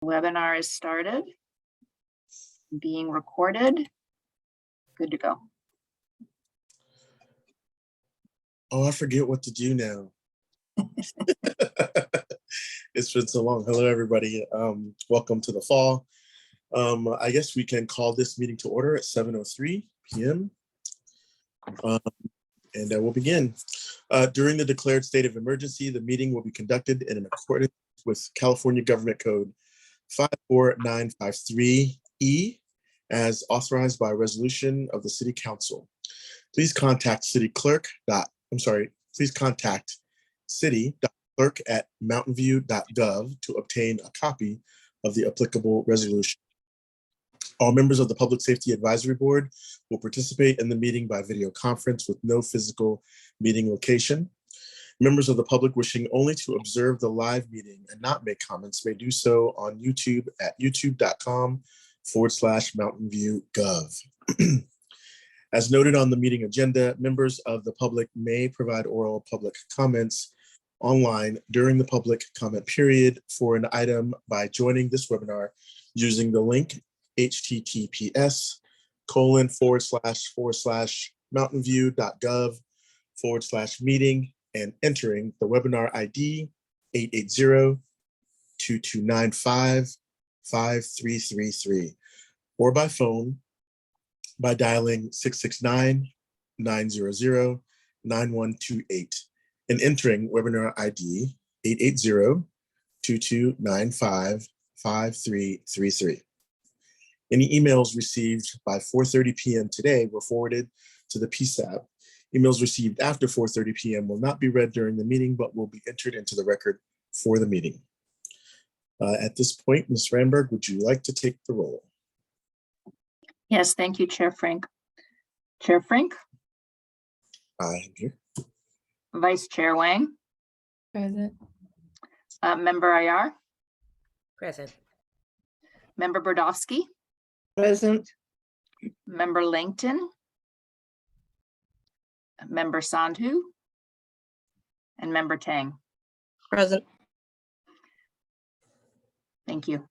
Webinar is started, being recorded. Good to go. Oh, I forget what to do now. It's been so long. Hello, everybody. Welcome to the fall. I guess we can call this meeting to order at 7:03 p.m. And we'll begin. During the declared state of emergency, the meeting will be conducted in accordance with California Government Code 54953E as authorized by resolution of the City Council. Please contact city.clerk@mountainview.gov to obtain a copy of the applicable resolution. All members of the Public Safety Advisory Board will participate in the meeting by video conference with no physical meeting location. Members of the public wishing only to observe the live meeting and not make comments may do so on YouTube at youtube.com/mountainviewgov. As noted on the meeting agenda, members of the public may provide oral public comments online during the public comment period for an item by joining this webinar using the link https://mountainview.gov/meeting and entering the webinar ID 880-2295-5333 or by phone by dialing 669-900-9128 and entering webinar ID 880-2295-5333. Any emails received by 4:30 p.m. today were forwarded to the PSAB. Emails received after 4:30 p.m. will not be read during the meeting, but will be entered into the record for the meeting. At this point, Ms. Ramberg, would you like to take the roll? Yes, thank you, Chair Frank. Chair Frank? I am here. Vice Chair Wang? Present. Member Ayar? Present. Member Brodowski? Present. Member Langton? Member Sandhu? And Member Tang? Present. Thank you.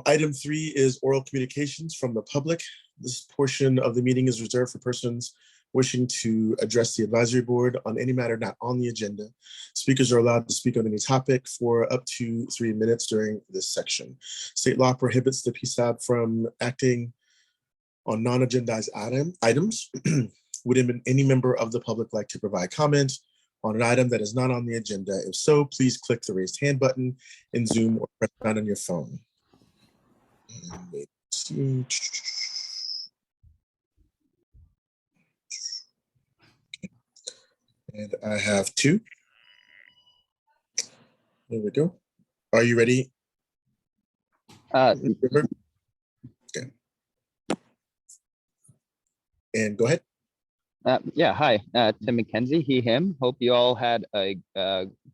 Item 3 is oral communications from the public. This portion of the meeting is reserved for persons wishing to address the advisory board on any matter not on the agenda. Speakers are allowed to speak on any topic for up to 3 minutes during this section. State law prohibits the PSAB from acting on non-agendized items. Would any member of the public like to provide comment on an item that is not on the agenda? If so, please click the raised hand button in Zoom or press 9 on your phone. And I have 2. There we go. Are you ready? Okay. And go ahead. Yeah, hi, Tim McKenzie, he, him. Hope you all had a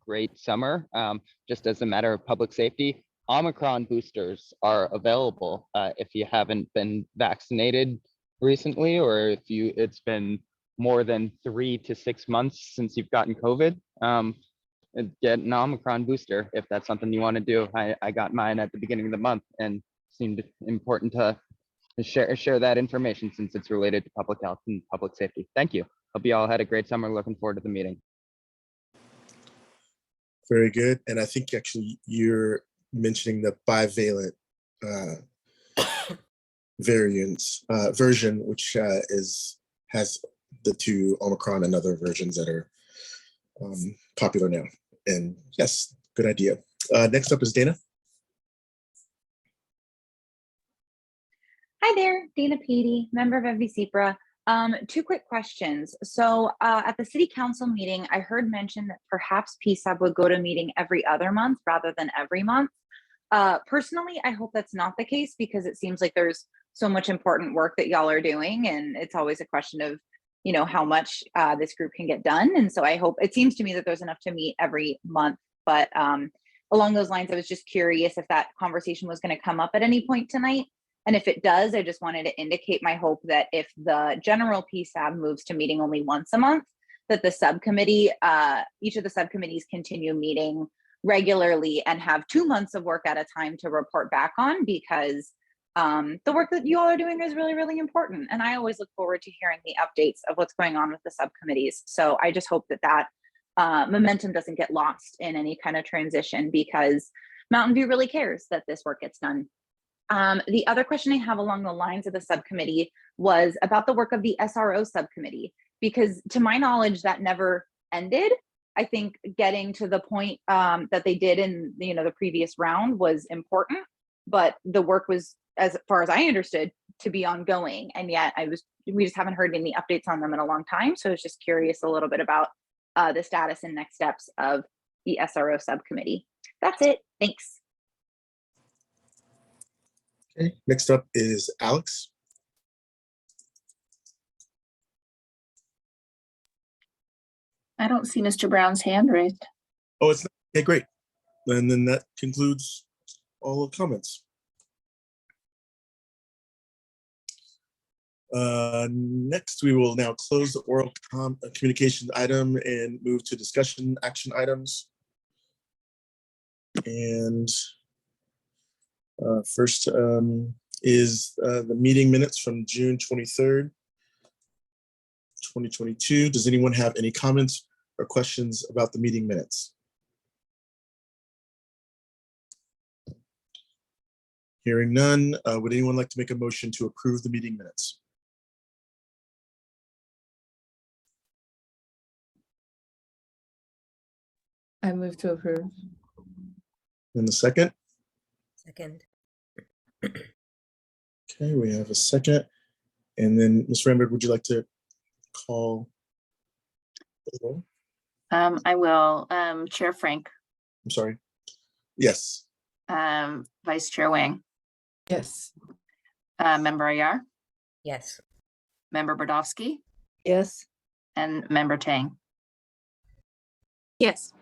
great summer. Just as a matter of public safety, Omicron boosters are available if you haven't been vaccinated recently, or if it's been more than 3 to 6 months since you've gotten COVID. Get an Omicron booster if that's something you want to do. I got mine at the beginning of the month and seemed important to share that information since it's related to public health and public safety. Thank you. Hope you all had a great summer. Looking forward to the meeting. Very good. And I think actually you're mentioning the bivalent version, which has the 2 Omicron and other versions that are popular now. And yes, good idea. Next up is Dana. Hi there, Dana Patey, member of MVCPRA. 2 quick questions. So at the City Council meeting, I heard mention that perhaps PSAB would go to a meeting every other month rather than every month. Personally, I hope that's not the case because it seems like there's so much important work that y'all are doing, and it's always a question of, you know, how much this group can get done. And so I hope, it seems to me that there's enough to meet every month, but along those lines, I was just curious if that conversation was going to come up at any point tonight. And if it does, I just wanted to indicate my hope that if the general PSAB moves to meeting only once a month, that the subcommittee, each of the subcommittees continue meeting regularly and have 2 months of work at a time to report back on, because the work that you all are doing is really, really important. And I always look forward to hearing the updates of what's going on with the subcommittees. So I just hope that momentum doesn't get lost in any kind of transition, because Mountain View really cares that this work gets done. The other question I have along the lines of the subcommittee was about the work of the SRO subcommittee, because to my knowledge, that never ended. I think getting to the point that they did in the previous round was important, but the work was, as far as I understood, to be ongoing. And yet we just haven't heard any updates on them in a long time. So I was just curious a little bit about the status and next steps of the SRO subcommittee. That's it. Thanks. Okay, next up is Alex. I don't see Mr. Brown's hand raised. Oh, it's not. Okay, great. And then that concludes all the comments. Next, we will now close the oral communication item and move to discussion action items. And first is the meeting minutes from June 23rd, 2022. Does anyone have any comments or questions about the meeting minutes? Hearing none, would anyone like to make a motion to approve the meeting minutes? I move to approve. In the second? Second. Okay, we have a second. And then Ms. Rambert, would you like to call the roll? I will. Chair Frank, I'm sorry. Yes. Vice Chair Wang, Yes. Member Ayar, Yes. Member Brodowski, Yes. and Member Tang. Yes.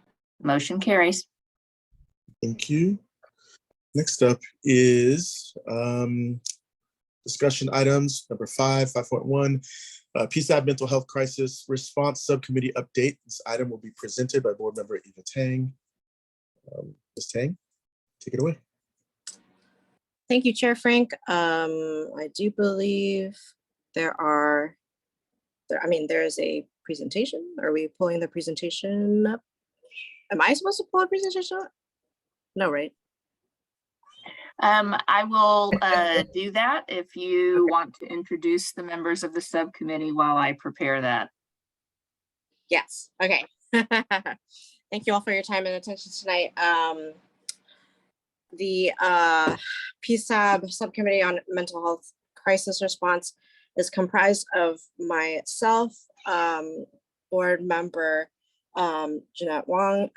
Motion carries. Thank you. Next up is discussion items number 5.1, PSAB mental health crisis response subcommittee update. This item will be presented by board member Eva Tang. Ms. Tang, take it away. Thank you, Chair Frank. I do believe there is a presentation. Are we pulling the presentation up? Am I supposed to pull a presentation up? No, right? I will do that if you want to introduce the members of the subcommittee while I prepare that. Yes, okay. Thank you all for your time and attention tonight. The PSAB Subcommittee on Mental Health Crisis Response is comprised of myself, board member Jeanette Wong,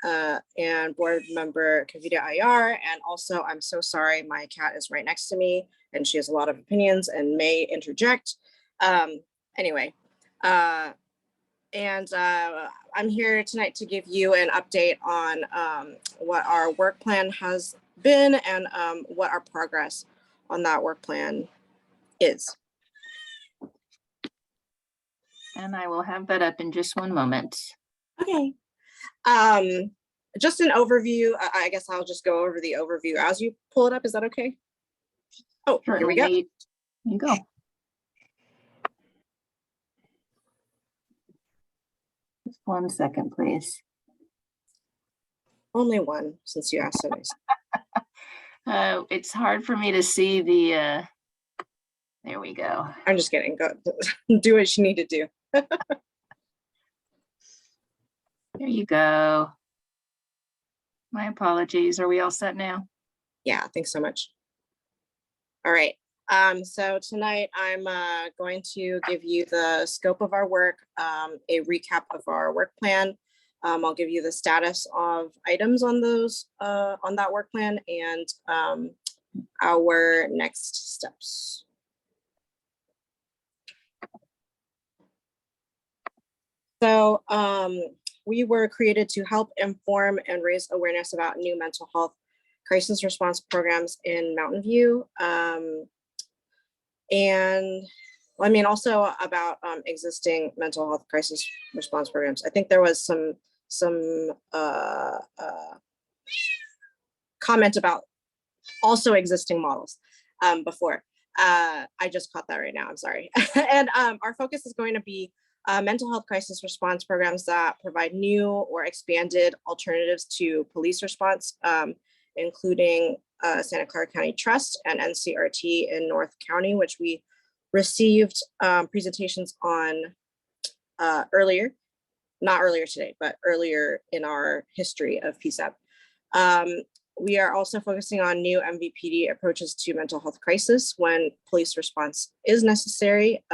and board member Kavita Ayar. And also, I'm so sorry, my cat is right next to me and she has a lot of opinions and may interject. Anyway, I'm here tonight to give you an update on what our work plan has been and what our progress on that work plan is. And I will have that up in just one moment. Okay. Just an overview. I guess I'll just go over the overview as you pull it up. Is that okay? Oh, here we go. Here you go. Just 1 second, please. Only one, since you asked so nice. It's hard for me to see the, there we go. I'm just kidding. Go do what you need to do. There you go. My apologies. Are we all set now? Yeah, thanks so much. All right. So tonight I'm going to give you the scope of our work, a recap of our work plan. I'll give you the status of items on those on that work plan and our next steps. So we were created to help inform and raise awareness about new mental health crisis response programs in Mountain View. And I mean, also about existing mental health crisis response programs. I think there was some comment about also existing models before. I just caught that right now, I'm sorry. And our focus is going to be mental health crisis response programs that provide new or expanded alternatives to police response, including Santa Clara County Trust and NCRT in North County, which we received presentations on earlier, not earlier today, but earlier in our history of PSAB. We are also focusing on new MVPD approaches to mental health crisis when police response is necessary,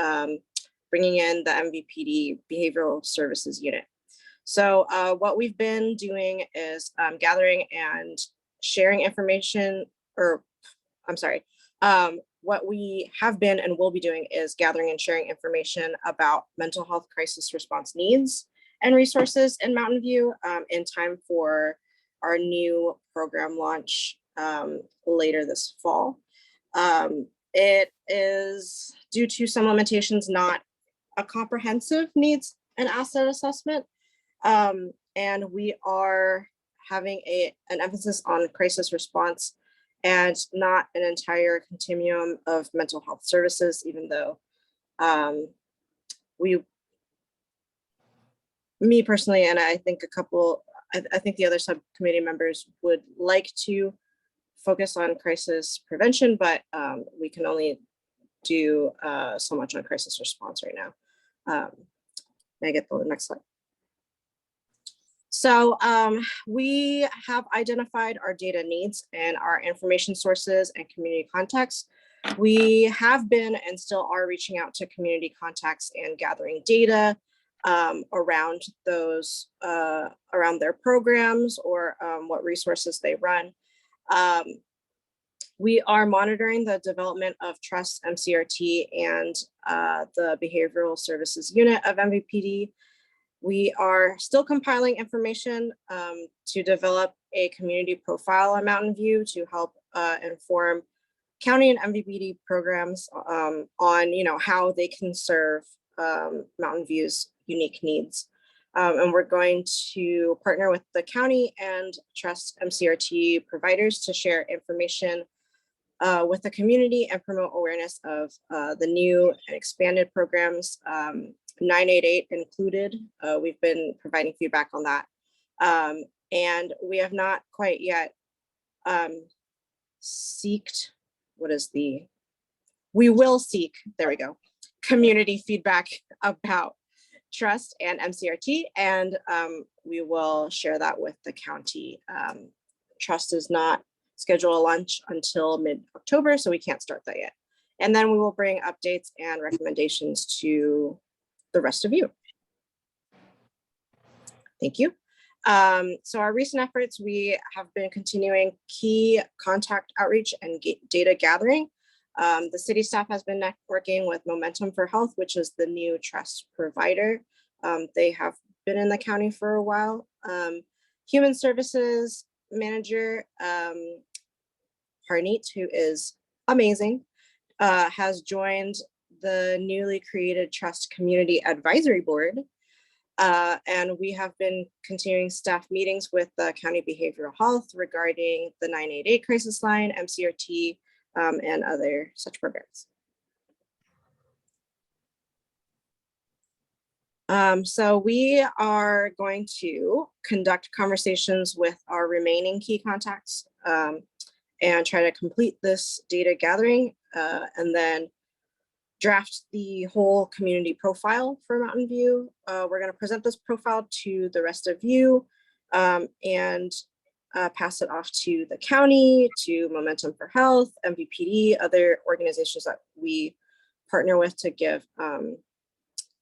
bringing in the MVPD Behavioral Services Unit. So what we've been doing is gathering and sharing information, or I'm sorry, what we have been and will be doing is gathering and sharing information about mental health crisis response needs and resources in Mountain View in time for our new program launch later this fall. It is, due to some limitations, not a comprehensive needs and asset assessment. And we are having an emphasis on crisis response and not an entire continuum of mental health services, even though me personally, and I think I think the other subcommittee members would like to focus on crisis prevention, but we can only do so much on crisis response right now. May I get the next slide? So we have identified our data needs and our information sources and community contacts. We have been and still are reaching out to community contacts and gathering data around those, around their programs or what resources they run. We are monitoring the development of Trust MCRT and the Behavioral Services Unit of MVPD. We are still compiling information to develop a community profile on Mountain View to help inform county and MVPD programs on, how they can serve Mountain View's unique needs. And we're going to partner with the county and Trust MCRT providers to share information with the community and promote awareness of the new and expanded programs, 988 included. We've been providing feedback on that. And we have not quite yet we will seek, there we go, community feedback about Trust and MCRT, and we will share that with the county. Trust is not scheduled a lunch until mid-October, so we can't start that yet. And then we will bring updates and recommendations to the rest of you. Thank you. So our recent efforts, we have been continuing key contact outreach and data gathering. The city staff has been networking with Momentum for Health, which is the new trust provider. They have been in the county for a while. Human Services Manager, Harneet, who is amazing, has joined the newly created Trust Community Advisory Board. And we have been continuing staff meetings with the County Behavioral Health regarding the 988 crisis line, MCRT, and other such programs. So we are going to conduct conversations with our remaining key contacts and try to complete this data gathering and then draft the whole community profile for Mountain View. We're going to present this profile to the rest of you and pass it off to the county, to Momentum for Health, MVPD, other organizations that we partner with to give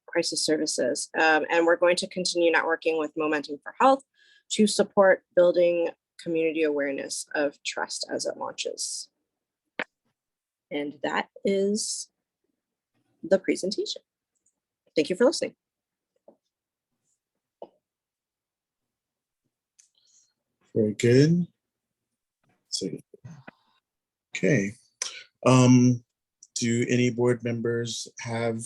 crisis services. And we're going to continue networking with Momentum for Health to support building community awareness of Trust as it launches. And that is the presentation. Thank you for listening. Very good. So, okay. Do any board members have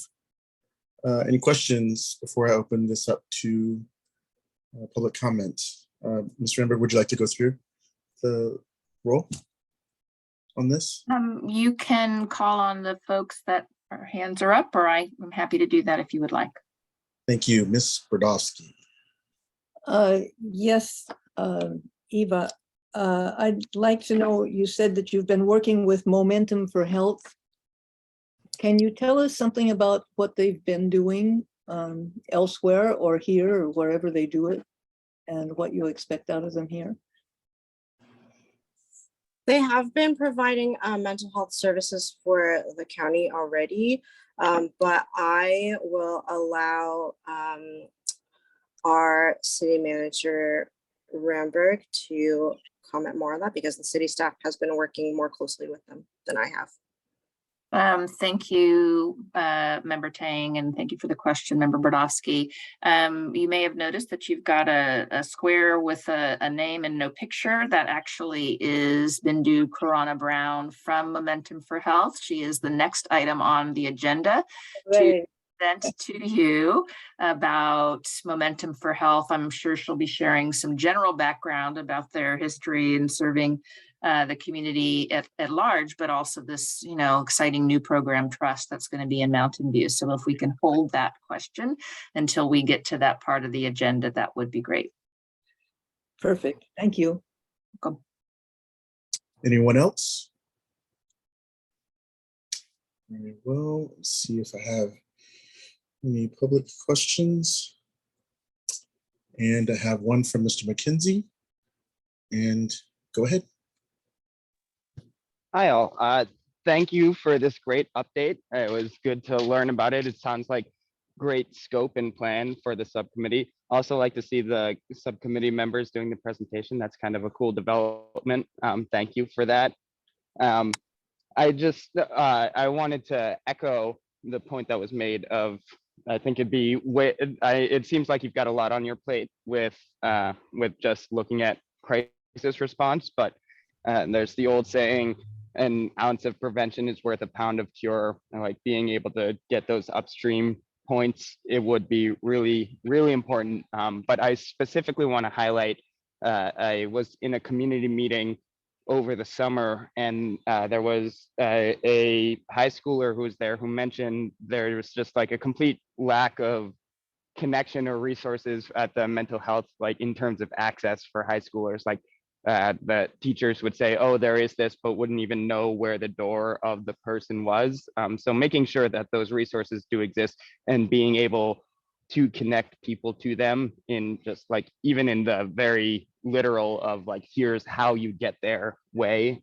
any questions before I open this up to public comment? Mr. Renberg, would you like to go through? the roll on this? You can call on the folks that our hands are up, or I'm happy to do that if you would like. Thank you, Ms. Brodowski. Yes, Eva, I'd like to know, you said that you've been working with Momentum for Health. Can you tell us something about what they've been doing elsewhere or here or wherever they do it, and what you expect out of them here? They have been providing mental health services for the county already, but I will allow our city manager Ramberg to comment more on that because the city staff has been working more closely with them than I have. Thank you, Member Tang, and thank you for the question, Member Brodowski. You may have noticed that you've got a square with a name and no picture. That actually is Bindu Khurana Brown from Momentum for Health. She is the next item on the agenda to present to you about Momentum for Health. I'm sure she'll be sharing some general background about their history in serving the community at large, but also this, exciting new program trust that's going to be in Mountain View. So if we can hold that question until we get to that part of the agenda, that would be great. Perfect. Thank you. Welcome. Anyone else? Very well, let's see if I have any public questions. And I have one from Mr. McKenzie. And go ahead. Hi all. Thank you for this great update. It was good to learn about it. It sounds like great scope and plan for the subcommittee. Also like to see the subcommittee members doing the presentation. That's kind of a cool development. Thank you for that. I wanted to echo the point that was made of, I think it seems like you've got a lot on your plate with just looking at crisis response, but there's the old saying, an ounce of prevention is worth a pound of cure. And like being able to get those upstream points, it would be really, really important. But I specifically want to highlight, I was in a community meeting over the summer, and there was a high schooler who was there who mentioned there was just like a complete lack of connection or resources at the mental health, like in terms of access for high schoolers. Like the teachers would say, oh, there is this, but wouldn't even know where the door of the person was. So making sure that those resources do exist and being able to connect people to them in just like, even in the very literal of like, here's how you get there way.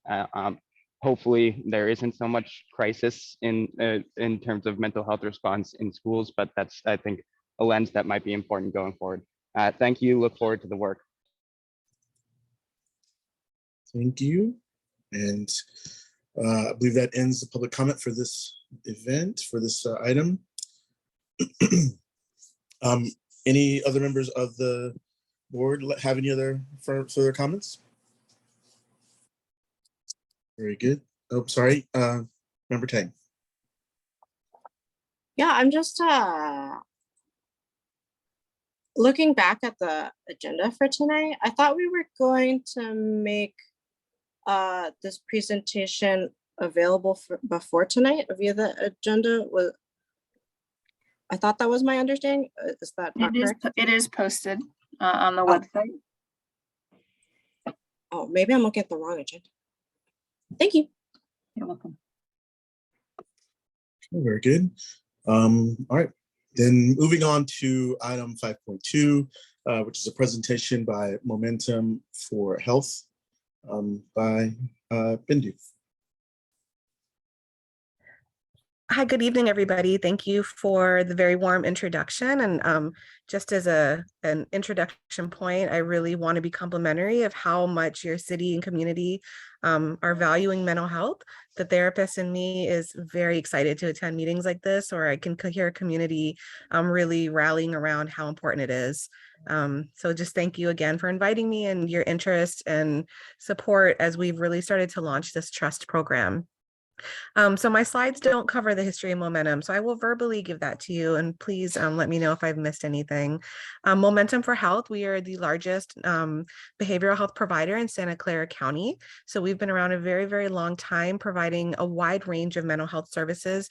Hopefully there isn't so much crisis in terms of mental health response in schools, but that's, I think, a lens that might be important going forward. Thank you, look forward to the work. Thank you. And I believe that ends the public comment for this event, for this item. Any other members of the board have any other further comments? Very good. Oh, sorry, Member Tang. Yeah, I'm just looking back at the agenda for tonight. I thought we were going to make this presentation available before tonight via the agenda. I thought that was my understanding. Is that not correct? It is posted on the website. Oh, maybe I'm looking at the wrong agenda. Thank you. You're welcome. Very good. All right, then moving on to item 5.2, which is a presentation by Momentum for Health by Bindu. Hi, good evening, everybody. Thank you for the very warm introduction. And just as an introduction point, I really want to be complimentary of how much your city and community are valuing mental health. The therapist in me is very excited to attend meetings like this, or I can hear a community really rallying around how important it is. So just thank you again for inviting me and your interest and support as we've really started to launch this trust program. So my slides don't cover the history of Momentum, so I will verbally give that to you, and please let me know if I've missed anything. Momentum for Health, we are the largest behavioral health provider in Santa Clara County. So we've been around a very, very long time, providing a wide range of mental health services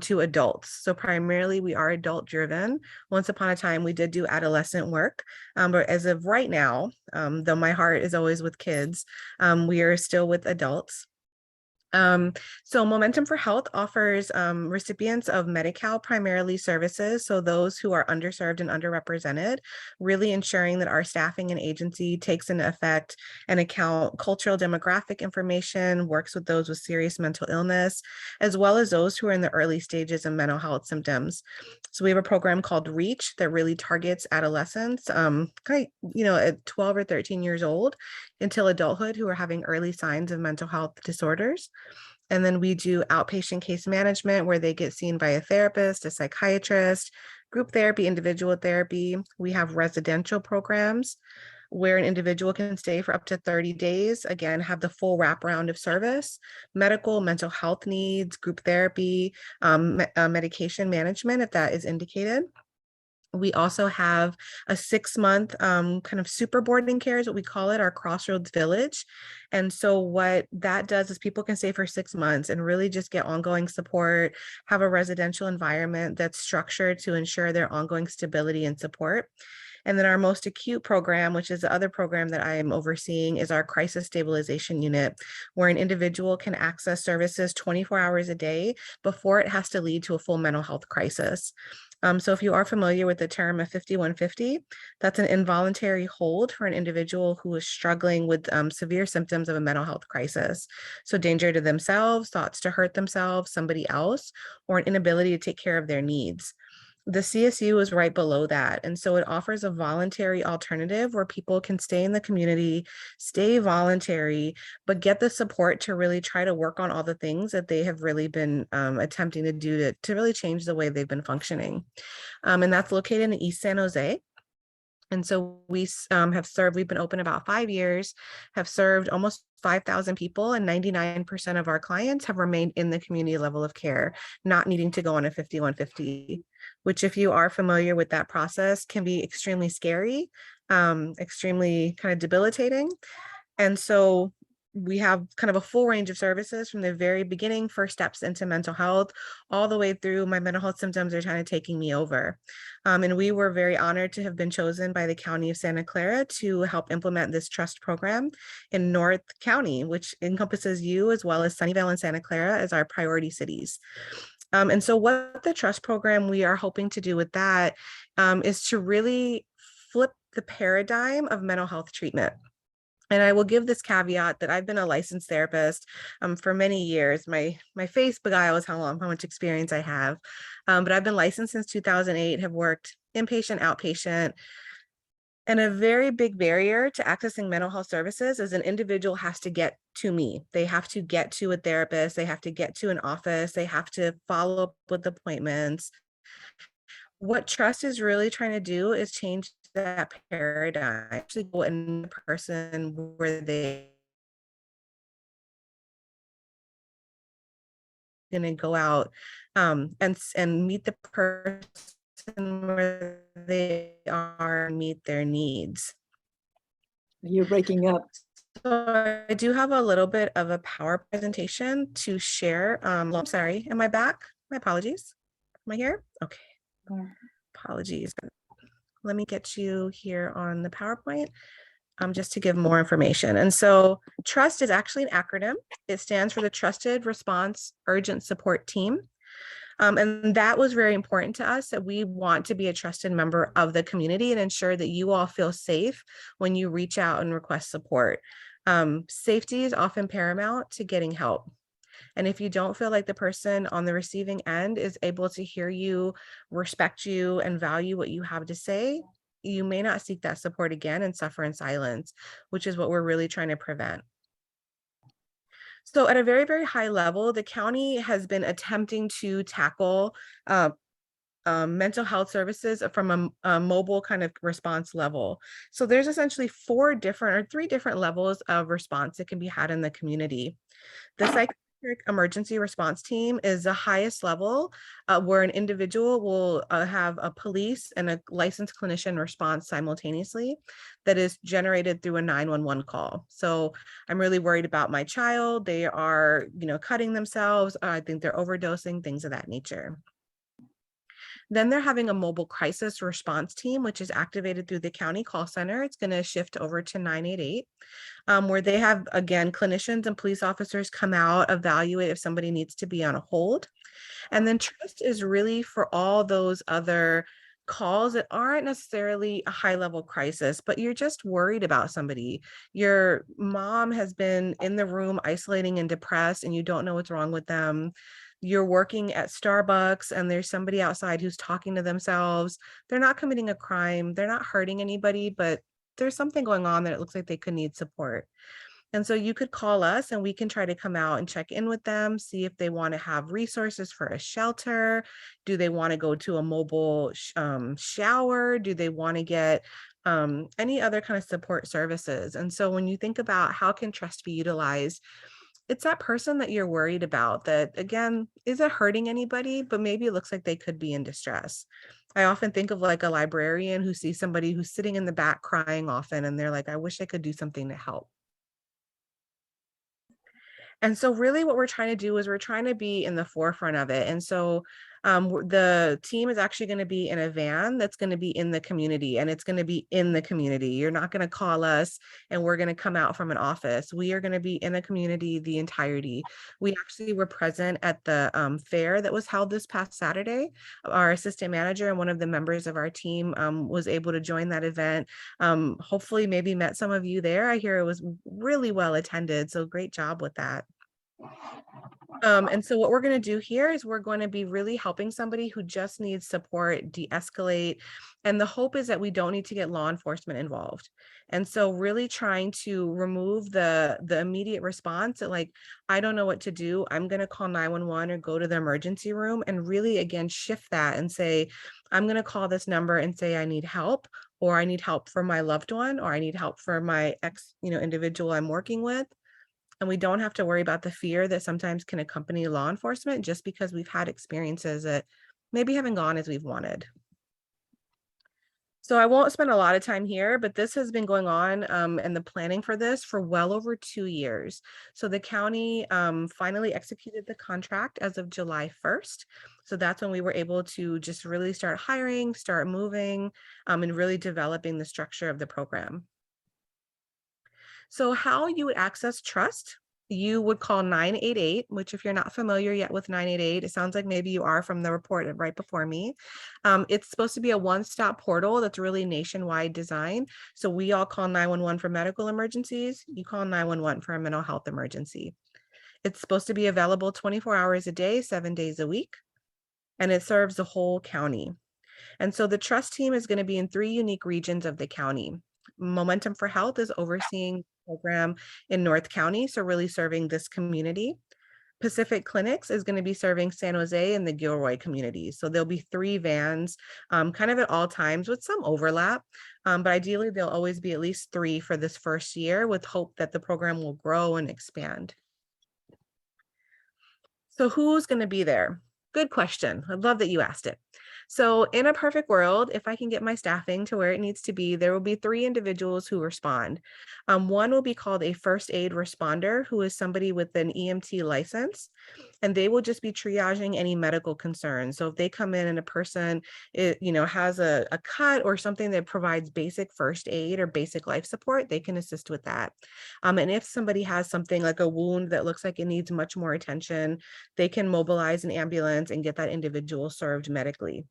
to adults. So primarily we are adult driven. Once upon a time, we did do adolescent work, but as of right now, though my heart is always with kids, we are still with adults. So Momentum for Health offers recipients of Medi-Cal primarily services, so those who are underserved and underrepresented, really ensuring that our staffing and agency takes into effect and account cultural demographic information, works with those with serious mental illness, as well as those who are in the early stages of mental health symptoms. So we have a program called REACH that really targets adolescents, at 12 or 13 years old until adulthood, who are having early signs of mental health disorders. And then we do outpatient case management where they get seen by a therapist, a psychiatrist, group therapy, individual therapy. We have residential programs where an individual can stay for up to 30 days, again, have the full wraparound of service, medical, mental health needs, group therapy, medication management, if that is indicated. We also have a 6-month kind of super boarding care is what we call it, our Crossroads Village. And so what that does is people can stay for 6 months and really just get ongoing support, have a residential environment that's structured to ensure their ongoing stability and support. And then our most acute program, which is the other program that I am overseeing, is our crisis stabilization unit, where an individual can access services 24 hours a day before it has to lead to a full mental health crisis. So if you are familiar with the term of 5150, that's an involuntary hold for an individual who is struggling with severe symptoms of a mental health crisis. So danger to themselves, thoughts to hurt themselves, somebody else, or an inability to take care of their needs. The CSU is right below that. And so it offers a voluntary alternative where people can stay in the community, stay voluntary, but get the support to really try to work on all the things that they have really been attempting to do to really change the way they've been functioning. And that's located in East San Jose. And so we have served, we've been open about 5 years, have served almost 5,000 people, and 99% of our clients have remained in the community level of care, not needing to go on a 5150, which, if you are familiar with that process, can be extremely scary, extremely kind of debilitating. And so we have kind of a full range of services from the very beginning, first steps into mental health, all the way through my mental health symptoms are kind of taking me over. And we were very honored to have been chosen by the County of Santa Clara to help implement this trust program in North County, which encompasses you as well as Sunnyvale and Santa Clara as our priority cities. And so what the trust program we are hoping to do with that is to really flip the paradigm of mental health treatment. And I will give this caveat that I've been a licensed therapist for many years. My face beguiles how much experience I have. But I've been licensed since 2008, have worked inpatient, outpatient. And a very big barrier to accessing mental health services is an individual has to get to me. They have to get to a therapist. They have to get to an office. They have to follow up with appointments. What Trust is really trying to do is change that paradigm, actually go in person where they going to go out and meet the person where they are and meet their needs. You're breaking up. So I do have a little bit of a power presentation to share. I'm sorry, am I back? My apologies. Am I here? Okay. Yeah. Apologies. Let me get you here on the PowerPoint just to give more information. And so TRUST is actually an acronym. It stands for the Trusted Response Urgent Support Team. And that was very important to us, that we want to be a trusted member of the community and ensure that you all feel safe when you reach out and request support. Safety is often paramount to getting help. And if you don't feel like the person on the receiving end is able to hear you, respect you, and value what you have to say, you may not seek that support again and suffer in silence, which is what we're really trying to prevent. So at a very, very high level, the county has been attempting to tackle mental health services from a mobile kind of response level. So there's essentially 3 different levels of response that can be had in the community. The psychiatric pediatric emergency response team is the highest level where an individual will have a police and a licensed clinician response simultaneously that is generated through a 911 call. So I'm really worried about my child. They are, cutting themselves. I think they're overdosing, things of that nature. Then they're having a mobile crisis response team, which is activated through the county call center. It's going to shift over to 988, where they have, again, clinicians and police officers come out, evaluate if somebody needs to be on a hold. And then trust is really for all those other calls that aren't necessarily a high level crisis, but you're just worried about somebody. Your mom has been in the room isolating and depressed, and you don't know what's wrong with them. You're working at Starbucks and there's somebody outside who's talking to themselves. They're not committing a crime. They're not hurting anybody, but there's something going on that it looks like they could need support. And so you could call us and we can try to come out and check in with them, see if they want to have resources for a shelter. Do they want to go to a mobile shower? Do they want to get any other kind of support services? And so when you think about how can trust be utilized, it's that person that you're worried about that, again, isn't hurting anybody, but maybe it looks like they could be in distress. I often think of like a librarian who sees somebody who's sitting in the back crying often, and they're like, I wish I could do something to help. And so really what we're trying to do is we're trying to be in the forefront of it. And so the team is actually going to be in a van that's going to be in the community, and it's going to be in the community. You're not going to call us and we're going to come out from an office. We are going to be in a community the entirety. We actually were present at the fair that was held this past Saturday. Our assistant manager and one of the members of our team was able to join that event. Hopefully maybe met some of you there. I hear it was really well attended. So great job with that. And so what we're going to do here is we're going to be really helping somebody who just needs support, de-escalate. And the hope is that we don't need to get law enforcement involved. And so really trying to remove the immediate response that, like, I don't know what to do. I'm going to call 911 or go to the emergency room, and really, again, shift that and say, I'm going to call this number and say, I need help, or I need help for my loved one, or I need help for my individual I'm working with. And we don't have to worry about the fear that sometimes can accompany law enforcement just because we've had experiences that maybe haven't gone as we've wanted. So I won't spend a lot of time here, but this has been going on and the planning for this for well over 2 years. So the county finally executed the contract as of July 1st. So that's when we were able to just really start hiring, start moving, and really developing the structure of the program. So how you would access trust, you would call 988, which if you're not familiar yet with 988, it sounds like maybe you are from the report right before me. It's supposed to be a one-stop portal that's really nationwide design. So we all call 911 for medical emergencies. You call 911 for a mental health emergency. It's supposed to be available 24 hours a day, 7 days a week, and it serves the whole county. And so the trust team is going to be in 3 unique regions of the county. Momentum for Health is overseeing the program in North County, so really serving this community. Pacific Clinics is going to be serving San Jose and the Gilroy communities. So there'll be 3 vans kind of at all times with some overlap, but ideally there'll always be at least 3 for this first year, with hope that the program will grow and expand. So who's going to be there? Good question. I love that you asked it. So in a perfect world, if I can get my staffing to where it needs to be, there will be 3 individuals who respond. One will be called a first aid responder, who is somebody with an EMT license, and they will just be triaging any medical concerns. So if they come in and a person has a cut or something that provides basic first aid or basic life support, they can assist with that. And if somebody has something like a wound that looks like it needs much more attention, they can mobilize an ambulance and get that individual served medically.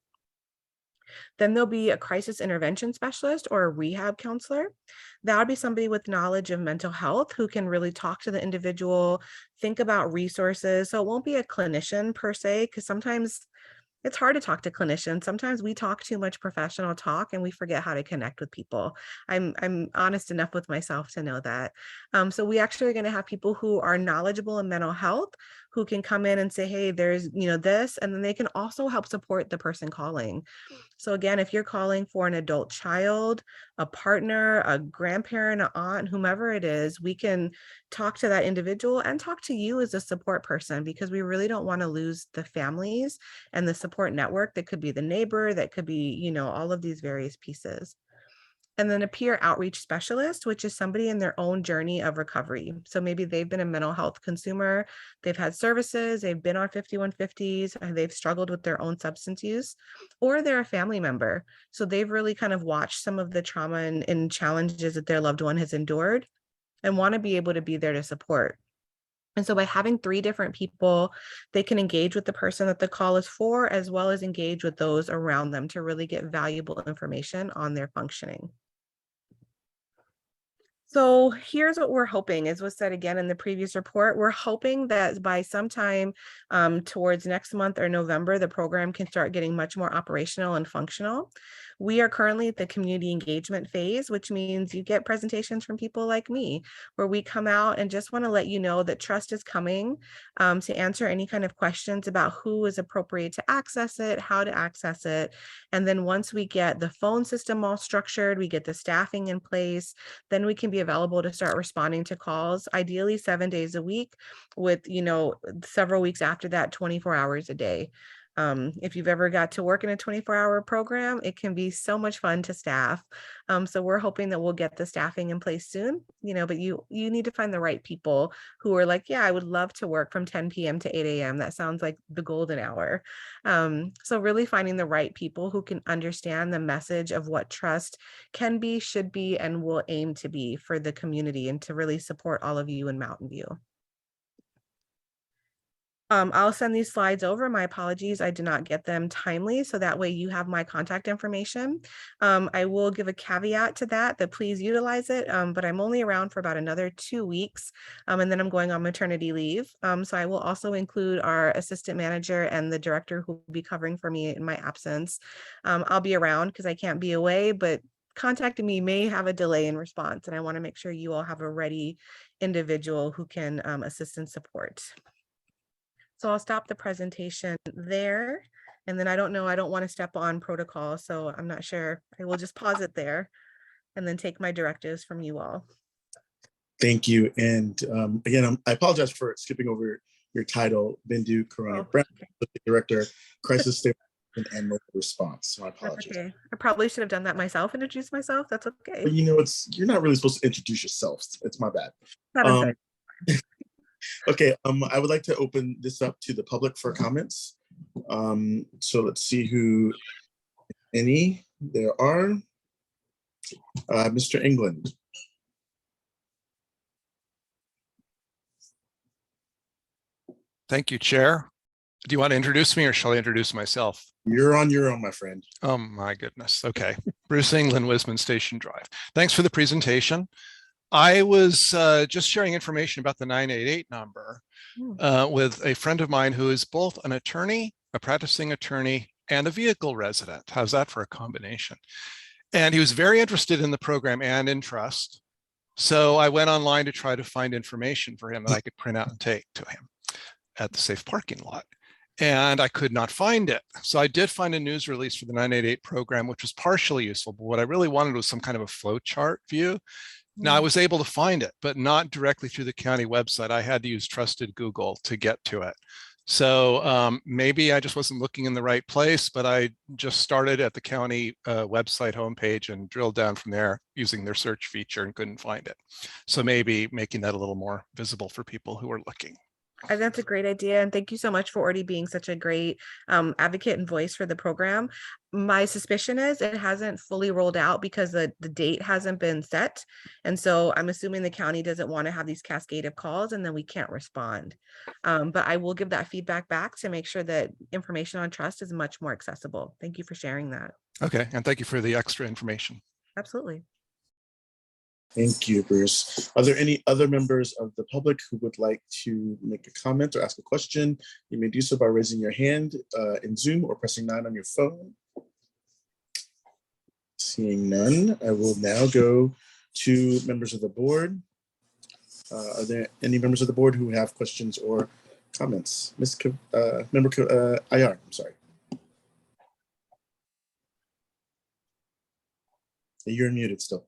Then there'll be a crisis intervention specialist or a rehab counselor. That would be somebody with knowledge of mental health who can really talk to the individual, think about resources. So it won't be a clinician per se, because sometimes it's hard to talk to clinicians. Sometimes we talk too much professional talk and we forget how to connect with people. I'm honest enough with myself to know that. So we actually are going to have people who are knowledgeable in mental health who can come in and say, hey, there's this, and then they can also help support the person calling. So again, if you're calling for an adult child, a partner, a grandparent, an aunt, whomever it is, we can talk to that individual and talk to you as a support person, because we really don't want to lose the families and the support network. That could be the neighbor, that could be, you know, all of these various pieces. And then a peer outreach specialist, which is somebody in their own journey of recovery. So maybe they've been a mental health consumer, they've had services, they've been on 5150s, and they've struggled with their own substance use, or they're a family member. So they've really kind of watched some of the trauma and challenges that their loved one has endured and want to be able to be there to support. And so by having 3 different people, they can engage with the person that the call is for, as well as engage with those around them to really get valuable information on their functioning. So here's what we're hoping, as was said again in the previous report. We're hoping that by sometime towards next month or November, the program can start getting much more operational and functional. We are currently at the community engagement phase, which means you get presentations from people like me, where we come out and just want to let you know that Trust is coming to answer any kind of questions about who is appropriate to access it, how to access it. And then once we get the phone system all structured, we get the staffing in place, then we can be available to start responding to calls, ideally 7 days a week, with, you know, several weeks after that, 24 hours a day. If you've ever got to work in a 24-hour program, it can be so much fun to staff. So we're hoping that we'll get the staffing in place soon, you know, but you need to find the right people who are like, yeah, I would love to work from 10 p.m. to 8 a.m. That sounds like the golden hour. So really finding the right people who can understand the message of what Trust can be, should be, and will aim to be for the community, and to really support all of you in Mountain View. I'll send these slides over. My apologies, I did not get them timely, so that way you have my contact information. I will give a caveat to that please utilize it, but I'm only around for about another 2 weeks, and then I'm going on maternity leave. So I will also include our assistant manager and the director who will be covering for me in my absence. I'll be around because I can't be away, but contacting me may have a delay in response, and I want to make sure you all have a ready individual who can assist and support. So I'll stop the presentation there. And then I don't want to step on protocol, so I'm not sure. I will just pause it there and then take my directives from you all. Thank you. And again, I apologize for skipping over your title, Bindu Karana Brown, Director, Crisis Stabilization and Local Response. So I apologize. That's okay. I probably should have done that myself, introduce myself. That's okay. But you know, you're not really supposed to introduce yourself. It's my bad. Okay, I would like to open this up to the public for comments. So let's see who, any, there are. Mr. England. Thank you, Chair. Do you want to introduce me or shall I introduce myself? You're on your own, my friend. Oh my goodness. Okay. Bruce England, Wisman Station Drive. Thanks for the presentation. I was just sharing information about the 988 number with a friend of mine who is both an attorney, a practicing attorney, and a vehicle resident. How's that for a combination? And he was very interested in the program and in Trust. So I went online to try to find information for him that I could print out and take to him at the safe parking lot. And I could not find it. So I did find a news release for the 988 program, which was partially useful, but what I really wanted was some kind of a flow chart view. Now I was able to find it, but not directly through the county website. I had to use trusted Google to get to it. So maybe I just wasn't looking in the right place, but I just started at the county website homepage and drilled down from there using their search feature and couldn't find it. So maybe making that a little more visible for people who are looking. That's a great idea. And thank you so much for already being such a great advocate and voice for the program. My suspicion is it hasn't fully rolled out because the date hasn't been set. And so I'm assuming the county doesn't want to have these cascade of calls and then we can't respond. But I will give that feedback back to make sure that information on Trust is much more accessible. Thank you for sharing that. Okay. And thank you for the extra information. Absolutely. Thank you, Bruce. Are there any other members of the public who would like to make a comment or ask a question? You may do so by raising your hand in Zoom or pressing 9 on your phone. Seeing none, I will now go to members of the board. Are there any members of the board who have questions or comments? Member Ayar, I'm sorry. You're muted still.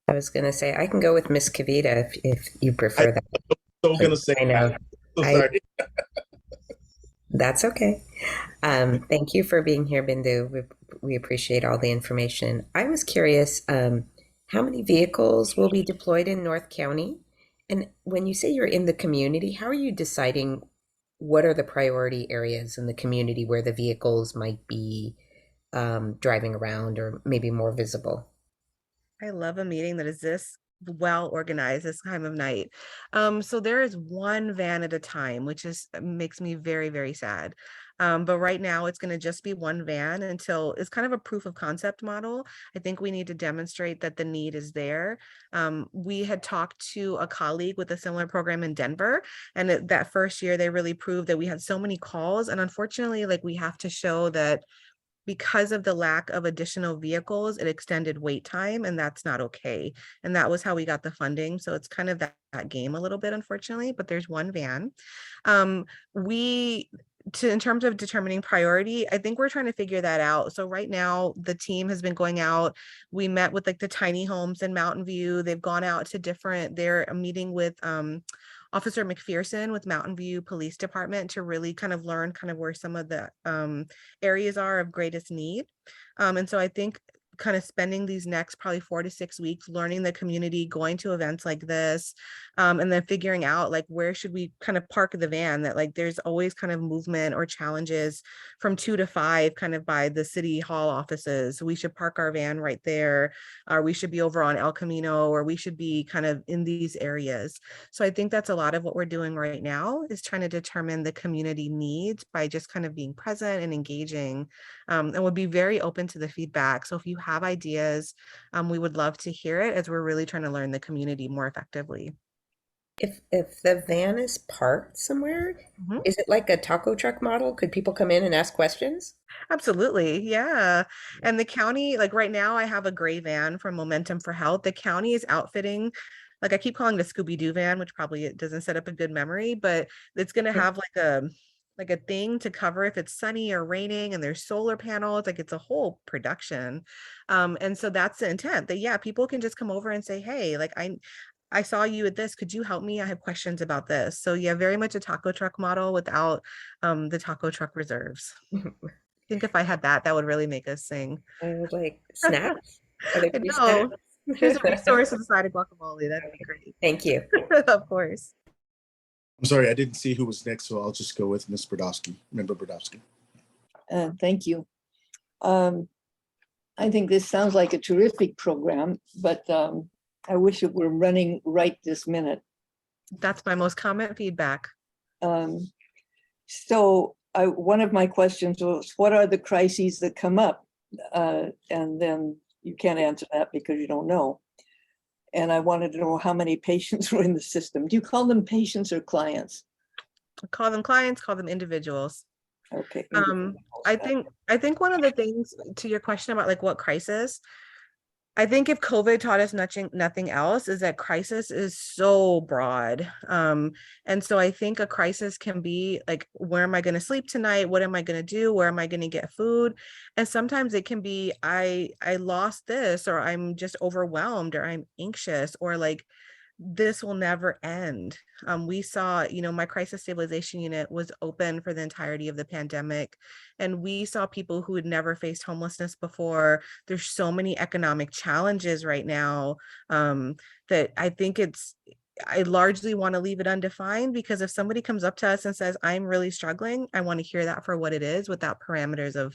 I was gonna say, I can go with Miss Kavita if you prefer that. So gonna say I know. that. So I- sorry. That's okay. Thank you for being here, Bindu. We appreciate all the information. I was curious, how many vehicles will be deployed in North County? And when you say you're in the community, how are you deciding what are the priority areas in the community where the vehicles might be driving around or maybe more visible? I love a meeting that is this well organized this time of night. So there is one van at a time, which makes me very, very sad. But right now it's going to just be one van until it's kind of a proof of concept model. I think we need to demonstrate that the need is there. We had talked to a colleague with a similar program in Denver, and that first year they really proved that we had so many calls. And unfortunately, like we have to show that because of the lack of additional vehicles, it extended wait time, and that's not okay. And that was how we got the funding. So it's kind of that game a little bit, unfortunately, but there's one van. In terms of determining priority, I think we're trying to figure that out. So right now the team has been going out. We met with like the tiny homes in Mountain View. They've gone out to they're meeting with Officer McPherson with Mountain View Police Department to really kind of learn kind of where some of the areas are of greatest need. And so I think kind of spending these next probably 4 to 6 weeks learning the community, going to events like this, and then figuring out like where should we kind of park the van, that like there's always kind of movement or challenges from 2 to 5 kind of by the city hall offices. We should park our van right there, or we should be over on El Camino, or we should be kind of in these areas. So I think that's a lot of what we're doing right now, is trying to determine the community needs by just kind of being present and engaging, and we'll be very open to the feedback. So if you have ideas, we would love to hear it, as we're really trying to learn the community more effectively. If the van is parked somewhere, Mhm. is it like a taco truck model? Could people come in and ask questions? Absolutely. Yeah. And the county, like right now, I have a gray van from Momentum for Health. The county is outfitting, like I keep calling the Scooby-Doo van, which probably it doesn't set up a good memory, but it's going to have like a thing to cover if it's sunny or raining, and there's solar panels, like it's a whole production. And so that's the intent, that yeah, people can just come over and say, hey, like I saw you at this, could you help me? I have questions about this. So yeah, very much a taco truck model without the taco truck reserves. I think if I had that, that would really make us sing. I would like snacks. Are there I free know. snacks? Here's a resource on the side of guacamole. That'd be great. Thank you. Of course. I'm sorry, I didn't see who was next, so I'll just go with Ms. Brodowski, Member Brodowski. Thank you. I think this sounds like a terrific program, but I wish it were running right this minute. That's my most common feedback. So one of my questions was, what are the crises that come up? And then you can't answer that because you don't know. And I wanted to know how many patients were in the system. Do you call them patients or clients? Call them clients, call them individuals. Okay. I think one of the things, to your question about like what crisis, I think if COVID taught us nothing else, is that crisis is so broad. And so I think a crisis can be like, where am I going to sleep tonight? What am I going to do? Where am I going to get food? And sometimes it can be, I lost this, or I'm just overwhelmed, or I'm anxious, or like, this will never end. We saw, my crisis stabilization unit was open for the entirety of the pandemic, and we saw people who had never faced homelessness before. There's so many economic challenges right now that I think I largely want to leave it undefined, because if somebody comes up to us and says, I'm really struggling, I want to hear that for what it is, without parameters of,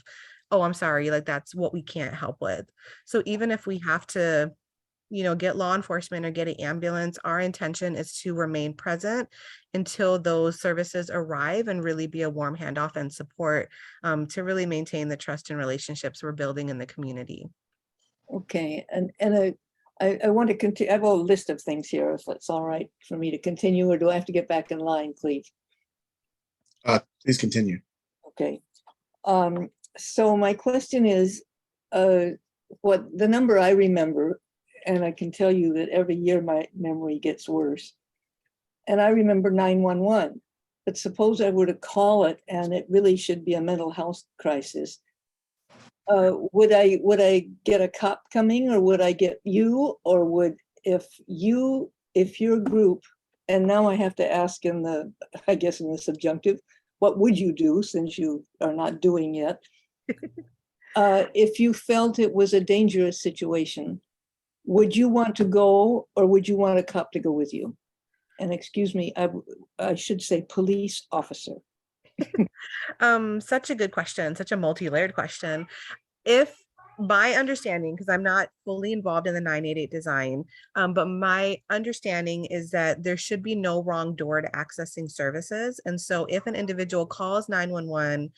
oh, I'm sorry, like that's what we can't help with. So even if we have to get law enforcement or get an ambulance, our intention is to remain present until those services arrive, and really be a warm handoff and support to really maintain the trust and relationships we're building in the community. Okay, and I want to continue. I have a list of things here, if it's all right for me to continue, or do I have to get back in line, please? Please continue. Okay. So my question is, what the number I remember, and I can tell you that every year my memory gets worse. And I remember 911, but suppose I were to call it and it really should be a mental health crisis. would I get a cop coming, or would I get you, or would, if your group, and now I have to ask in the, I guess in the subjunctive, what would you do since you are not doing yet? If you felt it was a dangerous situation, would you want to go, or would you want a cop to go with you? And excuse me, I should say police officer. Such a good question, such a multi-layered question. If my understanding, because I'm not fully involved in the 988 design, but my understanding is that there should be no wrong door to accessing services. And so if an individual calls 911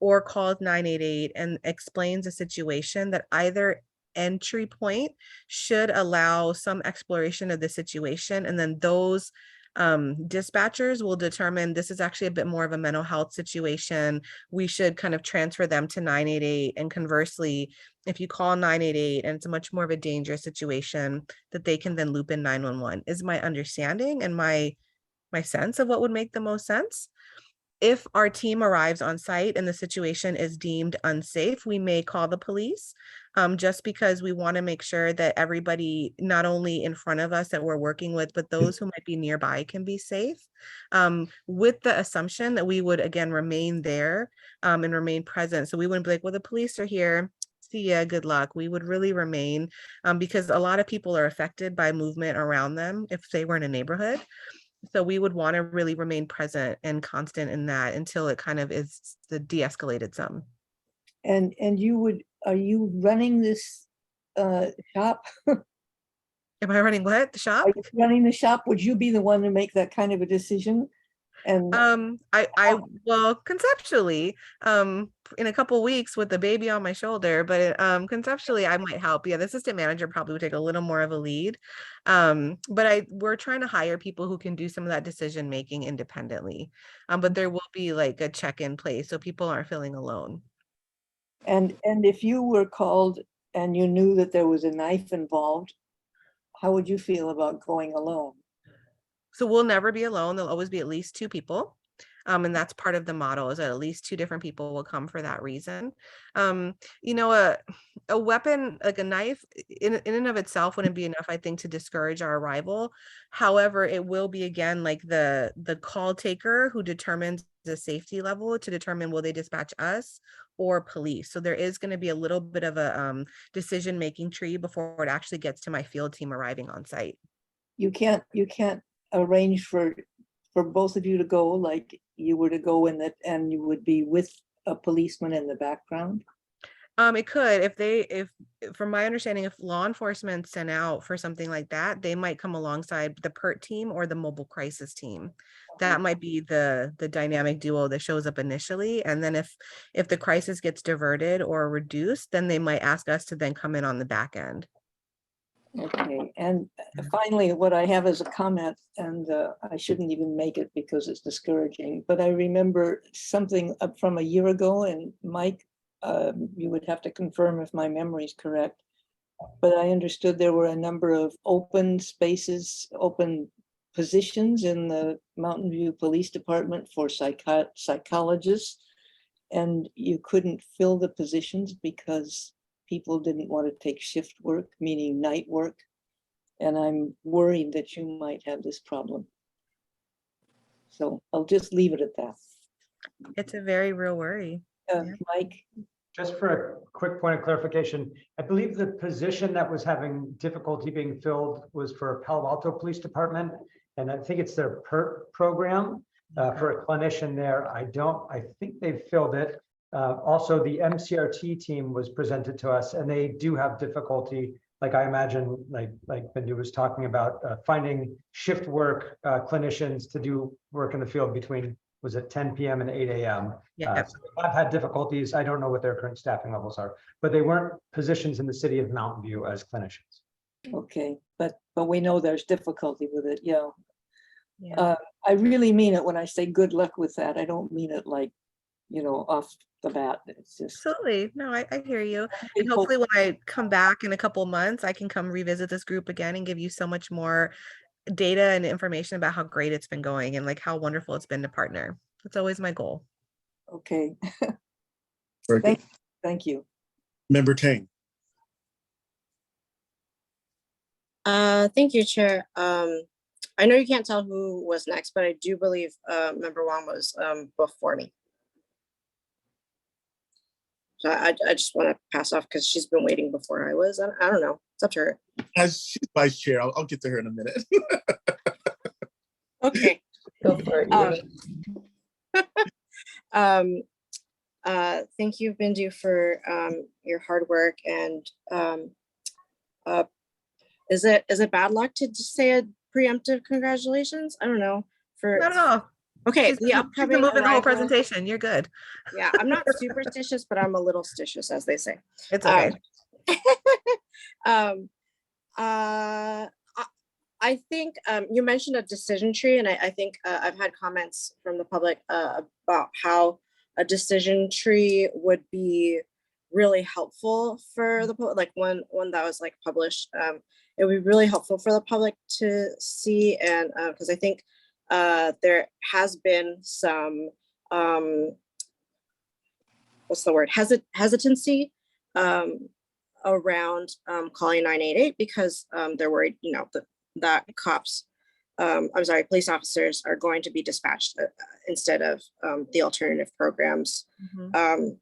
or calls 988 and explains a situation, that either entry point should allow some exploration of the situation, and then those dispatchers will determine this is actually a bit more of a mental health situation. We should kind of transfer them to 988. And conversely, if you call 988 and it's a much more of a dangerous situation, that they can then loop in 911 is my understanding and my sense of what would make the most sense. If our team arrives on site and the situation is deemed unsafe, we may call the police, just because we want to make sure that everybody, not only in front of us that we're working with, but those who might be nearby can be safe, with the assumption that we would, again, remain there and remain present. So we wouldn't be like, well, the police are here. See ya, good luck. We would really remain, because a lot of people are affected by movement around them if they were in a neighborhood. So we would want to really remain present and constant in that until it kind of is the de-escalated some. And are you running this shop? Am I running what? The shop? Are you running the shop? Would you be the one to make that kind of a decision? And well, conceptually, in a couple weeks with the baby on my shoulder, but conceptually I might help. Yeah, the assistant manager probably would take a little more of a lead. But we're trying to hire people who can do some of that decision making independently. But there will be like a check-in place so people aren't feeling alone. And if you were called and you knew that there was a knife involved, how would you feel about going alone? So we'll never be alone. There'll always be at least two people. And that's part of the model, is that at least two different people will come for that reason. You know, a weapon like a knife in and of itself wouldn't be enough, I think, to discourage our arrival. However, it will be, again, like the call taker who determines the safety level to determine will they dispatch us or police. So there is going to be a little bit of a decision-making tree before it actually gets to my field team arriving on site. You can't arrange for both of you to go, like you were to go in that, and you would be with a policeman in the background? It could, if from my understanding, if law enforcement sent out for something like that, they might come alongside the PERT team or the mobile crisis team. That might be the dynamic duo that shows up initially. And then if the crisis gets diverted or reduced, then they might ask us to then come in on the back end. Okay, and finally, what I have is a comment, and I shouldn't even make it because it's discouraging, but I remember something up from a year ago, and Mike, you would have to confirm if my memory is correct, but I understood there were a number of open spaces, open positions in the Mountain View Police Department for psychologists, and you couldn't fill the positions because people didn't want to take shift work, meaning night work. And I'm worried that you might have this problem. So I'll just leave it at that. It's a very real worry. Mike? Just for a quick point of clarification, I believe the position that was having difficulty being filled was for Palo Alto Police Department. And I think it's their PERT program for a clinician there. I think they've filled it. Also, the MCRT team was presented to us, and they do have difficulty, like I imagine, like Bindu was talking about, finding shift work clinicians to do work in the field between, was it 10 p.m. and 8 a.m. Yeah. So I've had difficulties. I don't know what their current staffing levels are, but they weren't positions in the city of Mountain View as clinicians. Okay, but we know there's difficulty with it, yeah. I really mean it when I say good luck with that. I don't mean it like, you know, off the bat. It's just absolutely. No, I hear you. And hopefully when I come back in a couple of months, I can come revisit this group again and give you so much more data and information about how great it's been going and like how wonderful it's been to partner. That's always my goal. Okay. Very good. Thank you. Member Tang. Thank you, Chair. I know you can't tell who was next, but I do believe Member Wong was before me. So I just want to pass off because she's been waiting before I was. I don't know. It's up to her. As she's vice chair, I'll get to her in a minute. Okay. Go for it. Thank you, Bindu, for your hard work. And is it bad luck to just say a preemptive congratulations? I don't know. Not at all. Okay, She's the been upcoming moving the whole arrival- presentation. You're good. Yeah, I'm not superstitious, but I'm a little stitious, as they say. It's okay. I think you mentioned a decision tree, and I think I've had comments from the public about how a decision tree would be really helpful for the public, like one that was like published. It would be really helpful for the public to see, and because I think there has been some what's the word, hesitancy around calling 988 because they're worried, you know, that cops, police officers are going to be dispatched instead of the alternative programs.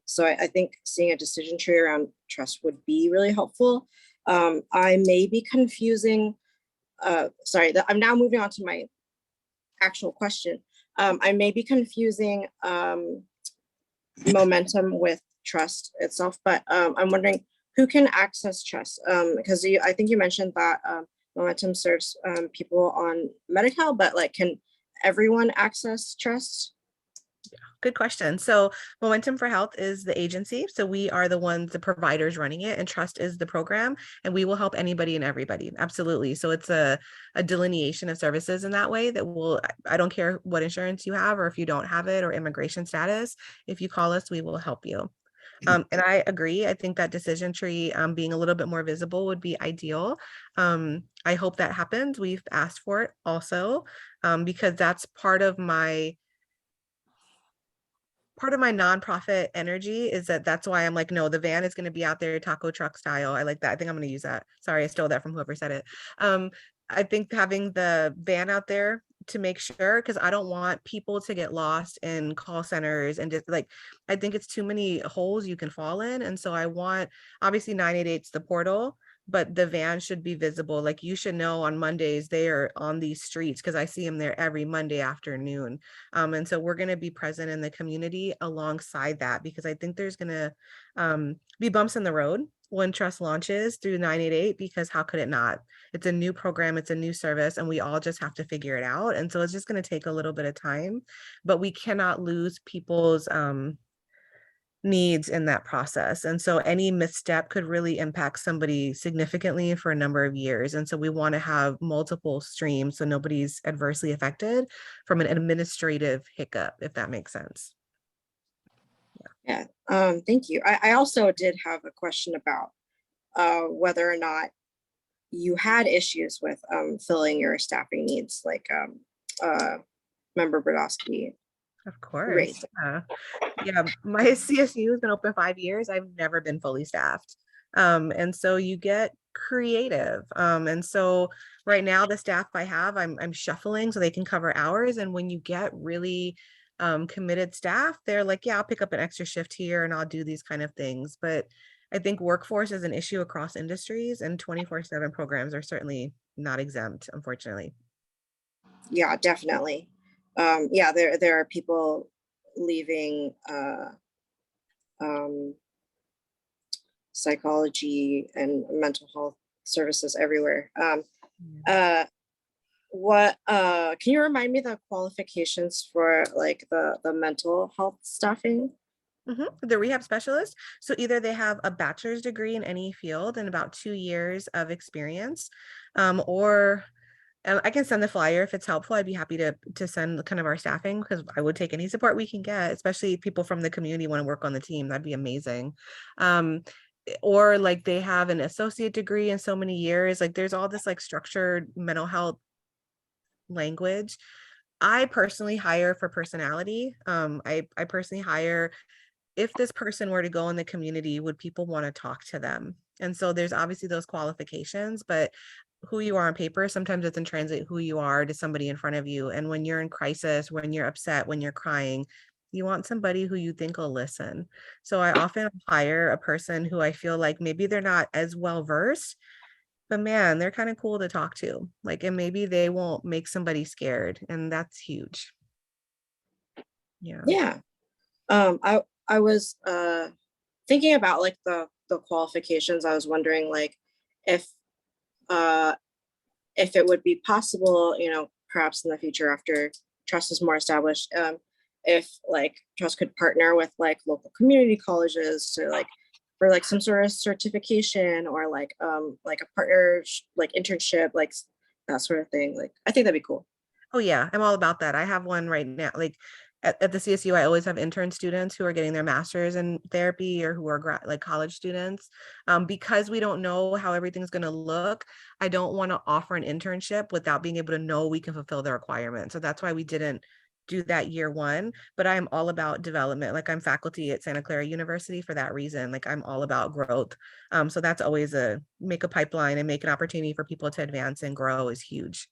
So I think seeing a decision tree around trust would be really helpful. I may be confusing, I'm now moving on to my actual question. I may be confusing momentum with trust itself, but I'm wondering who can access trust? Because I think you mentioned that momentum serves people on Medi-Cal, but like, can everyone access trust? Good question. So Momentum for Health is the agency. So we are the ones, the providers running it, and Trust is the program, and we will help anybody and everybody. Absolutely. So it's a delineation of services in that way that will, I don't care what insurance you have or if you don't have it or immigration status, if you call us, we will help you. And I agree. I think that decision tree being a little bit more visible would be ideal. I hope that happens. We've asked for it also because that's part of my nonprofit energy is that's why I'm like, no, the van is going to be out there taco truck style. I like that. I think I'm going to use that. Sorry, I stole that from whoever said it. I think having the van out there to make sure, because I don't want people to get lost in call centers and just like, I think it's too many holes you can fall in. And so I want, obviously 988's the portal, but the van should be visible. Like you should know on Mondays they are on these streets because I see them there every Monday afternoon. And so we're going to be present in the community alongside that because I think there's going to be bumps in the road when Trust launches through 988 because how could it not? It's a new program, it's a new service, and we all just have to figure it out. And so it's just going to take a little bit of time, but we cannot lose people's needs in that process. And so any misstep could really impact somebody significantly for a number of years. And so we want to have multiple streams so nobody's adversely affected from an administrative hiccup, if that makes sense. Yeah, thank you. I also did have a question about whether or not you had issues with filling your staffing needs, like Member Brodowski. Of course. Great. Yeah, my CSU has been open 5 years. I've never been fully staffed. And so you get creative. And so right now the staff I have, I'm shuffling so they can cover hours. And when you get really committed staff, they're like, yeah, I'll pick up an extra shift here and I'll do these kind of things. But I think workforce is an issue across industries, and 24/7 programs are certainly not exempt, unfortunately. Yeah, definitely. Yeah, there are people leaving psychology and mental health services everywhere. What can you remind me the qualifications for like the mental health staffing? The rehab specialist. So either they have a bachelor's degree in any field and about 2 years of experience, or I can send the flyer if it's helpful. I'd be happy to send kind of our staffing because I would take any support we can get, especially people from the community want to work on the team. That'd be amazing. Or like they have an associate degree in so many years. Like there's all this like structured mental health language. I personally hire for personality. I personally hire if this person were to go in the community, would people want to talk to them? And so there's obviously those qualifications, but who you are on paper sometimes doesn't translate who you are to somebody in front of you. And when you're in crisis, when you're upset, when you're crying, you want somebody who you think will listen. So I often hire a person who I feel like maybe they're not as well versed, but man, they're kind of cool to talk to. Like, and maybe they won't make somebody scared, and that's huge. Yeah. Yeah. I was thinking about like the qualifications. I was wondering like if it would be possible, you know, perhaps in the future after trust is more established, if like trust could partner with like local community colleges to like for like some sort of certification or like a partner like internship, like that sort of thing. Like I think that'd be cool. Oh yeah, I'm all about that. I have one right now. Like at the CSU, I always have intern students who are getting their master's in therapy or who are like college students. Because we don't know how everything's going to look, I don't want to offer an internship without being able to know we can fulfill the requirements. So that's why we didn't do that year one, but I'm all about development. Like I'm faculty at Santa Clara University for that reason. Like I'm all about growth. So that's always make a pipeline and make an opportunity for people to advance and grow is huge.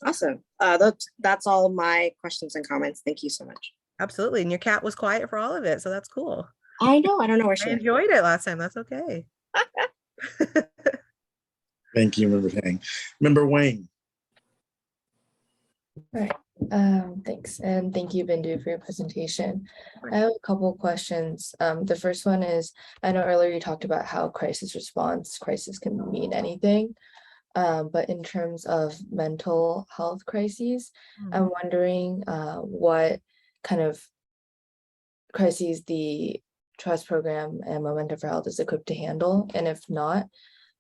Awesome. That's all my questions and comments. Thank you so much. Absolutely. And your cat was quiet for all of it. So that's cool. I know. I don't know where she I went. enjoyed it last time. That's okay. Thank you, Member Tang. Member Wang. All right. Thanks. And thank you, Bindu, for your presentation. I have a couple questions. The first one is, I know earlier you talked about how crisis can mean anything. But in terms of mental health crises, I'm wondering what kind of crises the trust program and Momentum for Health is equipped to handle. And if not,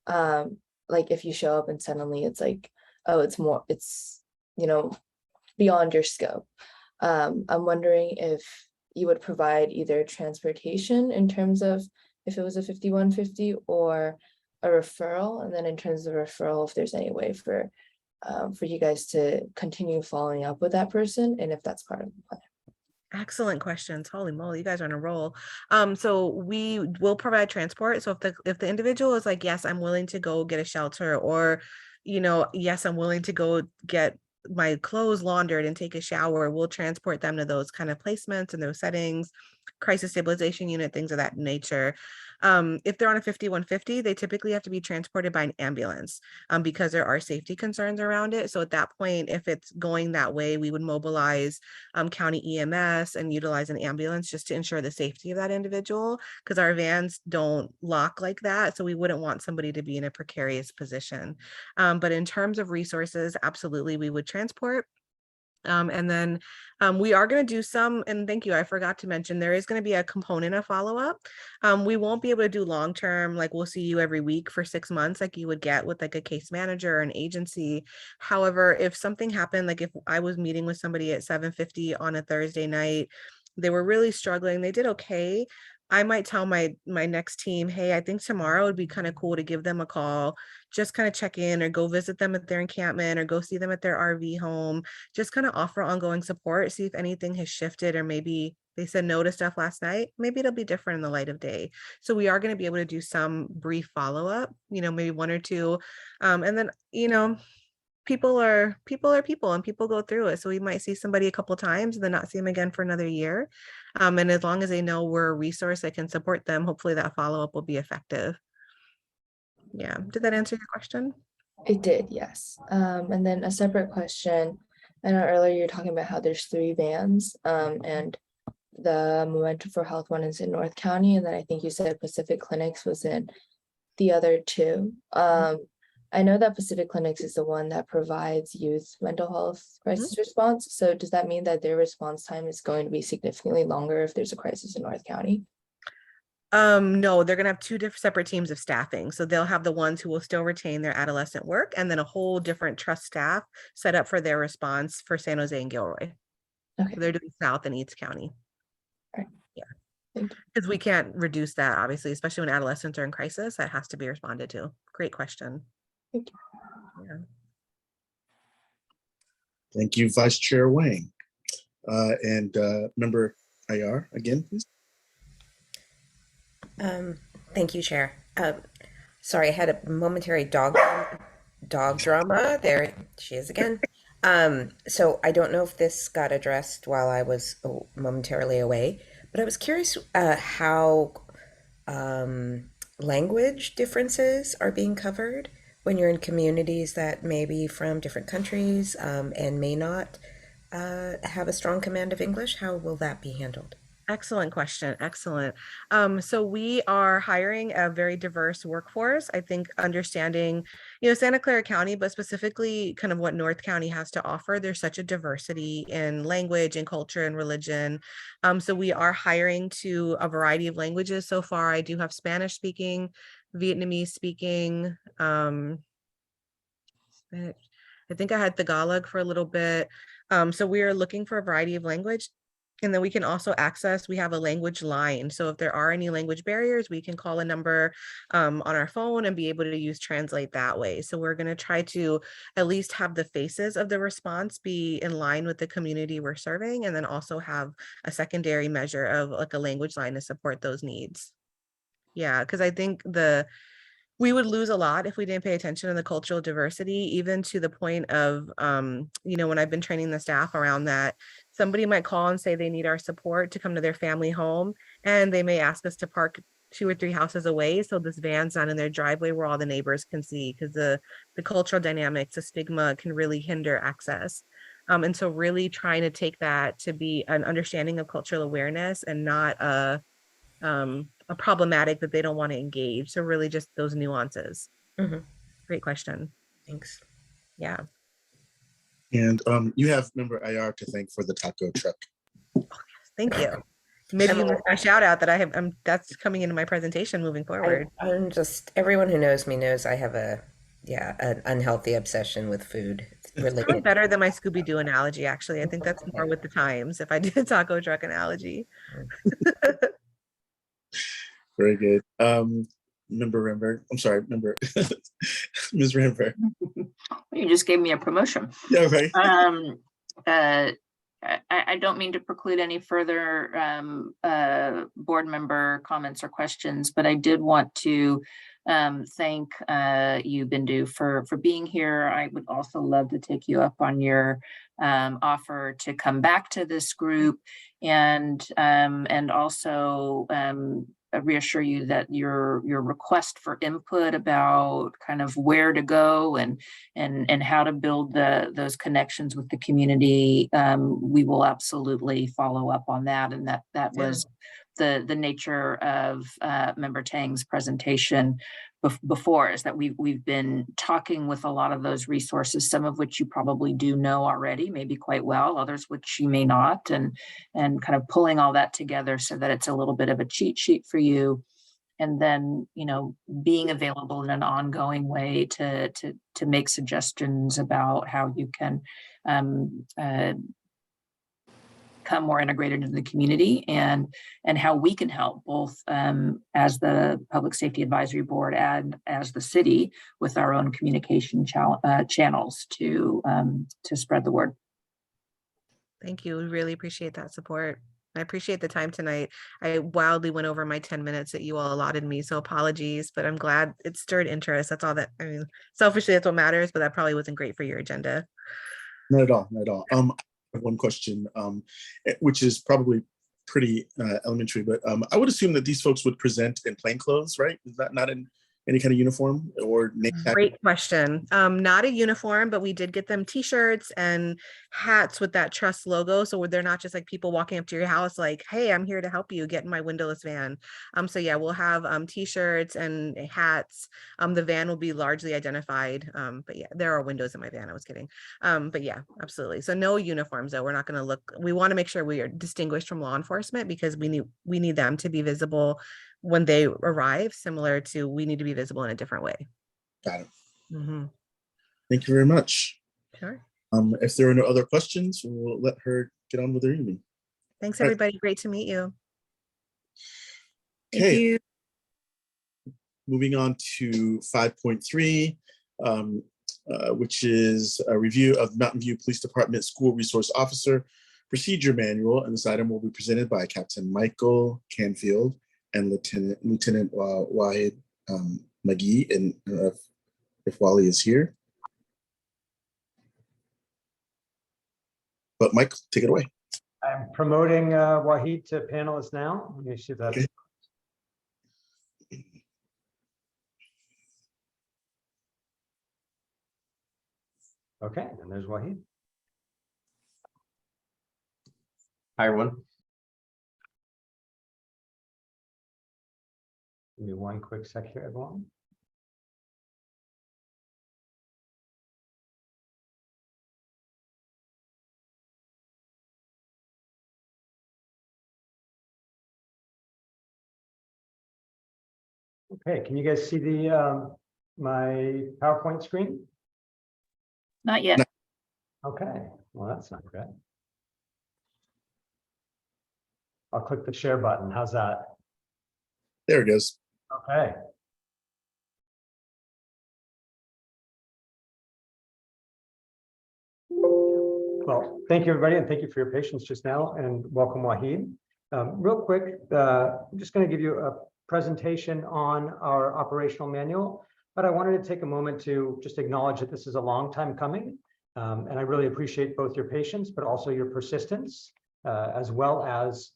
like if you show up and suddenly it's like, oh, it's, you know, beyond your scope. I'm wondering if you would provide either transportation in terms of if it was a 5150 or a referral, and then in terms of referral, if there's any way for you guys to continue following up with that person, and if that's part of the plan. Excellent questions. Holy moly, you guys are on a roll. So we will provide transport. So if the individual is like, yes, I'm willing to go get a shelter, or, you know, yes, I'm willing to go get my clothes laundered and take a shower, we'll transport them to those kind of placements and those settings, crisis stabilization unit, things of that nature. If they're on a 5150, they typically have to be transported by an ambulance because there are safety concerns around it. So at that point, if it's going that way, we would mobilize county EMS and utilize an ambulance just to ensure the safety of that individual, because our vans don't lock like that. So we wouldn't want somebody to be in a precarious position. But in terms of resources, absolutely, we would transport. And then we are going to do some, and thank you, I forgot to mention, there is going to be a component of follow-up. We won't be able to do long-term, like we'll see you every week for 6 months, like you would get with like a case manager or an agency. However, if something happened, like if I was meeting with somebody at 7:50 on a Thursday night, they were really struggling, they did okay, I might tell my next team, hey, I think tomorrow would be kind of cool to give them a call, just kind of check in or go visit them at their encampment or go see them at their RV home, just kind of offer ongoing support, see if anything has shifted, or maybe they said no to stuff last night, maybe it'll be different in the light of day. So we are going to be able to do some brief follow-up, you know, maybe 1 or 2. And then, you know, people are people and people go through it. So we might see somebody a couple times and then not see them again for another year. And as long as they know we're a resource that can support them, hopefully that follow-up will be effective. Yeah. Did that answer your question? It did, yes. And then a separate question. I know earlier you're talking about how there's 3 vans, and the Momentum for Health one is in North County, and then I think you said Pacific Clinics was in the other 2. I know that Pacific Clinics is the one that provides youth mental health crisis response. So does that mean that their response time is going to be significantly longer if there's a crisis in North County? No, they're gonna have 2 different separate teams of staffing. So they'll have the ones who will still retain their adolescent work, and then a whole different trust staff set up for their response for San Jose and Gilroy. Okay. So they're doing South and East County. All right. Yeah. Because we can't reduce that, obviously, especially when adolescents are in crisis, that has to be responded to. Great question. Thank you. Yeah. Thank you, Vice Chair Wang. And Member Ayar, again, please. Thank you, Chair. Sorry, I had a momentary dog drama. There she is again. So I don't know if this got addressed while I was momentarily away, but I was curious how language differences are being covered when you're in communities that may be from different countries and may not have a strong command of English. How will that be handled? Excellent question. Excellent. So we are hiring a very diverse workforce. I think understanding, Santa Clara County, but specifically kind of what North County has to offer. There's such a diversity in language and culture and religion. So we are hiring to a variety of languages so far. I do have Spanish speaking, Vietnamese speaking. I think I had Tagalog for a little bit. So we are looking for a variety of language. And then we can also we have a language line. So if there are any language barriers, we can call a number on our phone and be able to use Translate that way. So we're going to try to at least have the faces of the response be in line with the community we're serving, and then also have a secondary measure of like a language line to support those needs. Yeah, because I think we would lose a lot if we didn't pay attention to the cultural diversity, even to the point of, when I've been training the staff around that, somebody might call and say they need our support to come to their family home, and they may ask us to park 2 or 3 houses away. So this van's not in their driveway where all the neighbors can see, because the cultural dynamics, the stigma can really hinder access. And so really trying to take that to be an understanding of cultural awareness and not a problematic that they don't want to engage. So really just those nuances. Mm-hmm. Great question. Thanks. Yeah. And you have member Ayar to thank for the taco truck. Thank you. Maybe you missed my shout out that I have, that's coming into my presentation moving forward. I'm just, everyone who knows me knows I have an unhealthy obsession with food. It's probably better than my Scooby-Doo analogy, actually. I think that's more with the times if I did a taco truck analogy. Very good. Member Ramberg, I'm sorry, member Ms. Ramberg. You just gave me a promotion. Yeah, right. I don't mean to preclude any further board member comments or questions, but I did want to thank you, Bindu, for being here. I would also love to take you up on your offer to come back to this group, and also reassure you that your request for input about kind of where to go and how to build those connections with the community, we will absolutely follow up on that. And that was the nature of Member Tang's presentation before, is that we've been talking with a lot of those resources, some of which you probably do know already, maybe quite well, others which you may not, and kind of pulling all that together so that it's a little bit of a cheat sheet for you. And then, being available in an ongoing way to make suggestions about how you can become more integrated into the community, and how we can help both as the Public Safety Advisory Board and as the city with our own communication channels to spread the word. Thank you. We really appreciate that support. I appreciate the time tonight. I wildly went over my 10 minutes that you all allotted me, so apologies, but I'm glad it stirred interest. That's all that, selfishly, that's what matters, but that probably wasn't great for your agenda. Not at all, not at all. I have one question, which is probably pretty elementary, but I would assume that these folks would present in plain clothes, right? Is that not in any kind of uniform or name tag? Great question. Not a uniform, but we did get them t-shirts and hats with that trust logo. So they're not just like people walking up to your house like, hey, I'm here to help you get in my windowless van. So yeah, we'll have t-shirts and hats. The van will be largely identified. But yeah, there are windows in my van. I was kidding. But yeah, absolutely. So no uniforms though. We're not going to look, we want to make sure we are distinguished from law enforcement, because we need them to be visible when they arrive, similar to we need to be visible in a different way. Got it. Mm-hmm. Thank you very much. Sure. If there are no other questions, we'll let her get on with her evening. Thanks, everybody. Great to meet you. Okay. Thank you. Moving on to 5.3, which is a review of Mountain View Police Department School Resource Officer procedure manual, and this item will be presented by Captain Michael Canfield and Lieutenant Wahid McGee, and if Wally is here. But Mike, take it away. I'm promoting Wahid to panelist now. Let me see that. Okay. Okay, and there's Wahid. Hi, everyone. Give me one quick sec here, everyone. Okay, can you guys see the my PowerPoint screen? Not yet. Okay, well, that's not good. I'll click the share button. How's that? There it goes. Okay. Well, thank you, everybody, and thank you for your patience just now, and welcome, Wahid. Real quick, I'm just going to give you a presentation on our operational manual, but I wanted to take a moment to just acknowledge that this is a long time coming, and I really appreciate both your patience, but also your persistence, as well as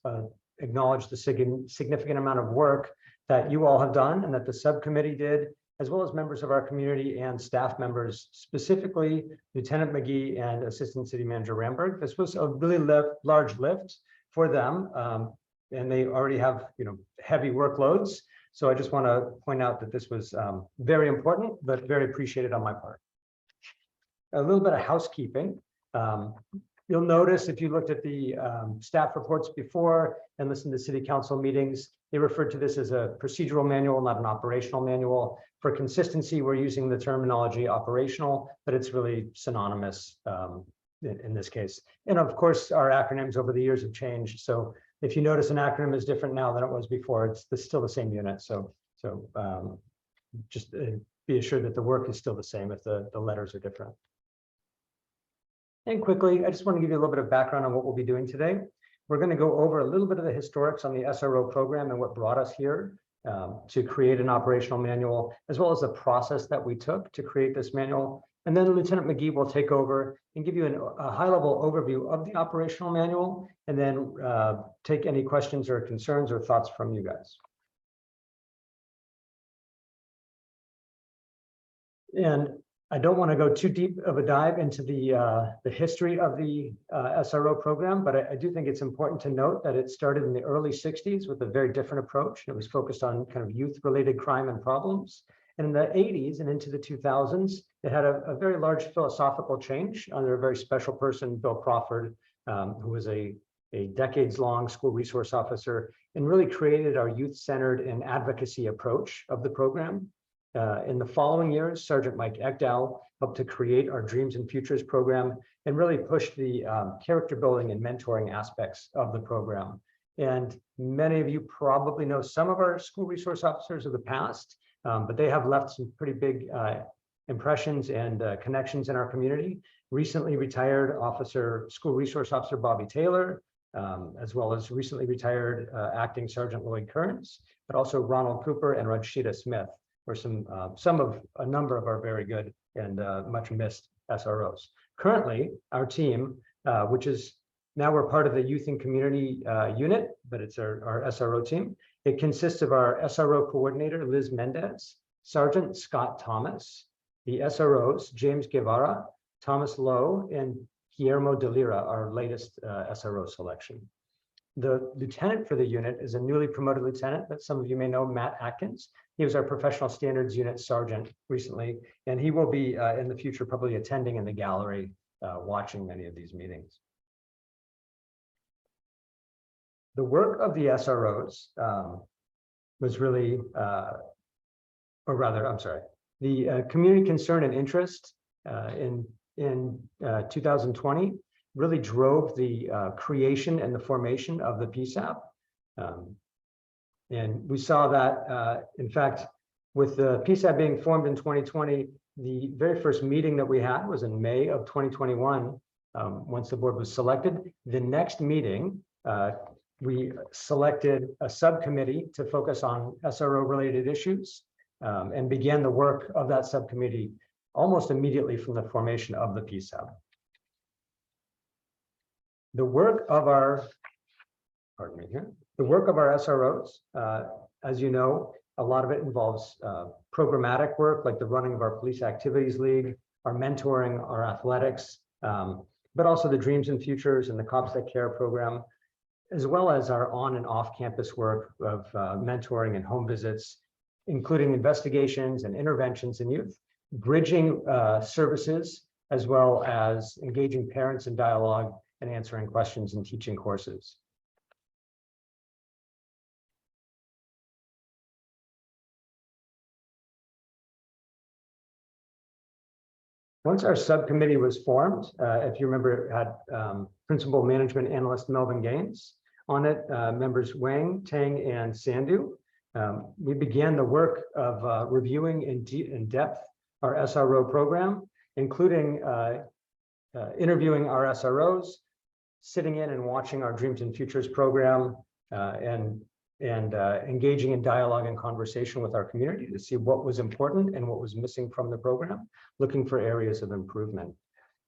acknowledge the significant amount of work that you all have done and that the subcommittee did, as well as members of our community and staff members, specifically Lieutenant McGee and Assistant City Manager Ramberg. This was a really large lift for them, and they already have heavy workloads. So I just want to point out that this was very important, but very appreciated on my part. A little bit of housekeeping. You'll notice if you looked at the staff reports before and listened to city council meetings, they referred to this as a procedural manual, not an operational manual. For consistency, we're using the terminology operational, but it's really synonymous in this case. And of course, our acronyms over the years have changed. So if you notice an acronym is different now than it was before, it's still the same unit. So just be assured that the work is still the same if the letters are different. And quickly, I just want to give you a little bit of background on what we'll be doing today. We're going to go over a little bit of the historics on the SRO program and what brought us here to create an operational manual, as well as the process that we took to create this manual. And then Lieutenant McGee will take over and give you a high-level overview of the operational manual, and then take any questions or concerns or thoughts from you guys. And I don't want to go too deep of a dive into the history of the SRO program, but I do think it's important to note that it started in the early 60s with a very different approach. It was focused on kind of youth-related crime and problems. And in the 80s and into the 2000s, it had a very large philosophical change under a very special person, Bill Crawford, who was a decades-long school resource officer, and really created our youth-centered and advocacy approach of the program. In the following years, Sergeant Mike Ekdahl helped to create our Dreams and Futures program and really push the character building and mentoring aspects of the program. And many of you probably know some of our school resource officers of the past, but they have left some pretty big impressions and connections in our community. Recently retired school resource officer Bobby Taylor, as well as recently retired acting Sergeant Lloyd Kearns, but also Ronald Cooper and Rajshida Smith were a number of our very good and much missed SROs. Currently, our team, which is now we're part of the Youth and Community unit, but it's our SRO team. It consists of our SRO coordinator, Liz Mendez, Sergeant Scott Thomas, the SROs, James Guevara, Thomas Lowe, and Guillermo de Lira, our latest SRO selection. The lieutenant for the unit is a newly promoted lieutenant that some of you may know, Matt Atkins. He was our professional standards unit sergeant recently, and he will be in the future probably attending in the gallery, watching many of these meetings. The work of the SROs was really, the community concern and interest in 2020 really drove the creation and the formation of the PSAP. And we saw that, in fact, with the PSAP being formed in 2020, the very first meeting that we had was in May of 2021. once the board was selected. The next meeting, we selected a subcommittee to focus on SRO related issues and began the work of that subcommittee almost immediately from the formation of the PSAB. The work of our, pardon me here, the work of our SROs, as you know, a lot of it involves programmatic work like the running of our Police Activities League, our mentoring, our athletics, but also the Dreams and Futures and the Cops That Care program, as well as our on and off campus work of mentoring and home visits, including investigations and interventions in youth, bridging services, as well as engaging parents in dialogue and answering questions and teaching courses. Once our subcommittee was formed, if you remember, it had Principal Management Analyst Melvin Gaines on it, members Wang, Tang, and Sandhu. We began the work of reviewing in depth our SRO program, including interviewing our SROs, sitting in and watching our Dreams and Futures program, and engaging in dialogue and conversation with our community to see what was important and what was missing from the program, looking for areas of improvement.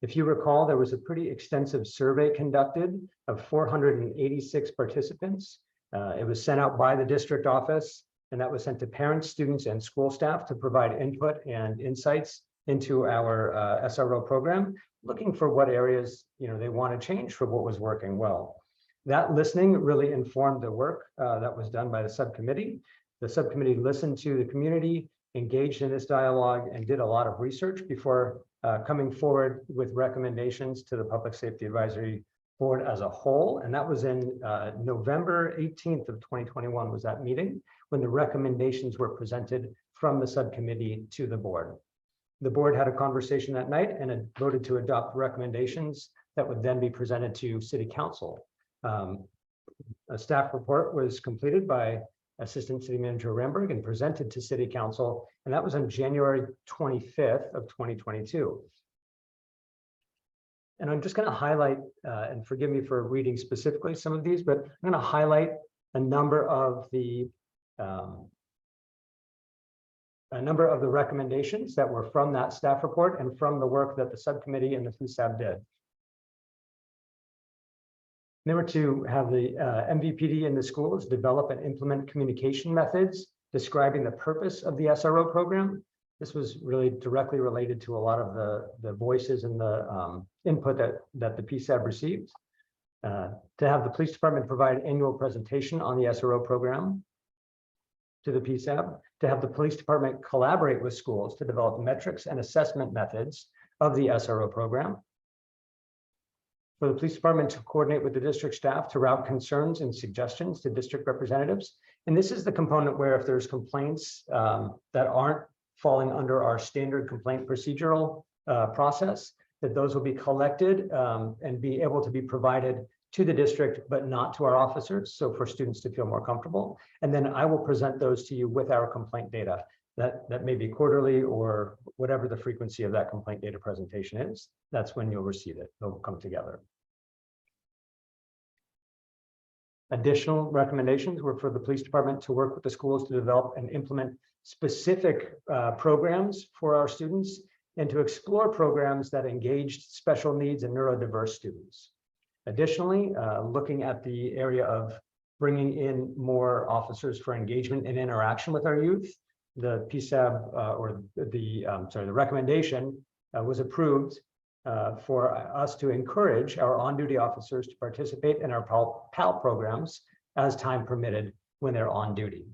If you recall, there was a pretty extensive survey conducted of 486 participants. It was sent out by the district office, and that was sent to parents, students, and school staff to provide input and insights into our SRO program, looking for what areas they want to change for what was working well. That listening really informed the work that was done by the subcommittee. The subcommittee listened to the community, engaged in this dialogue, and did a lot of research before coming forward with recommendations to the Public Safety Advisory Board as a whole. And that was in November 18th of 2021 was that meeting when the recommendations were presented from the subcommittee to the board. The board had a conversation that night and it voted to adopt recommendations that would then be presented to City Council. A staff report was completed by Assistant City Manager Ramberg and presented to City Council, and that was on January 25th of 2022. And I'm just going to highlight, and forgive me for reading specifically some of these, but I'm going to highlight a number of the recommendations that were from that staff report and from the work that the subcommittee and the PSAB did. They were to have the MVPD in the schools develop and implement communication methods describing the purpose of the SRO program. This was really directly related to a lot of the voices and the input that the PSAB received. To have the police department provide annual presentation on the SRO program to the PSAB, to have the police department collaborate with schools to develop metrics and assessment methods of the SRO program. For the police department to coordinate with the district staff to route concerns and suggestions to district representatives. And this is the component where if there's complaints that aren't falling under our standard complaint procedural process, that those will be collected and be able to be provided to the district, but not to our officers. So for students to feel more comfortable. And then I will present those to you with our complaint data. That may be quarterly or whatever the frequency of that complaint data presentation is. That's when you'll receive it. They'll come together. Additional recommendations were for the police department to work with the schools to develop and implement specific programs for our students and to explore programs that engaged special needs and neurodiverse students. Additionally, looking at the area of bringing in more officers for engagement and interaction with our youth, the PSAB the recommendation was approved for us to encourage our on-duty officers to participate in our PAL programs as time permitted when they're on duty.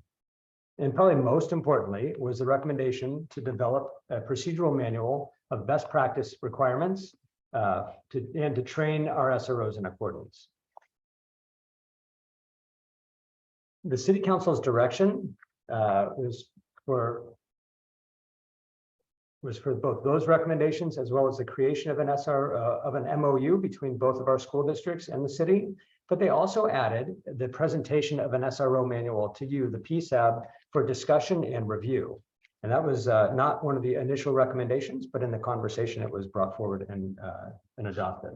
And probably most importantly was the recommendation to develop a procedural manual of best practice requirements and to train our SROs in accordance. The City Council's direction was for both those recommendations as well as the creation of an MOU between both of our school districts and the city. But they also added the presentation of an SRO manual to you, the PSAB, for discussion and review. And that was not one of the initial recommendations, but in the conversation it was brought forward and adopted.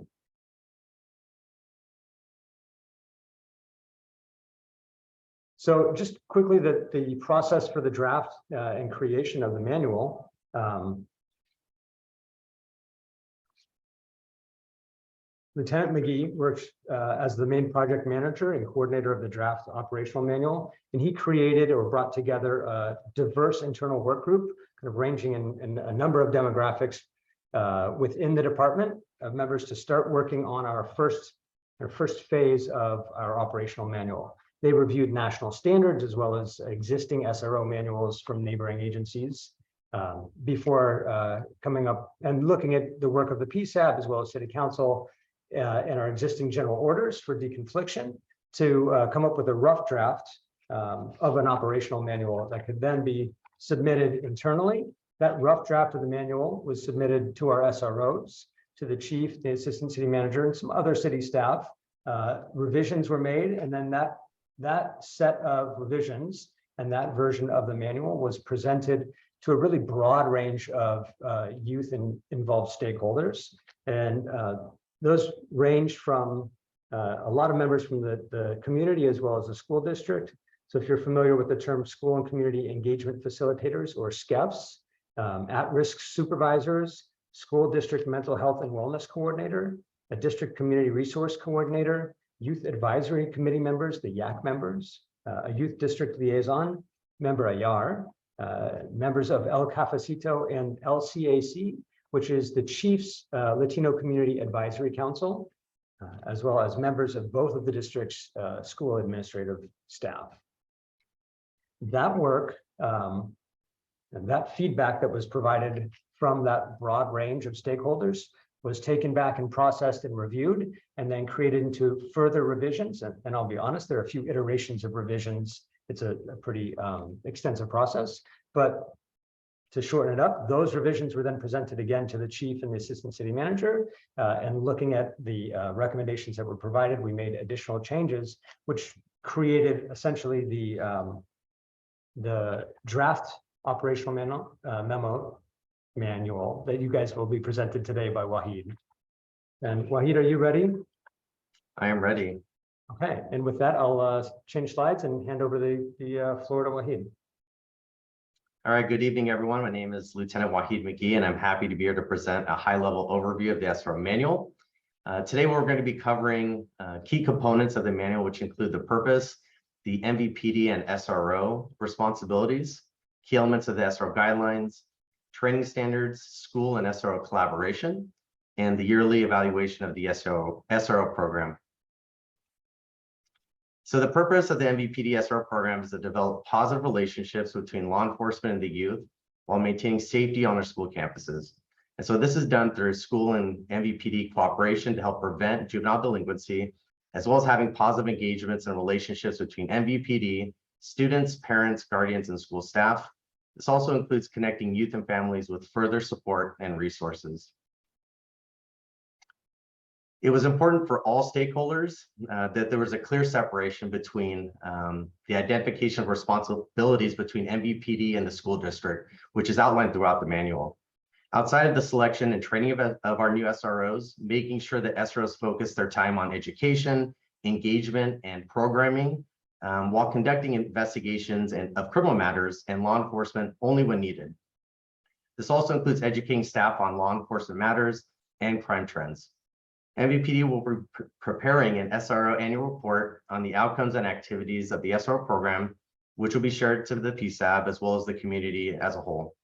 So just quickly, the process for the draft and creation of the manual. Lieutenant McGee works as the main project manager and coordinator of the draft operational manual, and he created or brought together a diverse internal work group, kind of ranging in a number of demographics within the department of members to start working on our first phase of our operational manual. They reviewed national standards as well as existing SRO manuals from neighboring agencies before coming up and looking at the work of the PSAB as well as City Council and our existing general orders for deconfliction to come up with a rough draft of an operational manual that could then be submitted internally. That rough draft of the manual was submitted to our SROs, to the chief, the assistant city manager, and some other city staff. Revisions were made, and then that set of revisions and that version of the manual was presented to a really broad range of youth and involved stakeholders. And those range from a lot of members from the community as well as the school district. So if you're familiar with the term school and community engagement facilitators, or SCEFs, at-risk supervisors, school district mental health and wellness coordinator, a district community resource coordinator, youth advisory committee members, the YAC members, a youth district liaison, member AYAR, members of El Cafecito and LCAC, which is the Chief's Latino Community Advisory Council, as well as members of both of the district's school administrative staff. That work and that feedback that was provided from that broad range of stakeholders was taken back and processed and reviewed, and then created into further revisions. And I'll be honest, there are a few iterations of revisions. It's a pretty extensive process, but to shorten it up, those revisions were then presented again to the chief and the assistant city manager. And looking at the recommendations that were provided, we made additional changes, which created essentially the draft operational memo manual that you guys will be presented today by Wahid. And Wahid, are you ready? I am ready. Okay, and with that, I'll change slides and hand over the floor to Wahid. All right, good evening, everyone. My name is Lieutenant Wahid McGee, and I'm happy to be here to present a high-level overview of the SRO manual. Today, we're going to be covering key components of the manual, which include the purpose, the MVPD and SRO responsibilities, key elements of the SRO guidelines, training standards, school and SRO collaboration, and the yearly evaluation of the SRO program. So the purpose of the MVPD SRO program is to develop positive relationships between law enforcement and the youth while maintaining safety on our school campuses. And so this is done through school and MVPD cooperation to help prevent juvenile delinquency, as well as having positive engagements and relationships between MVPD, students, parents, guardians, and school staff. This also includes connecting youth and families with further support and resources. It was important for all stakeholders that there was a clear separation between the identification of responsibilities between MVPD and the school district, which is outlined throughout the manual. Outside of the selection and training of our new SROs, making sure that SROs focus their time on education, engagement, and programming, while conducting investigations of criminal matters and law enforcement only when needed. This also includes educating staff on law enforcement matters and crime trends. MVPD will be preparing an SRO annual report on the outcomes and activities of the SRO program, which will be shared to the PSAB as well as the community as a whole.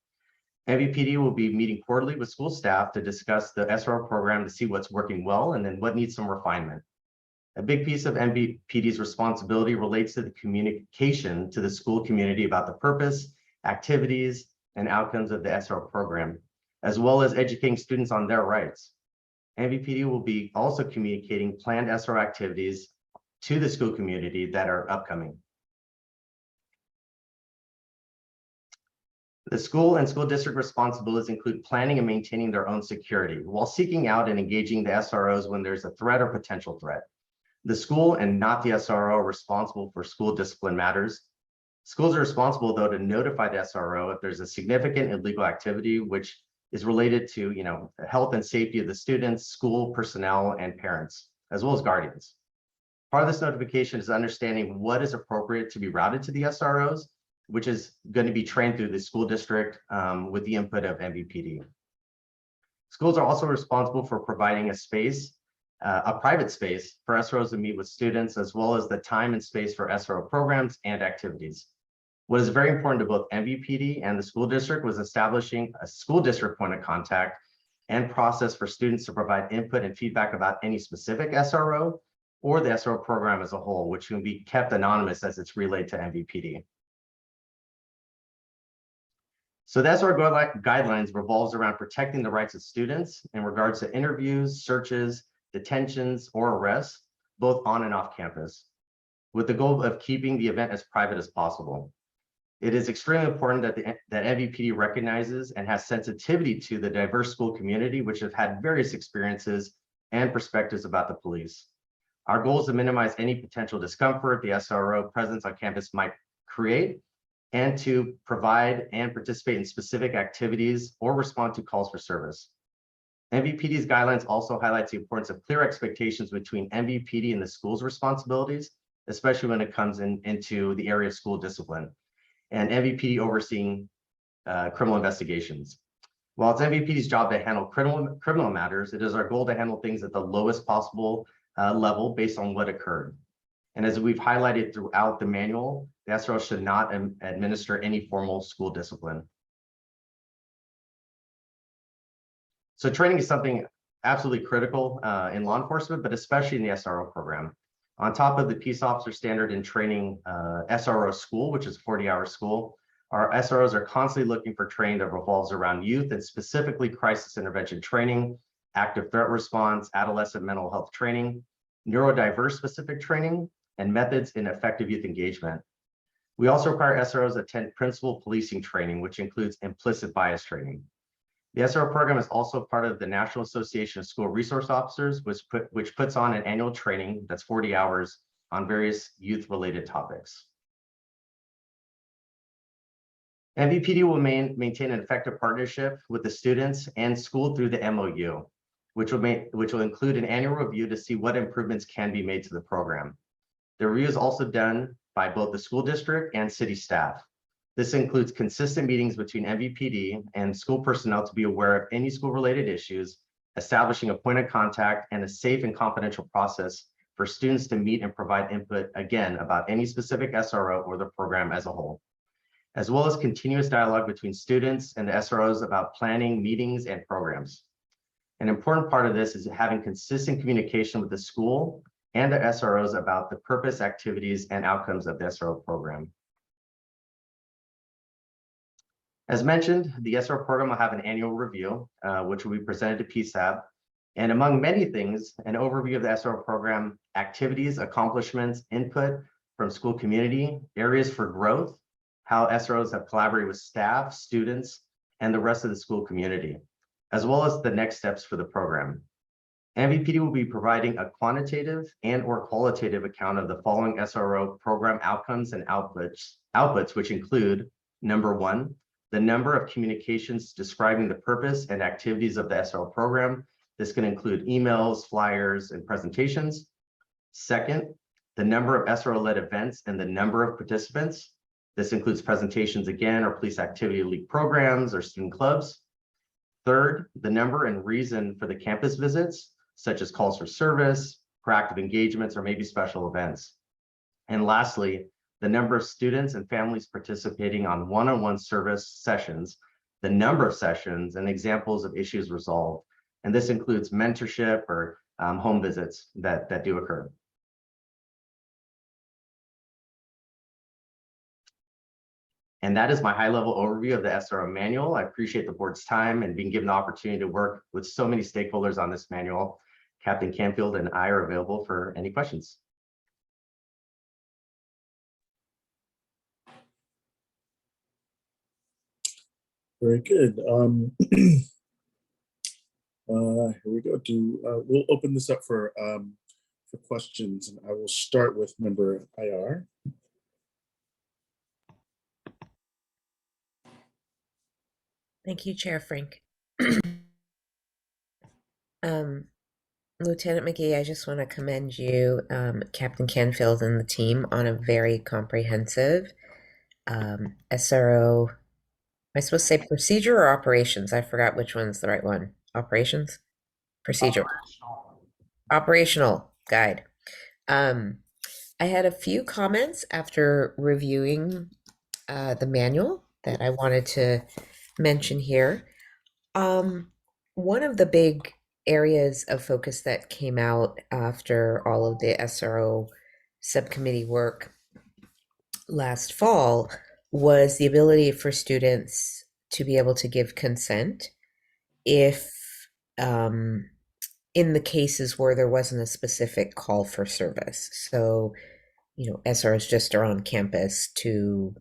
MVPD will be meeting quarterly with school staff to discuss the SRO program to see what's working well and then what needs some refinement. A big piece of MVPD's responsibility relates to the communication to the school community about the purpose, activities, and outcomes of the SRO program, as well as educating students on their rights. MVPD will be also communicating planned SRO activities to the school community that are upcoming. The school and school district responsibilities include planning and maintaining their own security while seeking out and engaging the SROs when there's a threat or potential threat. The school and not the SRO are responsible for school discipline matters. Schools are responsible, though, to notify the SRO if there's a significant illegal activity which is related to, the health and safety of the students, school personnel, and parents, as well as guardians. Part of this notification is understanding what is appropriate to be routed to the SROs, which is going to be trained through the school district with the input of MVPD. Schools are also responsible for providing a space, a private space for SROs to meet with students, as well as the time and space for SRO programs and activities. What is very important to both MVPD and the school district was establishing a school district point of contact and process for students to provide input and feedback about any specific SRO or the SRO program as a whole, which can be kept anonymous as it's relayed to MVPD. So the SRO guidelines revolves around protecting the rights of students in regards to interviews, searches, detentions, or arrests, both on and off campus, with the goal of keeping the event as private as possible. It is extremely important that MVPD recognizes and has sensitivity to the diverse school community, which have had various experiences and perspectives about the police. Our goal is to minimize any potential discomfort the SRO presence on campus might create, and to provide and participate in specific activities or respond to calls for service. MVPD's guidelines also highlights the importance of clear expectations between MVPD and the school's responsibilities, especially when it comes into the area of school discipline, and MVPD overseeing criminal investigations. While it's MVPD's job to handle criminal matters, it is our goal to handle things at the lowest possible level based on what occurred. And as we've highlighted throughout the manual, the SRO should not administer any formal school discipline. So training is something absolutely critical in law enforcement, but especially in the SRO program. On top of the Peace Officer Standard and Training SRO school, which is 40-hour school, our SROs are constantly looking for training that revolves around youth and specifically crisis intervention training, active threat response, adolescent mental health training, neurodiverse specific training, and methods in effective youth engagement. We also require SROs attend principal policing training, which includes implicit bias training. The SRO program is also part of the National Association of School Resource Officers, which puts on an annual training that's 40 hours on various youth-related topics. MVPD will maintain an effective partnership with the students and school through the MOU, which will include an annual review to see what improvements can be made to the program. The review is also done by both the school district and city staff. This includes consistent meetings between MVPD and school personnel to be aware of any school-related issues, establishing a point of contact and a safe and confidential process for students to meet and provide input, again, about any specific SRO or the program as a whole, as well as continuous dialogue between students and the SROs about planning meetings and programs. An important part of this is having consistent communication with the school and the SROs about the purpose, activities, and outcomes of the SRO program. As mentioned, the SRO program will have an annual review, which will be presented to PSAB. And among many things, an overview of the SRO program activities, accomplishments, input from school community, areas for growth, how SROs have collaborated with staff, students, and the rest of the school community, as well as the next steps for the program. MVPD will be providing a quantitative and/or qualitative account of the following SRO program outcomes and outputs, which include, number one, the number of communications describing the purpose and activities of the SRO program. This can include emails, flyers, and presentations. Second, the number of SRO-led events and the number of participants. This includes presentations again, or police activity league programs or student clubs. Third, the number and reason for the campus visits, such as calls for service, proactive engagements, or maybe special events. And lastly, the number of students and families participating on one-on-one service sessions, the number of sessions, and examples of issues resolved. And this includes mentorship or home visits that do occur. And that is my high-level overview of the SRO manual. I appreciate the board's time and being given the opportunity to work with so many stakeholders on this manual. Captain Canfield and I are available for any questions. Very good. Here we go. We'll open this up for questions, and I will start with member IR. Thank you, Chair Frank. Lieutenant McGee, I just want to commend you, Captain Canfield, and the team on a very comprehensive SRO. Am I supposed to say procedure or operations? I forgot which one's the right one. Operations? Procedure. Operational guide. I had a few comments after reviewing the manual that I wanted to mention here. One of the big areas of focus that came out after all of the SRO subcommittee work last fall was the ability for students to be able to give consent if in the cases where there wasn't a specific call for service. So, SROs just are on campus to,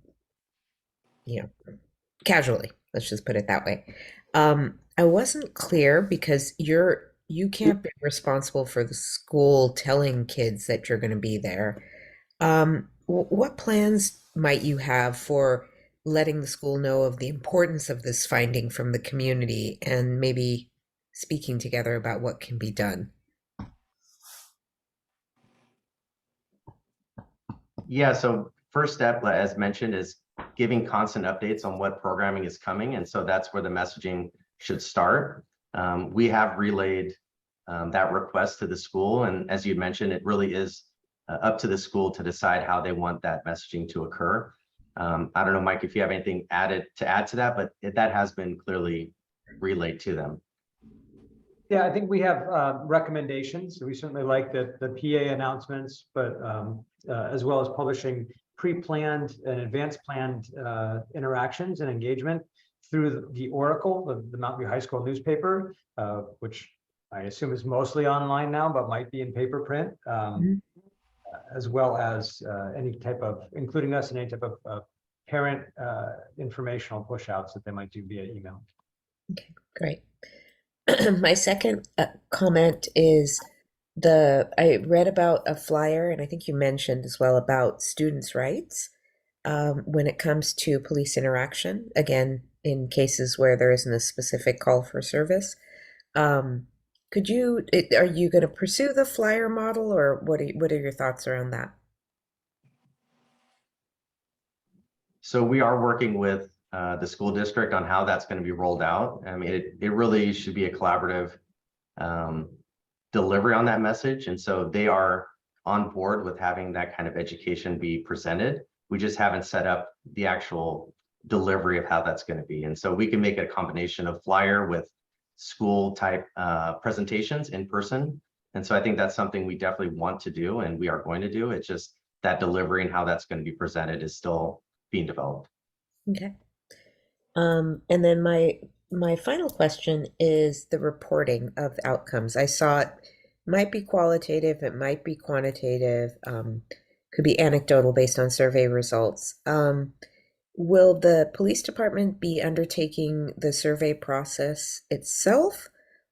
casually, let's just put it that way. I wasn't clear because you can't be responsible for the school telling kids that you're going to be there. What plans might you have for letting the school know of the importance of this finding from the community and maybe speaking together about what can be done? Yeah, so first step, as mentioned, is giving constant updates on what programming is coming. And so that's where the messaging should start. We have relayed that request to the school. And as you mentioned, it really is up to the school to decide how they want that messaging to occur. I don't know, Mike, if you have anything to add to that, but that has been clearly relayed to them. Yeah, I think we have recommendations. We certainly like the PA announcements, but as well as publishing pre-planned and advanced planned interactions and engagement through the Oracle, the Mountain View High School newspaper, which I assume is mostly online now, but might be in paper print, as well as any type of, including us in any type of parent informational push outs that they might do via email. Okay, great. My second comment is I read about a flyer, and I think you mentioned as well about students' rights when it comes to police interaction, again, in cases where there isn't a specific call for service. Are you going to pursue the flyer model, or what are your thoughts around that? So we are working with the school district on how that's going to be rolled out. I mean, it really should be a collaborative delivery on that message. And so they are on board with having that kind of education be presented. We just haven't set up the actual delivery of how that's going to be. And so we can make a combination of flyer with school type presentations in person. And so I think that's something we definitely want to do and we are going to do. It's just that delivery and how that's going to be presented is still being developed. Okay. And then my final question is the reporting of outcomes. I saw it might be qualitative, it might be quantitative, could be anecdotal based on survey results. Will the police department be undertaking the survey process itself,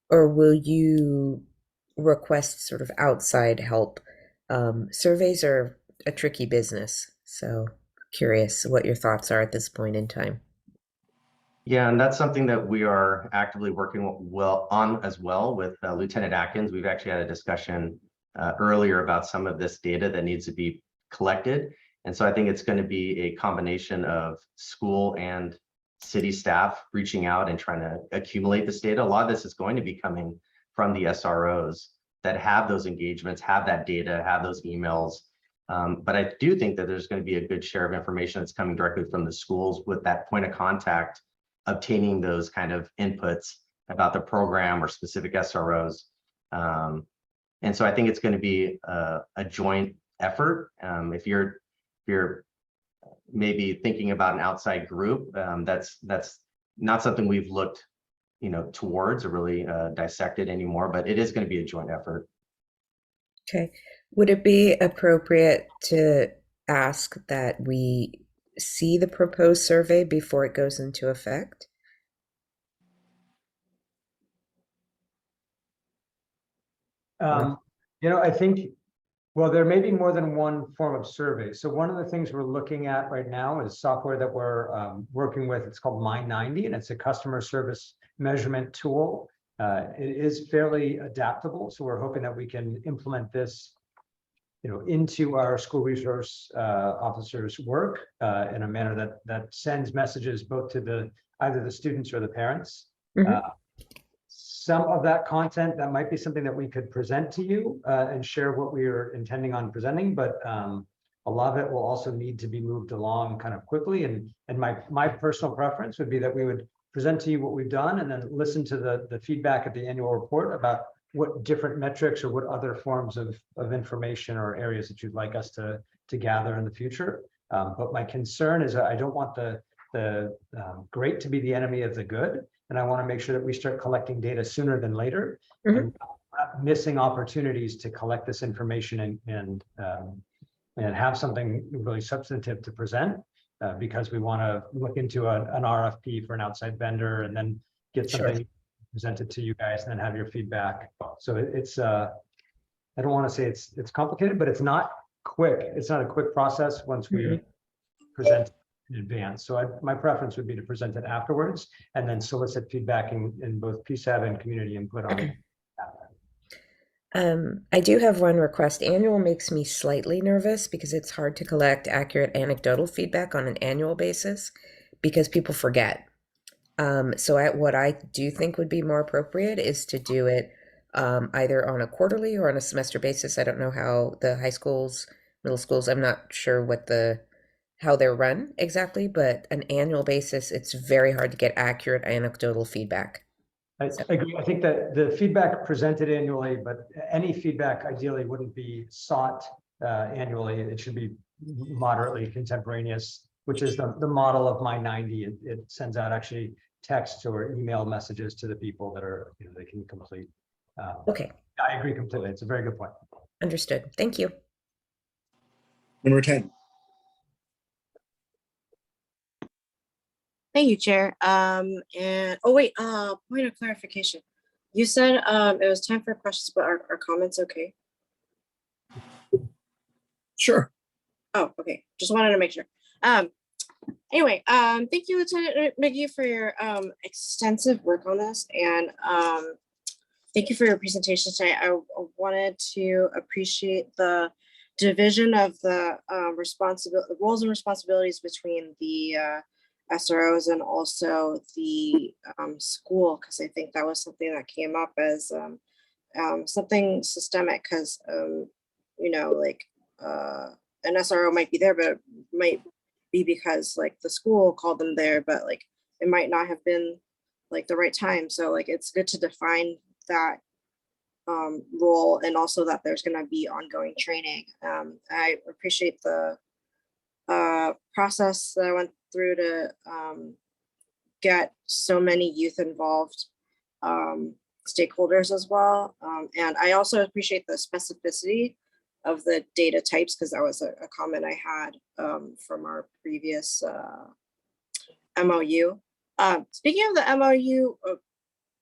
or will you request sort of outside help? Surveys are a tricky business, so curious what your thoughts are at this point in time. Yeah, and that's something that we are actively working on as well with Lieutenant Atkins. We've actually had a discussion earlier about some of this data that needs to be collected. And so I think it's going to be a combination of school and city staff reaching out and trying to accumulate this data. A lot of this is going to be coming from the SROs that have those engagements, have that data, have those emails. But I do think that there's going to be a good share of information that's coming directly from the schools with that point of contact, obtaining those kind of inputs about the program or specific SROs. And so I think it's going to be a joint effort. If you're maybe thinking about an outside group, that's not something we've looked towards or really dissected anymore, but it is going to be a joint effort. Okay. Would it be appropriate to ask that we see the proposed survey before it goes into effect? I think, well, there may be more than one form of survey. So one of the things we're looking at right now is software that we're working with. It's called Mind90, and it's a customer service measurement tool. It is fairly adaptable, so we're hoping that we can implement this into our school resource officers' work in a manner that sends messages both to either the students or the parents. Some of that content, that might be something that we could present to you and share what we are intending on presenting, but a lot of it will also need to be moved along kind of quickly. And my personal preference would be that we would present to you what we've done and then listen to the feedback at the annual report about what different metrics or what other forms of information or areas that you'd like us to gather in the future. But my concern is that I don't want the great to be the enemy of the good. And I want to make sure that we start collecting data sooner than later, and not missing opportunities to collect this information and have something really substantive to present because we want to look into an RFP for an outside vendor and then get something presented to you guys and then have your feedback. So it's I don't want to say it's complicated, but it's not quick. It's not a quick process once we present in advance. So my preference would be to present it afterwards and then solicit feedback in both PSAB and community input on it. I do have one request. Annual makes me slightly nervous because it's hard to collect accurate anecdotal feedback on an annual basis because people forget. So what I do think would be more appropriate is to do it either on a quarterly or on a semester basis. I don't know how the high schools, middle schools, I'm not sure how they're run exactly, but an annual basis, it's very hard to get accurate anecdotal feedback. I agree. I think that the feedback presented annually, but any feedback ideally wouldn't be sought annually. It should be moderately contemporaneous, which is the model of My 90. It sends out actually text or email messages to the people that are they can complete. Okay. I agree completely. It's a very good point. Understood. Thank you. Member Tang. Thank you, Chair. And oh wait, point of clarification. You said it was time for questions, but are comments okay? Sure. Oh, okay. Just wanted to make sure. Anyway, thank you, Lieutenant McGee, for your extensive work on this, and thank you for your presentation today. I wanted to appreciate the division of the roles and responsibilities between the SROs and also the school, because I think that was something that came up as something systemic, because like an SRO might be there, but it might be because like the school called them there, but like it might not have been like the right time. So like it's good to define that role, and also that there's going to be ongoing training. I appreciate the process that I went through to get so many youth involved stakeholders as well. And I also appreciate the specificity of the data types, because that was a comment I had from our previous MOU. Speaking of the MOU,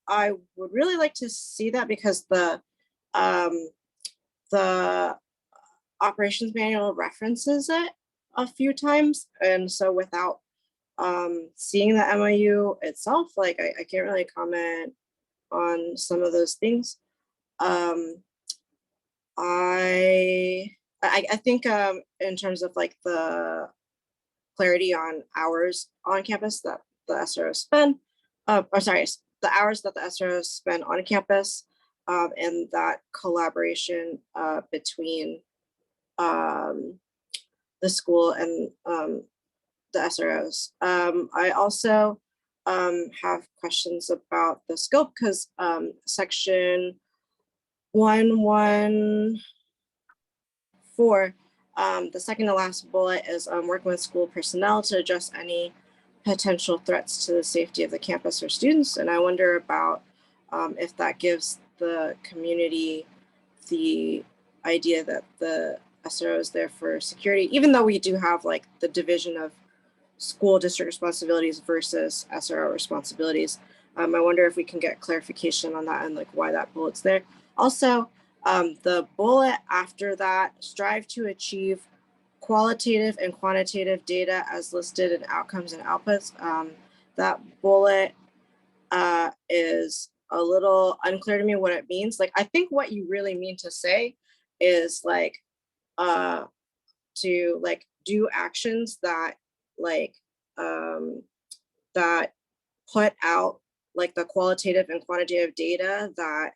I would really like to see that, because the operations manual references it a few times, and so without seeing the MOU itself, like I can't really comment on some of those things. I think in terms of like the clarity on hours on campus that the SROs spend, the hours that the SROs spend on campus, and that collaboration between the school and the SROs. I also have questions about the scope, because section 114, the second to last bullet is working with school personnel to address any potential threats to the safety of the campus or students. And I wonder about if that gives the community the idea that the SRO is there for security, even though we do have like the division of school district responsibilities versus SRO responsibilities. I wonder if we can get clarification on that and like why that bullet's there. Also, the bullet after that, strive to achieve qualitative and quantitative data as listed in outcomes and outputs. That bullet is a little unclear to me what it means. Like, I think what you really mean to say is like, to like do actions that like, that put out like the qualitative and quantitative data that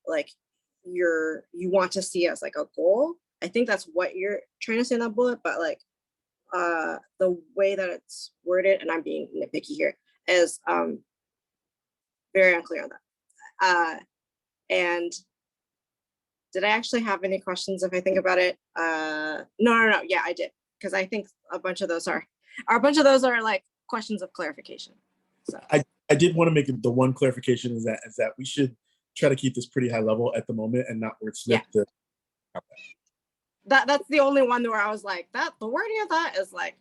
like you want to see as like a goal. I think that's what you're trying to say in that bullet, but like the way that it's worded, and I'm being nitpicky here, is very unclear on that. And did I actually have any questions if I think about it? No. Yeah, I did, because I think a bunch of those are like questions of clarification. So I did want to make the one clarification is that we should try to keep this pretty high level at the moment and not wordsmith the. That's the only one where I was like, that the wording of that is like,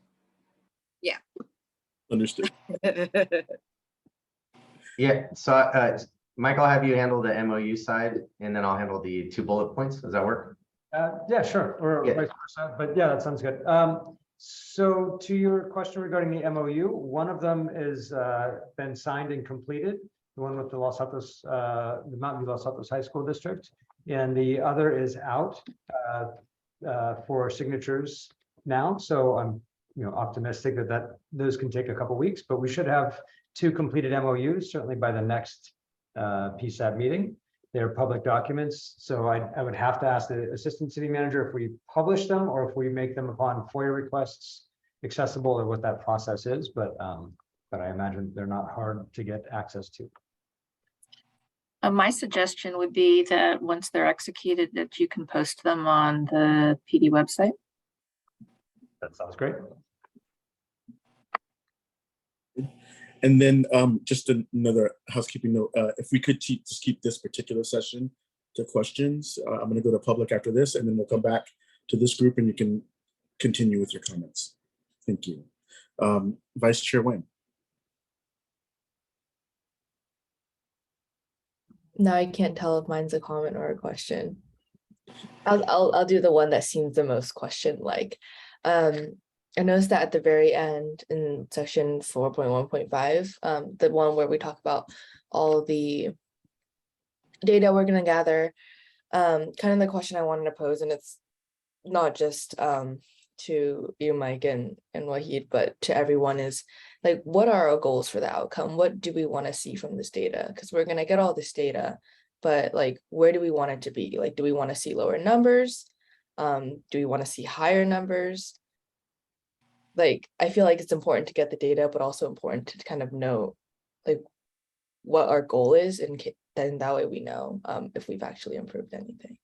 yeah. Understood. Yeah, so Michael, I'll have you handle the MOU side, and then I'll handle the 2 bullet points. Does that work? Yeah, sure, or Yeah. vice versa, but yeah, that sounds good. So to your question regarding the MOU, one of them is been signed and completed, the one with the Los Altos, the Mountain View Los Altos High School District, and the other is out for signatures now. So I'm optimistic that those can take a couple weeks, but we should have 2 completed MOUs certainly by the next PSAB meeting. They're public documents, so I would have to ask the assistant city manager if we publish them or if we make them upon FOIA requests accessible, or what that process is. But I imagine they're not hard to get access to. My suggestion would be that once they're executed, that you can post them on the PD website. That sounds great. And then just another housekeeping note, if we could just keep this particular session to questions. I'm going to go to public after this, and then we'll come back to this group and you can continue with your comments. Thank you. Vice Chair Nguyen. Now I can't tell if mine's a comment or a question. I'll do the one that seems the most question-like. I noticed that at the very end in section 4.1.5, the one where we talk about all the data we're going to gather, kind of the question I wanted to pose, and it's not just to you, Mike, and Wahid, but to everyone, is like, what are our goals for the outcome? What do we want to see from this data? Because we're going to get all this data, but like, where do we want it to be? Like, do we want to see lower numbers? Do we want to see higher numbers? Like, I feel like it's important to get the data, but also important to kind of know like what our goal is, and then that way we know if we've actually improved anything.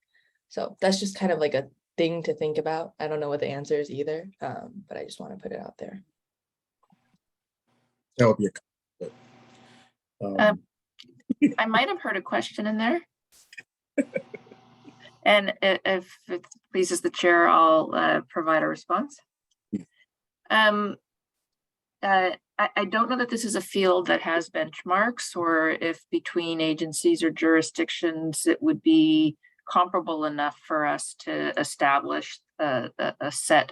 So that's just kind of like a thing to think about. I don't know what the answer is either, but I just want to put it out there. That would be a I might have heard a question in there. And if it pleases the chair, I'll provide a response. I don't know that this is a field that has benchmarks, or if between agencies or jurisdictions it would be comparable enough for us to establish a set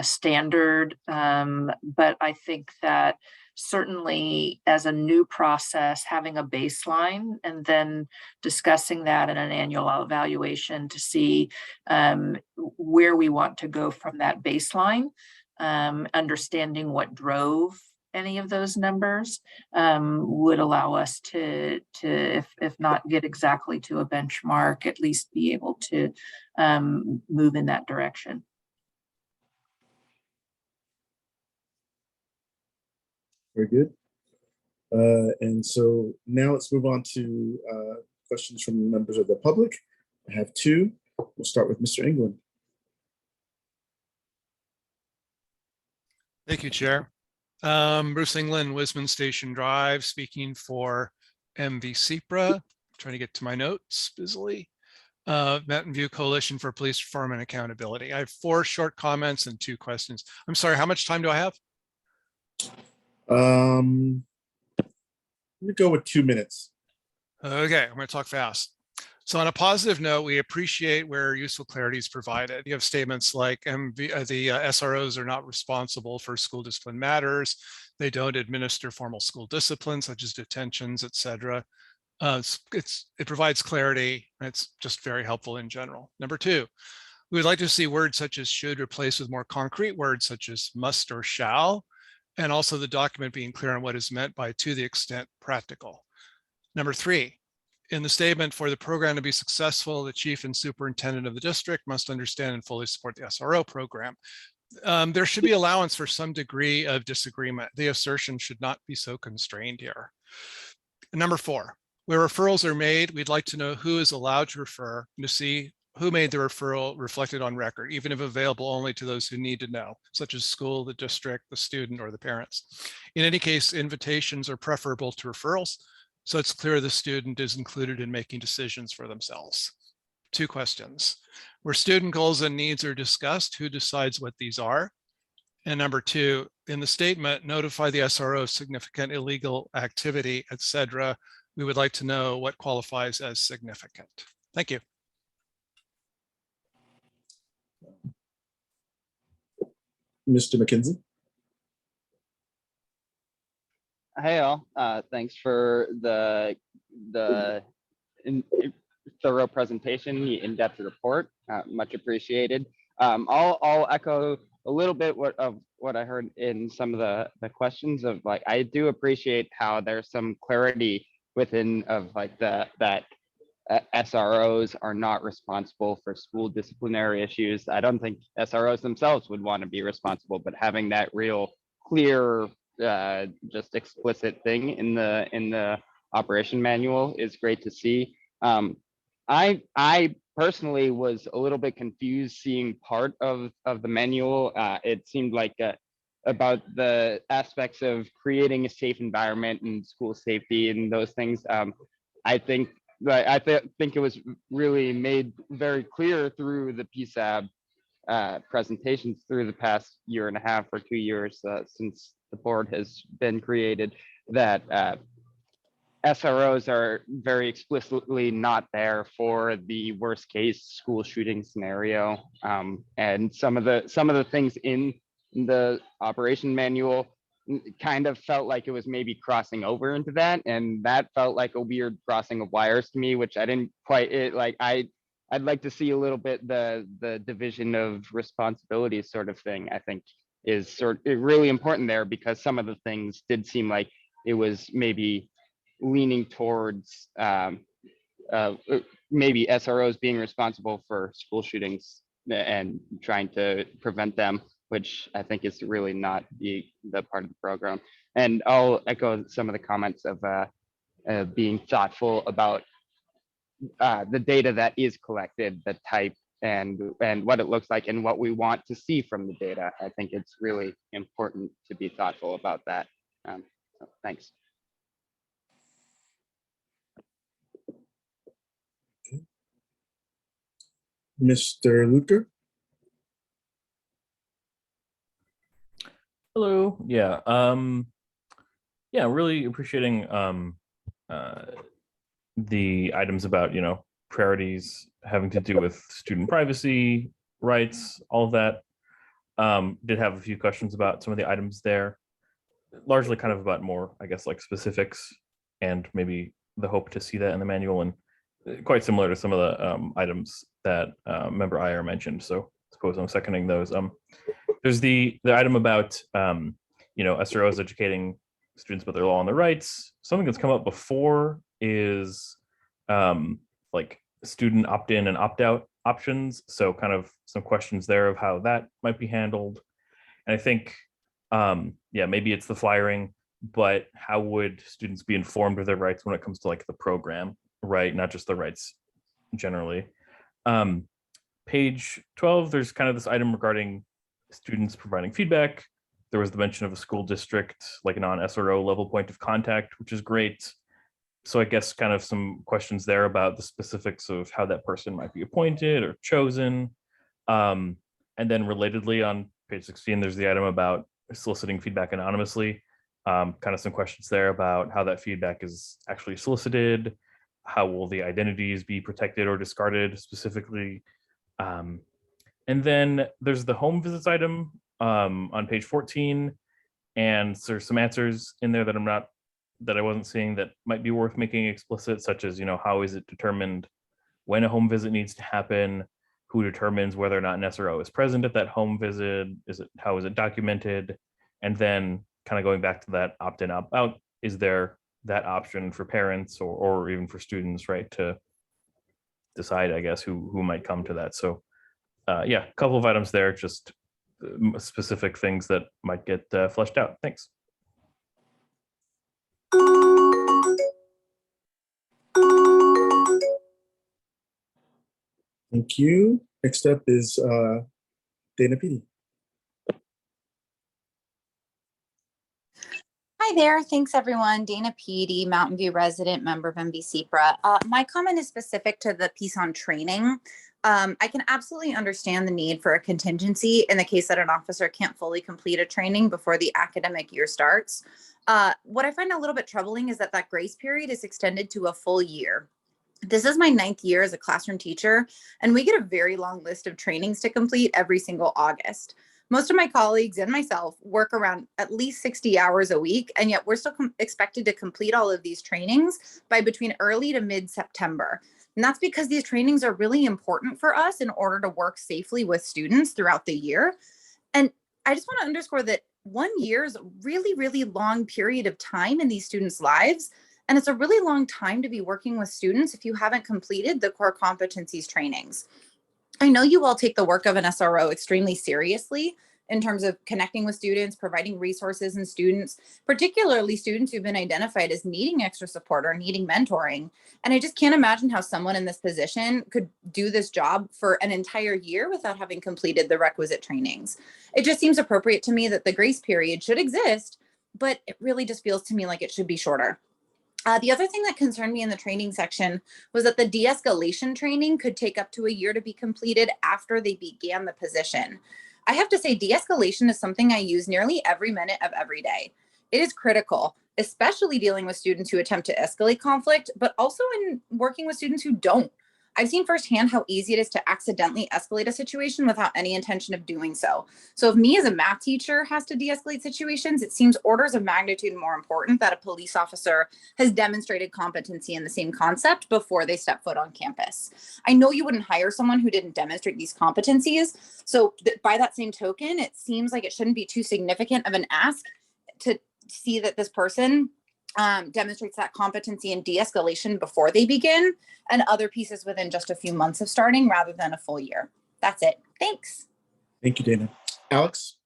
standard. But I think that certainly as a new process, having a baseline and then discussing that in an annual evaluation to see where we want to go from that baseline, understanding what drove any of those numbers would allow us to if not get exactly to a benchmark, at least be able to move in that direction. Very good. And so now let's move on to questions from members of the public. I have 2. We'll start with Mr. England. Thank you, Chair. Bruce England, Wisman Station Drive, speaking for MV CEPRA. Trying to get to my notes busily. Mountain View Coalition for Police Reform and Accountability. I have 4 short comments and 2 questions. I'm sorry, how much time do I have? Let me go with 2 minutes. Okay, I'm going to talk fast. So on a positive note, we appreciate where useful clarity is provided. You have statements like the SROs are not responsible for school discipline matters. They don't administer formal school discipline, such as detentions, etc. It provides clarity. And it's just very helpful in general. Number two, we would like to see words such as should replaced with more concrete words such as must or shall, and also the document being clear on what is meant by to the extent practical. Number three, in the statement, for the program to be successful, the chief and superintendent of the district must understand and fully support the SRO program. There should be allowance for some degree of disagreement. The assertion should not be so constrained here. Number four, where referrals are made, we'd like to know who is allowed to refer and to see who made the referral reflected on record, even if available only to those who need to know, such as school, the district, the student, or the parents. In any case, invitations are preferable to referrals, so it's clear the student is included in making decisions for themselves. Two questions. Where student goals and needs are discussed, who decides what these are? And number two, in the statement, notify the SRO of significant illegal activity, etc. We would like to know what qualifies as significant. Thank you. Mr. McKenzie. Hey all, thanks for the thorough presentation, the in-depth report, much appreciated. I'll echo a little bit of what I heard in some of the questions of like, I do appreciate how there's some clarity within of like that SROs are not responsible for school disciplinary issues. I don't think SROs themselves would want to be responsible, but having that real clear, just explicit thing in the operation manual is great to see. I personally was a little bit confused seeing part of the manual. It seemed like about the aspects of creating a safe environment and school safety and those things. I think it was really made very clear through the PSAB presentations through the past year and a half or 2 years since the board has been created that SROs are very explicitly not there for the worst case school shooting scenario. And some of the things in the operation manual kind of felt like it was maybe crossing over into that, and that felt like a weird crossing of wires to me, which I didn't quite I'd like to see a little bit the division of responsibilities sort of thing. I think is really important there, because some of the things did seem like it was maybe leaning towards maybe SROs being responsible for school shootings and trying to prevent them, which I think is really not the part of the program. And I'll echo some of the comments of being thoughtful about the data that is collected, the type and what it looks like and what we want to see from the data. I think it's really important to be thoughtful about that. So thanks. Mr. Luker. Hello. Yeah. Yeah, really appreciating the items about, priorities having to do with student privacy, rights, all of that. Did have a few questions about some of the items there, largely kind of about more, I guess, like specifics and maybe the hope to see that in the manual, and quite similar to some of the items that member Iyer mentioned. So I suppose I'm seconding those. There's the item about, SROs educating students about their law and their rights. Something that's come up before is like student opt-in and opt-out options. So kind of some questions there of how that might be handled. And I think, maybe it's the flyering, but how would students be informed of their rights when it comes to like the program, right? Not just the rights generally. Page 12, there's kind of this item regarding students providing feedback. There was the mention of a school district, like a non-SRO level point of contact, which is great. So I guess kind of some questions there about the specifics of how that person might be appointed or chosen. And then relatedly on page 16, there's the item about soliciting feedback anonymously. Kind of some questions there about how that feedback is actually solicited. How will the identities be protected or discarded specifically? And then there's the home visits item on page 14. And there's some answers in there that I'm not that I wasn't seeing that might be worth making explicit, such as, how is it determined when a home visit needs to happen? Who determines whether or not an SRO is present at that home visit? How is it documented? And then kind of going back to that opt-in, opt-out, is there that option for parents or even for students, right, to decide, I guess, who might come to that. So yeah, a couple of items there, just specific things that might get fleshed out. Thanks. Thank you. Next up is Dana Petey. Hi there. Thanks, everyone. Dana Petey, Mountain View resident, member of MVCPRA. My comment is specific to the piece on training. I can absolutely understand the need for a contingency in the case that an officer can't fully complete a training before the academic year starts. What I find a little bit troubling is that grace period is extended to a full year. This is my 9th year as a classroom teacher, and we get a very long list of trainings to complete every single August. Most of my colleagues and myself work around at least 60 hours a week, and yet we're still expected to complete all of these trainings by between early to mid-September. And that's because these trainings are really important for us in order to work safely with students throughout the year. And I just want to underscore that 1 year is a really, really long period of time in these students' lives. And it's a really long time to be working with students if you haven't completed the core competencies trainings. I know you all take the work of an SRO extremely seriously in terms of connecting with students, providing resources and students, particularly students who've been identified as needing extra support or needing mentoring. And I just can't imagine how someone in this position could do this job for an entire year without having completed the requisite trainings. It just seems appropriate to me that the grace period should exist, but it really just feels to me like it should be shorter. The other thing that concerned me in the training section was that the de-escalation training could take up to a year to be completed after they began the position. I have to say, de-escalation is something I use nearly every minute of every day. It is critical, especially dealing with students who attempt to escalate conflict, but also in working with students who don't. I've seen firsthand how easy it is to accidentally escalate a situation without any intention of doing so. So if me as a math teacher has to de-escalate situations, it seems orders of magnitude more important that a police officer has demonstrated competency in the same concept before they step foot on campus. I know you wouldn't hire someone who didn't demonstrate these competencies. So by that same token, it seems like it shouldn't be too significant of an ask to see that this person demonstrates that competency and de-escalation before they begin, and other pieces within just a few months of starting rather than a full year. That's it. Thanks. Thank you, Dana. Alex?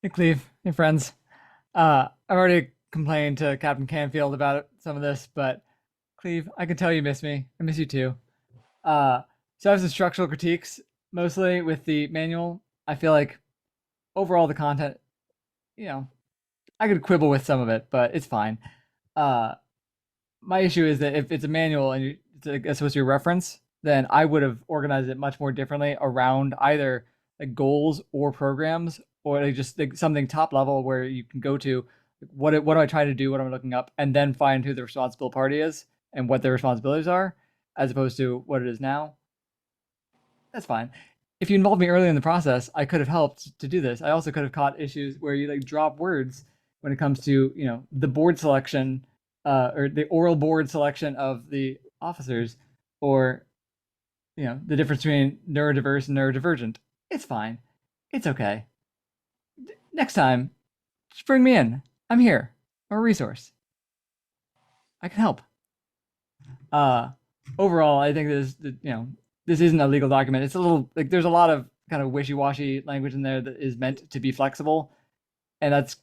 Hey, Cleve. Hey, friends. I've already complained to Captain Canfield about some of this, but Cleve, I can tell you miss me. I miss you too. So I have some structural critiques, mostly with the manual. I feel like overall the content, I could quibble with some of it, but it's fine. My issue is that if it's a manual and it's supposed to be a reference, then I would have organized it much more differently around either like goals or programs, or like just like something top level where you can go to what am I trying to do, what am I looking up, and then find who the responsible party is and what their responsibilities are, as opposed to what it is now. That's fine. If you involved me early in the process, I could have helped to do this. I also could have caught issues where you like drop words when it comes to, the board selection or the oral board selection of the officers, or, the difference between neurodiverse and neurodivergent. It's fine. It's okay. Next time, just bring me in. I'm here. I'm a resource. I can help. Overall, I think this isn't a legal document. It's a little like there's a lot of kind of wishy-washy language in there that is meant to be flexible. And that's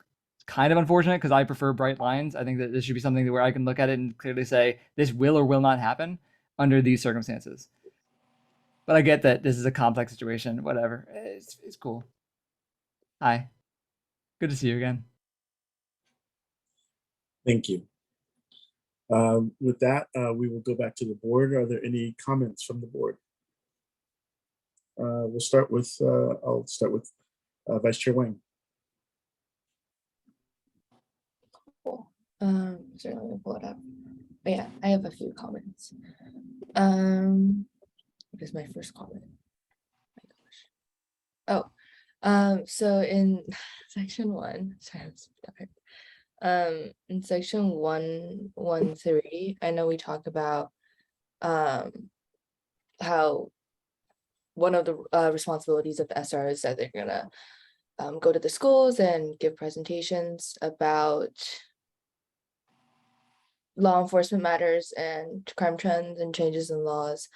kind of unfortunate because I prefer bright lines. I think that this should be something where I can look at it and clearly say this will or will not happen under these circumstances. But I get that this is a complex situation, whatever. It's cool. Hi. Good to see you again. Thank you. With that, we will go back to the board. Are there any comments from the board? I'll start with Vice Chair Wang. Cool. Certainly we'll pull it up. But yeah, I have a few comments. What is my first comment? My gosh. So in section 1, sorry, I'm so tired. In section 113, I know we talk about how one of the responsibilities of the SR is that they're gonna go to the schools and give presentations about law enforcement matters and crime trends and changes in laws.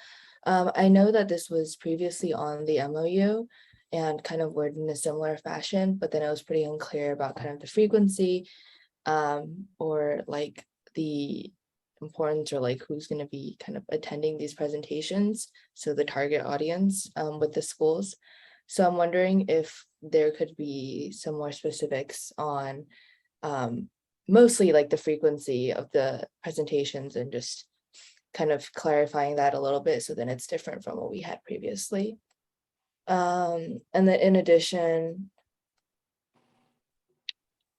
I know that this was previously on the MOU and kind of worded in a similar fashion, but then it was pretty unclear about kind of the frequency or like the importance or like who's going to be kind of attending these presentations. So the target audience with the schools. So I'm wondering if there could be some more specifics on mostly like the frequency of the presentations and just kind of clarifying that a little bit so then it's different from what we had previously. And then in addition,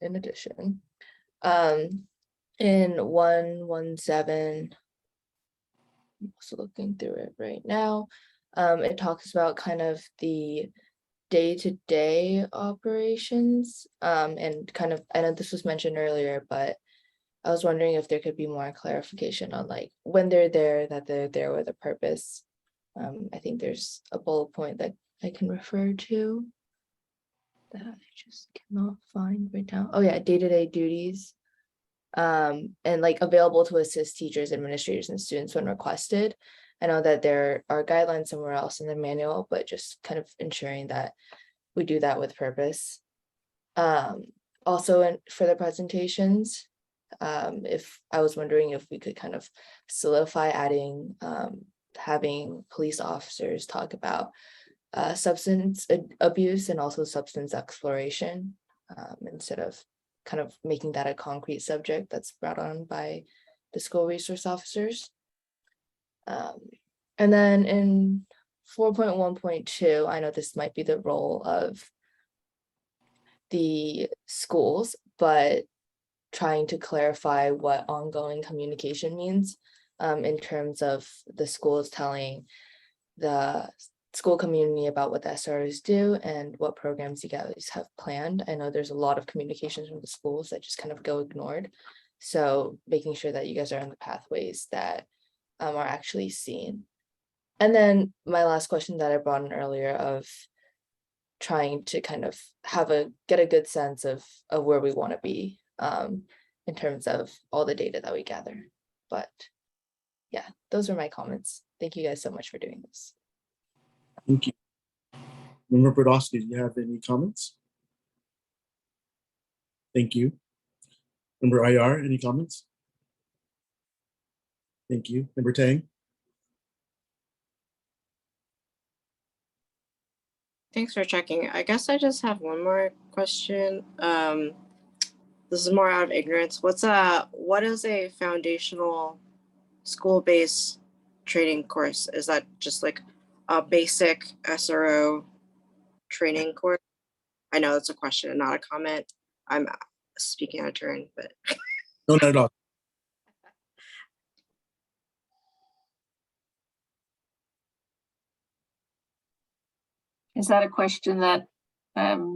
in 117, I'm also looking through it right now. It talks about kind of the day-to-day operations and kind of, I know this was mentioned earlier, but I was wondering if there could be more clarification on like when they're there, that they're there with a purpose. I think there's a bullet point that I can refer to that I just cannot find right now. Oh yeah, day-to-day duties. And like available to assist teachers, administrators, and students when requested. I know that there are guidelines somewhere else in the manual, but just kind of ensuring that we do that with purpose. Also for the presentations, if I was wondering if we could kind of solidify adding, having police officers talk about substance abuse and also substance exploration instead of kind of making that a concrete subject that's brought on by the school resource officers. And then in 4.1.2, I know this might be the role of the schools, but trying to clarify what ongoing communication means in terms of the schools telling the school community about what the SROs do and what programs you guys have planned. I know there's a lot of communications from the schools that just kind of go ignored. So making sure that you guys are on the pathways that are actually seen. And then my last question that I brought in earlier of trying to kind of get a good sense of where we want to be in terms of all the data that we gather. But yeah, those are my comments. Thank you guys so much for doing this. Thank you. Member Brodowski, do you have any comments? Thank you. Member IR, any comments? Thank you. Member Tang? Thanks for checking. I guess I just have one more question. This is more out of ignorance. What is a foundational school-based training course? Is that just like a basic SRO training course? I know it's a question, not a comment. I'm speaking out of turn, but No, not at all. Is that a question that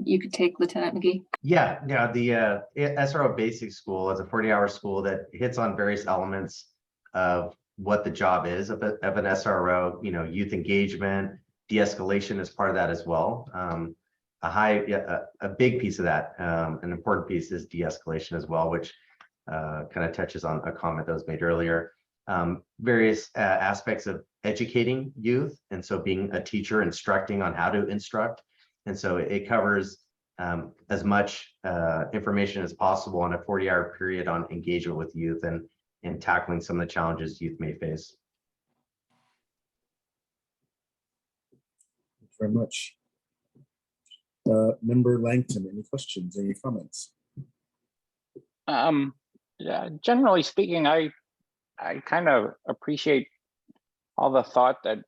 you could take, Lieutenant McGee? Yeah, the SRO Basic School is a 40-hour school that hits on various elements of what the job is of an SRO, youth engagement, de-escalation is part of that as well. A big piece of that, an important piece is de-escalation as well, which kind of touches on a comment that was made earlier. Various aspects of educating youth, and so being a teacher, instructing on how to instruct. And so it covers as much information as possible on a 40-hour period on engagement with youth and tackling some of the challenges youth may face. Thank you very much. Member Langton, any questions, any comments? Yeah, generally speaking, I kind of appreciate all the thought that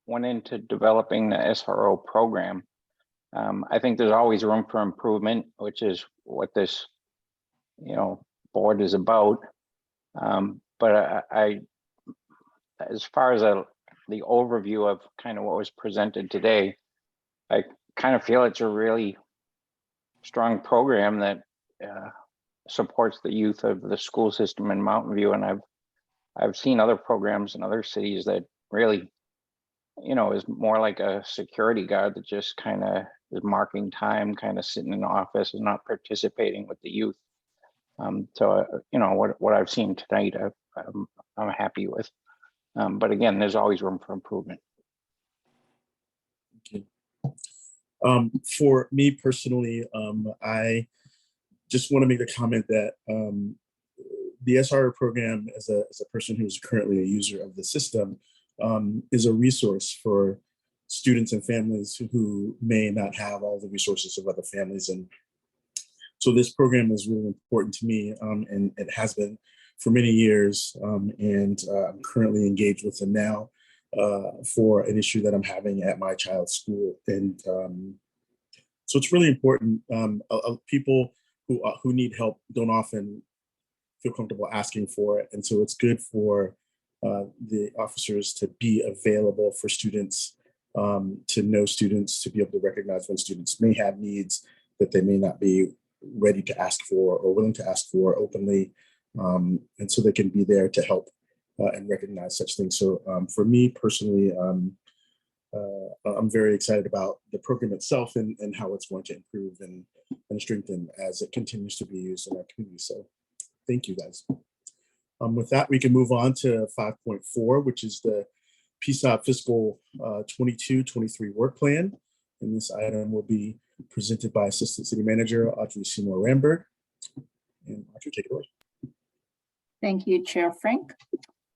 went into developing the SRO program. I think there's always room for improvement, which is what this, board is about. But I as far as the overview of kind of what was presented today, I kind of feel it's a really strong program that supports the youth of the school system in Mountain View. And I've seen other programs in other cities that really, you know, is more like a security guard that just kind of is marking time, kind of sitting in the office and not participating with the youth. So, you know, what I've seen tonight, I'm happy with. But again, there's always room for improvement. Okay. For me personally, I just want to make the comment that the SRO program, as a person who is currently a user of the system, is a resource for students and families who may not have all the resources of other families. And so this program is really important to me, and it has been for many years. And I'm currently engaged with them now for an issue that I'm having at my child's school. And so it's really important. People who need help don't often feel comfortable asking for it. And so it's good for the officers to be available for students, to know students, to be able to recognize when students may have needs that they may not be ready to ask for or willing to ask for openly. And so they can be there to help and recognize such things. So for me personally, I'm very excited about the program itself and how it's going to improve and strengthen as it continues to be used in our community. So thank you, guys. With that, we can move on to 5.4, which is the PSAB fiscal 22-23 work plan. And this item will be presented by Assistant City Manager Audrey Seymour Ramberg. And Audrey, take it away. Thank you, Chair Frank.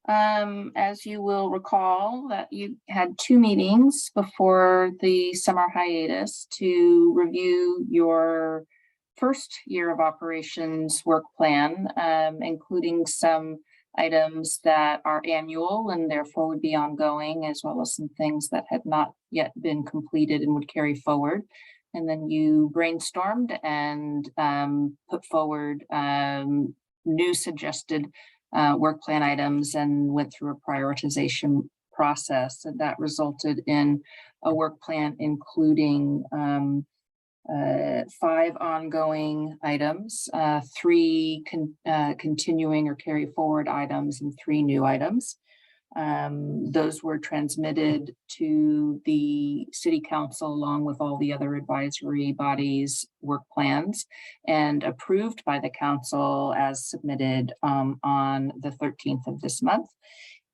As you will recall, that you had 2 meetings before the summer hiatus to review your first year of operations work plan, including some items that are annual and therefore would be ongoing, as well as some things that had not yet been completed and would carry forward. And then you brainstormed and put forward new suggested work plan items and went through a prioritization process. And that resulted in a work plan including 5 ongoing items, 3 continuing or carry forward items, and 3 new items. Those were transmitted to the City Council along with all the other advisory bodies' work plans and approved by the Council as submitted on the 13th of this month,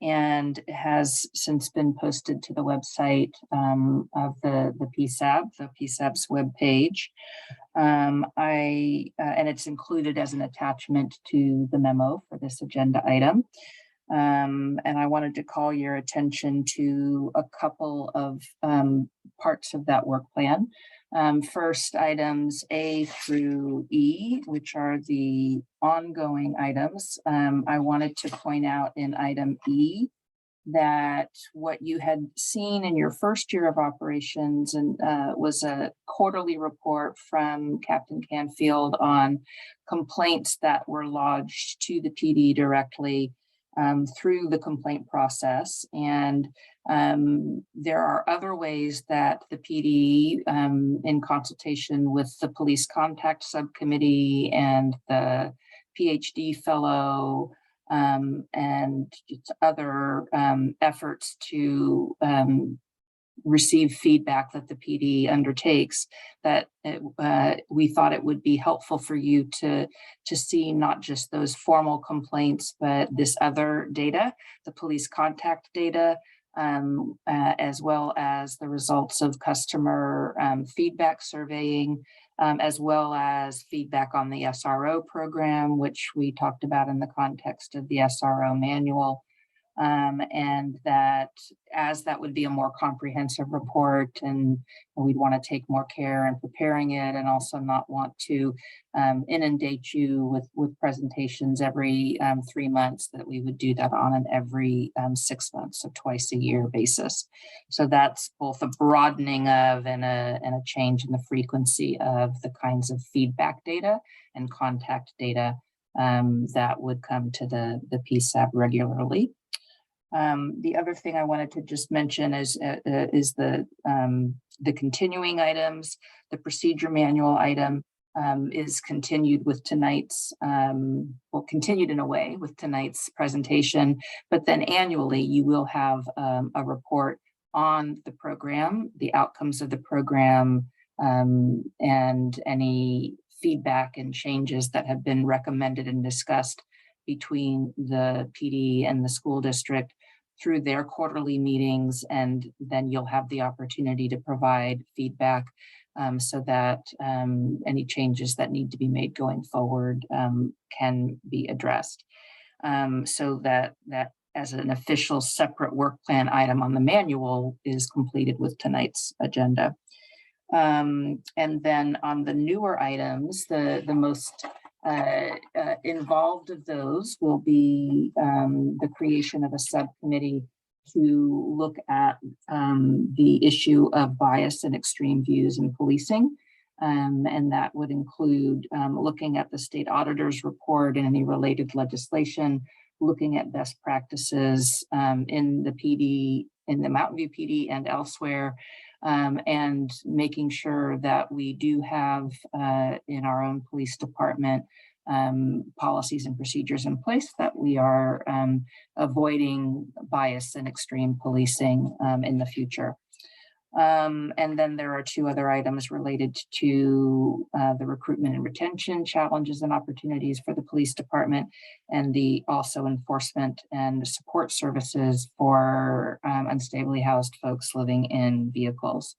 and has since been posted to the website of the PSAB's webpage. And it's included as an attachment to the memo for this agenda item. And I wanted to call your attention to a couple of parts of that work plan. First, items A through E, which are the ongoing items. I wanted to point out in item E that what you had seen in your first year of operations and was a quarterly report from Captain Canfield on complaints that were lodged to the PD directly through the complaint process. And there are other ways that the PD, in consultation with the Police Contact Subcommittee and the PhD fellow, and other efforts to receive feedback that the PD undertakes, that we thought it would be helpful for you to see not just those formal complaints, but this other data, the police contact data, as well as the results of customer feedback surveying, as well as feedback on the SRO program, which we talked about in the context of the SRO manual. And that as that would be a more comprehensive report, and we'd want to take more care in preparing it, and also not want to inundate you with presentations every 3 months, that we would do that on an every 6 months, so twice a year basis. So that's both a broadening of and a change in the frequency of the kinds of feedback data and contact data that would come to the PSAB regularly. The other thing I wanted to just mention is the continuing items. The procedure manual item is continued with tonight's, well, continued in a way with tonight's presentation, but then annually you will have a report on the program, the outcomes of the program, and any feedback and changes that have been recommended and discussed between the PD and the school district through their quarterly meetings. And then you'll have the opportunity to provide feedback so that any changes that need to be made going forward can be addressed. So that as an official separate work plan item on the manual is completed with tonight's agenda. And then on the newer items, the most involved of those will be the creation of a subcommittee to look at the issue of bias and extreme views in policing. And that would include looking at the state auditor's report and any related legislation, looking at best practices in the PD, in the Mountain View PD and elsewhere, and making sure that we do have in our own police department policies and procedures in place, that we are avoiding bias and extreme policing in the future. And then there are two other items related to the recruitment and retention challenges and opportunities for the police department, and the also enforcement and support services for unstably housed folks living in vehicles.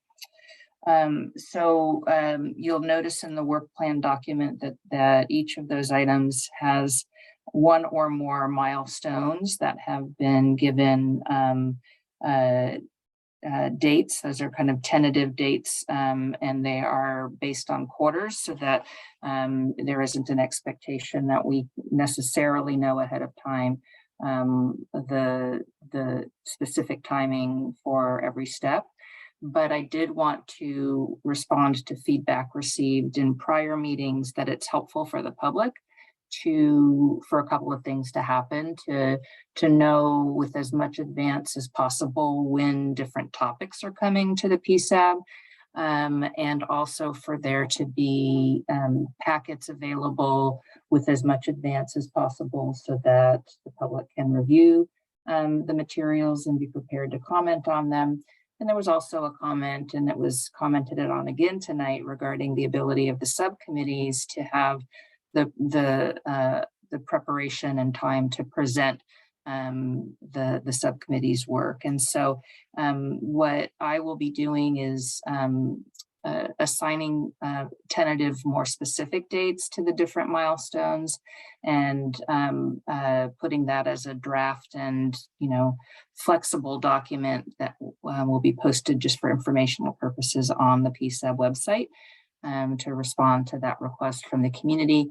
You'll notice in the work plan document that each of those items has one or more milestones that have been given dates. Those are kind of tentative dates, and they are based on quarters, so that there isn't an expectation that we necessarily know ahead of time the specific timing for every step. But I did want to respond to feedback received in prior meetings that it's helpful for the public for a couple of things to happen, to know with as much advance as possible when different topics are coming to the PSAB, and also for there to be packets available with as much advance as possible so that the public can review the materials and be prepared to comment on them. And there was also a comment, and it was commented on again tonight, regarding the ability of the subcommittees to have the preparation and time to present the subcommittee's work. And so what I will be doing is assigning tentative, more specific dates to the different milestones, and putting that as a draft and flexible document that will be posted just for informational purposes on the PSAB website, to respond to that request from the community,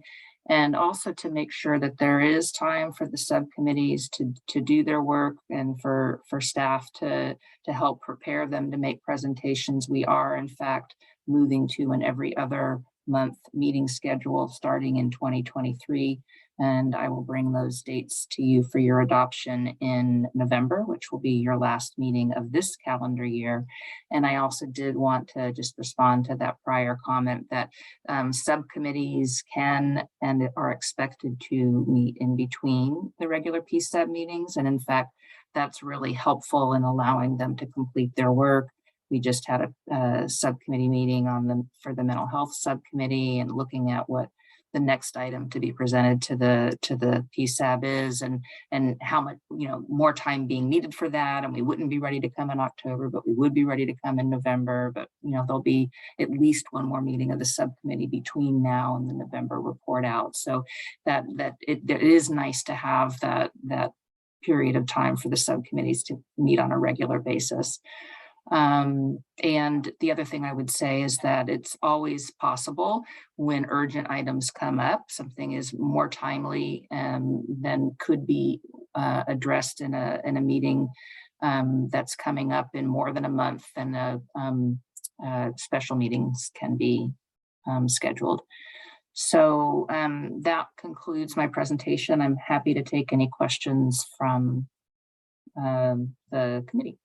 and also to make sure that there is time for the subcommittees to do their work, and for staff to help prepare them to make presentations. We are in fact moving to an every other month meeting schedule starting in 2023. And I will bring those dates to you for your adoption in November, which will be your last meeting of this calendar year. And I also did want to just respond to that prior comment that subcommittees can and are expected to meet in between the regular PSAB meetings. And in fact, that's really helpful in allowing them to complete their work. We just had a subcommittee meeting for the mental health subcommittee, and looking at what the next item to be presented to the PSAB is, and how much more time being needed for that. And we wouldn't be ready to come in October, but we would be ready to come in November. But there'll be at least one more meeting of the subcommittee between now and the November report out. So that it is nice to have that period of time for the subcommittees to meet on a regular basis. And the other thing I would say is that it's always possible when urgent items come up, something is more timely than could be addressed in a meeting that's coming up in more than a month, then special meetings can be scheduled. So that concludes my presentation. I'm happy to take any questions from the committee.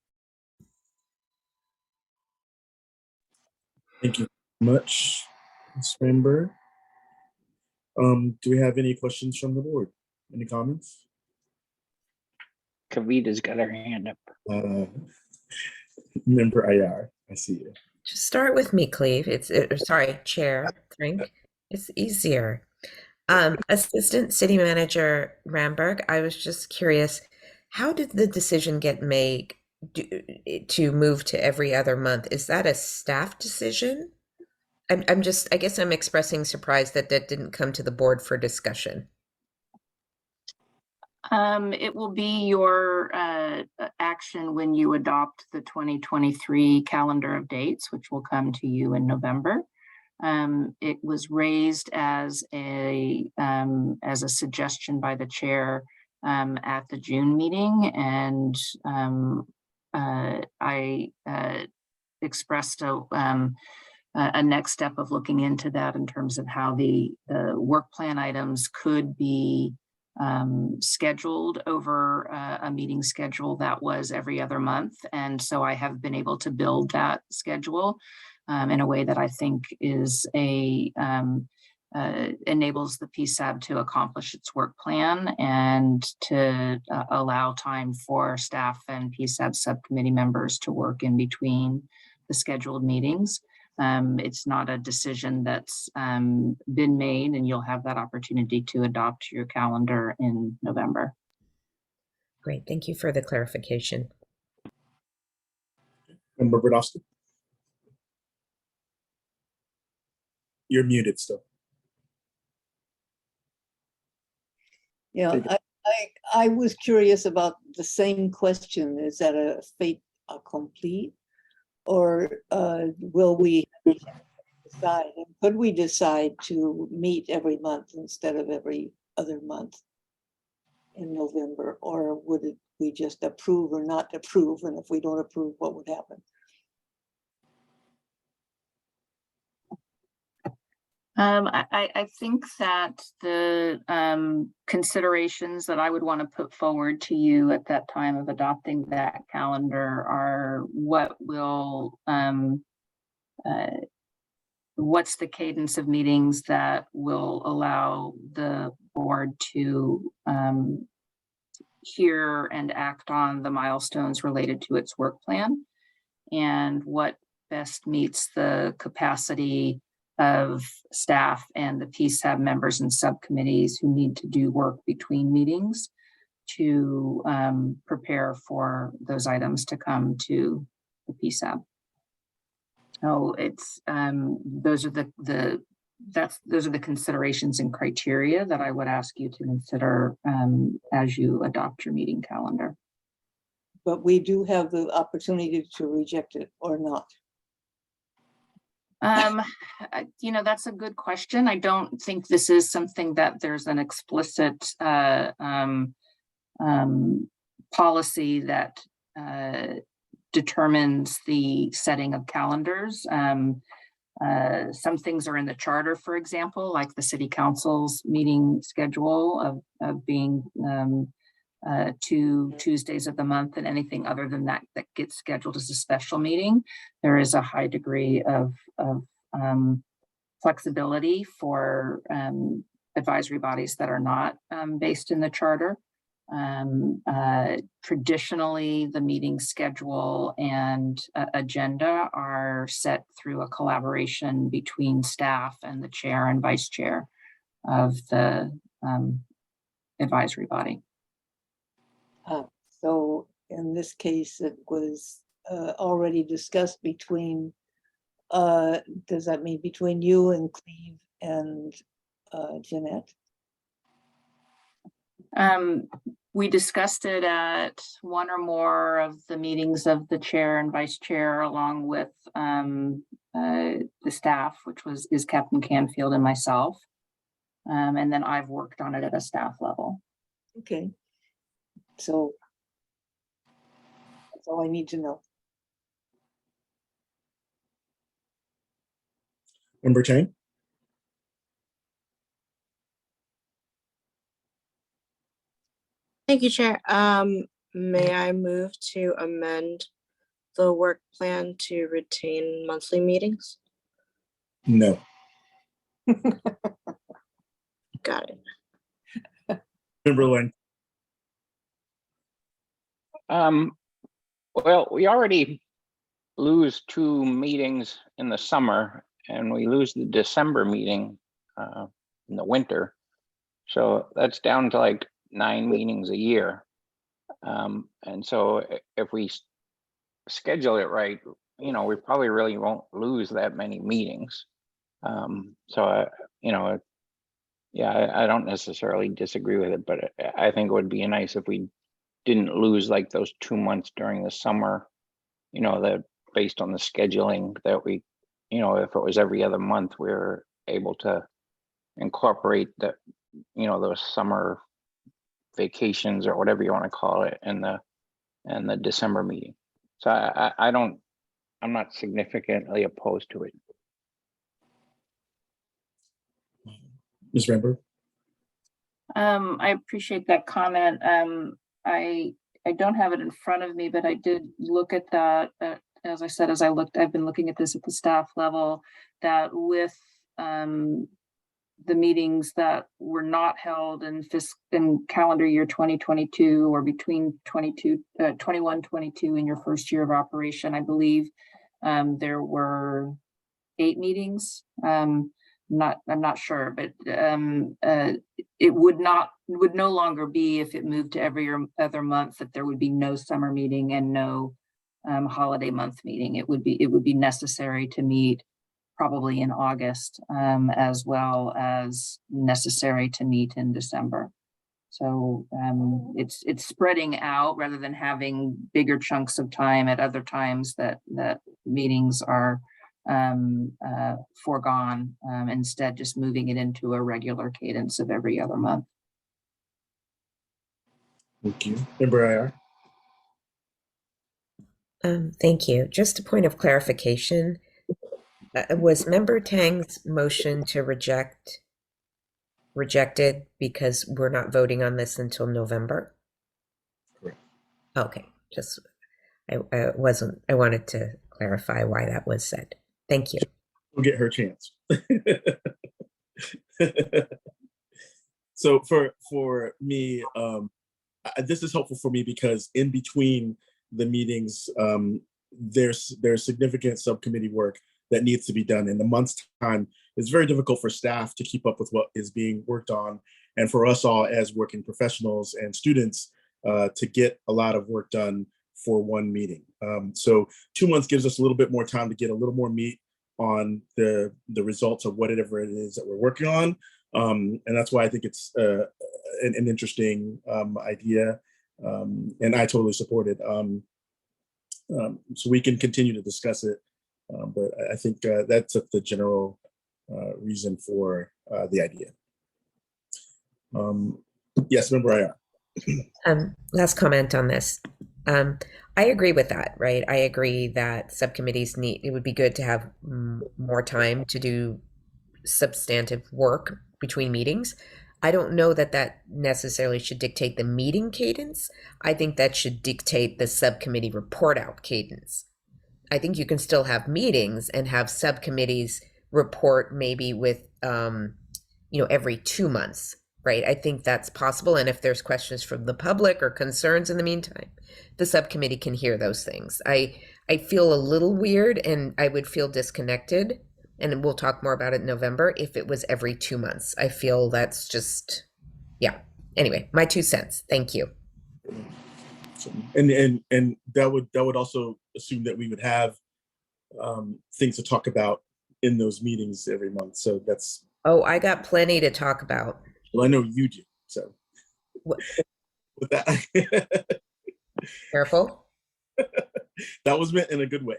Thank you much, Ms. Ramberg. Do we have any questions from the board? Any comments? Kavita's got her hand up. Member Ayar, I see you. Just start with me, Cleve. Sorry, Chair Frank. It's easier. Assistant City Manager Ramberg, I was just curious, how did the decision get made to move to every other month? Is that a staff decision? I guess I'm expressing surprise that didn't come to the board for discussion. It will be your action when you adopt the 2023 calendar of dates, which will come to you in November. It was raised as a suggestion by the chair at the June meeting, and I expressed a next step of looking into that in terms of how the work plan items could be scheduled over a meeting schedule that was every other month. And so I have been able to build that schedule in a way that I think is enables the PSAB to accomplish its work plan and to allow time for staff and PSAB subcommittee members to work in between the scheduled meetings. It's not a decision that's been made, and you'll have that opportunity to adopt your calendar in November. Great, thank you for the clarification. Member Brodowski? You're muted still. Yeah, I was curious about the same question. Is that a fait accompli? Or will we decide? And could we decide to meet every month instead of every other month in November? Or would we just approve or not approve? And if we don't approve, what would happen? I think that the considerations that I would want to put forward to you at that time of adopting that calendar are what will, what's the cadence of meetings that will allow the board to hear and act on the milestones related to its work plan, and what best meets the capacity of staff and the PSAB members and subcommittees who need to do work between meetings to prepare for those items to come to the PSAB. So it's those are the considerations and criteria that I would ask you to consider as you adopt your meeting calendar. But we do have the opportunity to reject it or not. You know, that's a good question. I don't think this is something that there's an explicit policy that determines the setting of calendars. Some things are in the charter, for example, like the city council's meeting schedule of being 2 Tuesdays of the month, and anything other than that that gets scheduled as a special meeting. There is a high degree of flexibility for advisory bodies that are not based in the charter. Traditionally, the meeting schedule and agenda are set through a collaboration between staff and the chair and vice chair of the advisory body. So in this case, it was already discussed between, does that mean between you and Cleve and Jeanette? We discussed it at one or more of the meetings of the chair and vice chair, along with the staff, which is Captain Canfield and myself. And then I've worked on it at a staff level. Okay. So that's all I need to know. Member Chang? Thank you, Chair. May I move to amend the work plan to retain monthly meetings? No. Got it. Member Lang. Well, we already lose 2 meetings in the summer and we lose the December meeting in the winter. So that's down to like 9 meetings a year. And so if we schedule it right, you know, we probably really won't lose that many meetings. You know, yeah, I don't necessarily disagree with it, but I think it would be nice if we didn't lose like those 2 months during the summer, you know, that based on the scheduling that we, you know, if it was every other month, we we're able to incorporate the, you know, those summer vacations or whatever you want to call it in the December meeting. So I'm not significantly opposed to it. Ms. Ramberg. I appreciate that comment. I don't have it in front of me, but I did look at that. As I said, I've been looking at this at the staff level, that with the meetings that were not held in calendar year 2022 or between 21, 22 in your first year of operation, I believe there were 8 meetings. I'm not sure, but it would no longer be, if it moved to every other month, that there would be no summer meeting and no holiday month meeting. It would be necessary to meet probably in August, as well as necessary to meet in December. So it's spreading out rather than having bigger chunks of time at other times that meetings are foregone, instead just moving it into a regular cadence of every other month. Thank you. Member IR. Thank you. Just a point of clarification. Was Member Tang's motion to rejected because we're not voting on this until November? Correct. Okay, just I wanted to clarify why that was said. Thank you. We'll get her chance. So for me, this is helpful for me because in between the meetings, there's significant subcommittee work that needs to be done in a month's time. It's very difficult for staff to keep up with what is being worked on, and for us all as working professionals and students to get a lot of work done for one meeting. So 2 months gives us a little bit more time to get a little more meat on the results of whatever it is that we're working on. And that's why I think it's an interesting idea, and I totally support it. So we can continue to discuss it, but I think that's the general reason for the idea. Yes, Member IR. Last comment on this. I agree with that, right? I agree that subcommittees it would be good to have more time to do substantive work between meetings. I don't know that necessarily should dictate the meeting cadence. I think that should dictate the subcommittee report out cadence. I think you can still have meetings and have subcommittees report maybe with, every 2 months, right? I think that's possible. And if there's questions from the public or concerns in the meantime, the subcommittee can hear those things. I feel a little weird and I would feel disconnected, and we'll talk more about it in November, if it was every 2 months. I feel that's just, yeah. Anyway, my 2 cents. Thank you. And that would also assume that we would have things to talk about in those meetings every month. So that's. Oh, I got plenty to talk about. Well, I know you do. So with that, careful. That was meant in a good way.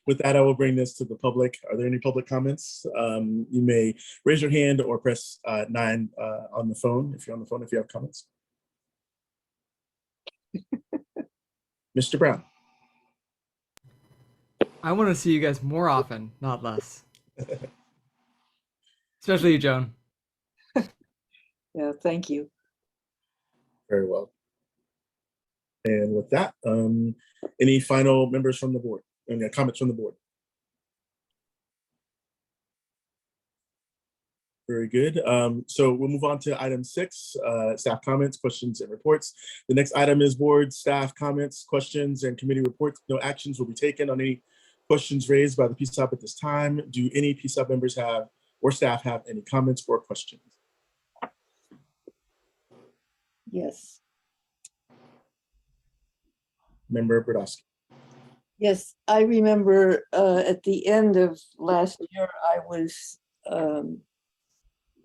With that, I will bring this to the public. Are there any public comments? You may raise your hand or press 9 on the phone if you're on the phone, if you have comments. Mr. Brown. I want to see you guys more often, not less. Especially you, Joan. Yeah, thank you. Very well. And with that, any final members from the board? Any comments from the board? Very good. So we'll move on to item 6, staff comments, questions, and reports. The next item is board staff comments, questions, and committee reports. No actions will be taken on any questions raised by the PSAB at this time. Do any PSAB members have or staff have any comments or questions? Yes. Member Brodowski. Yes, I remember at the end of last year, I was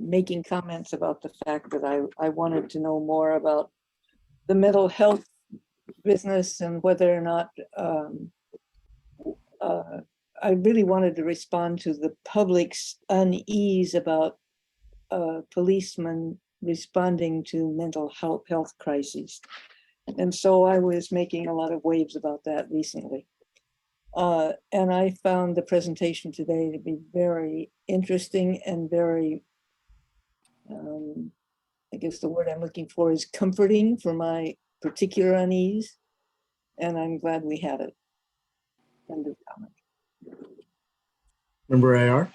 making comments about the fact that I wanted to know more about the mental health business and whether or not I really wanted to respond to the public's unease about policemen responding to mental health crises. And so I was making a lot of waves about that recently. And I found the presentation today to be very interesting and very, I guess the word I'm looking for is comforting for my particular unease. And I'm glad we had it. End of comment. Member AR.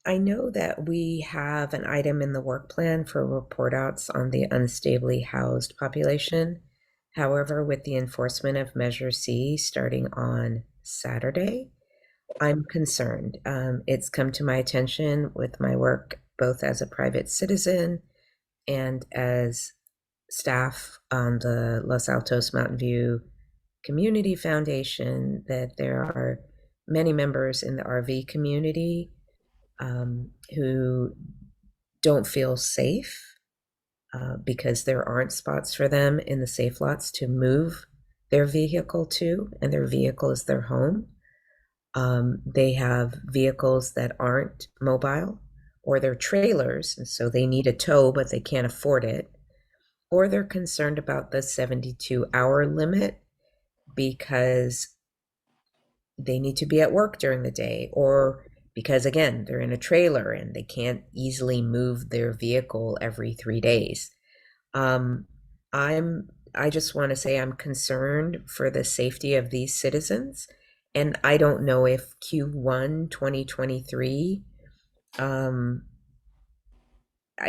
I know that we have an item in the work plan for report outs on the unstably housed population. However, with the enforcement of Measure C starting on Saturday, I'm concerned. It's come to my attention with my work, both as a private citizen and as staff on the Los Altos Mountain View Community Foundation, that there are many members in the RV community who don't feel safe because there aren't spots for them in the safe lots to move their vehicle to, and their vehicle is their home. They have vehicles that aren't mobile, or they're trailers, and so they need a tow, but they can't afford it. Or they're concerned about the 72-hour limit because they need to be at work during the day, or because, again, they're in a trailer and they can't easily move their vehicle every 3 days. I just want to say I'm concerned for the safety of these citizens. And I don't know if Q1 2023, I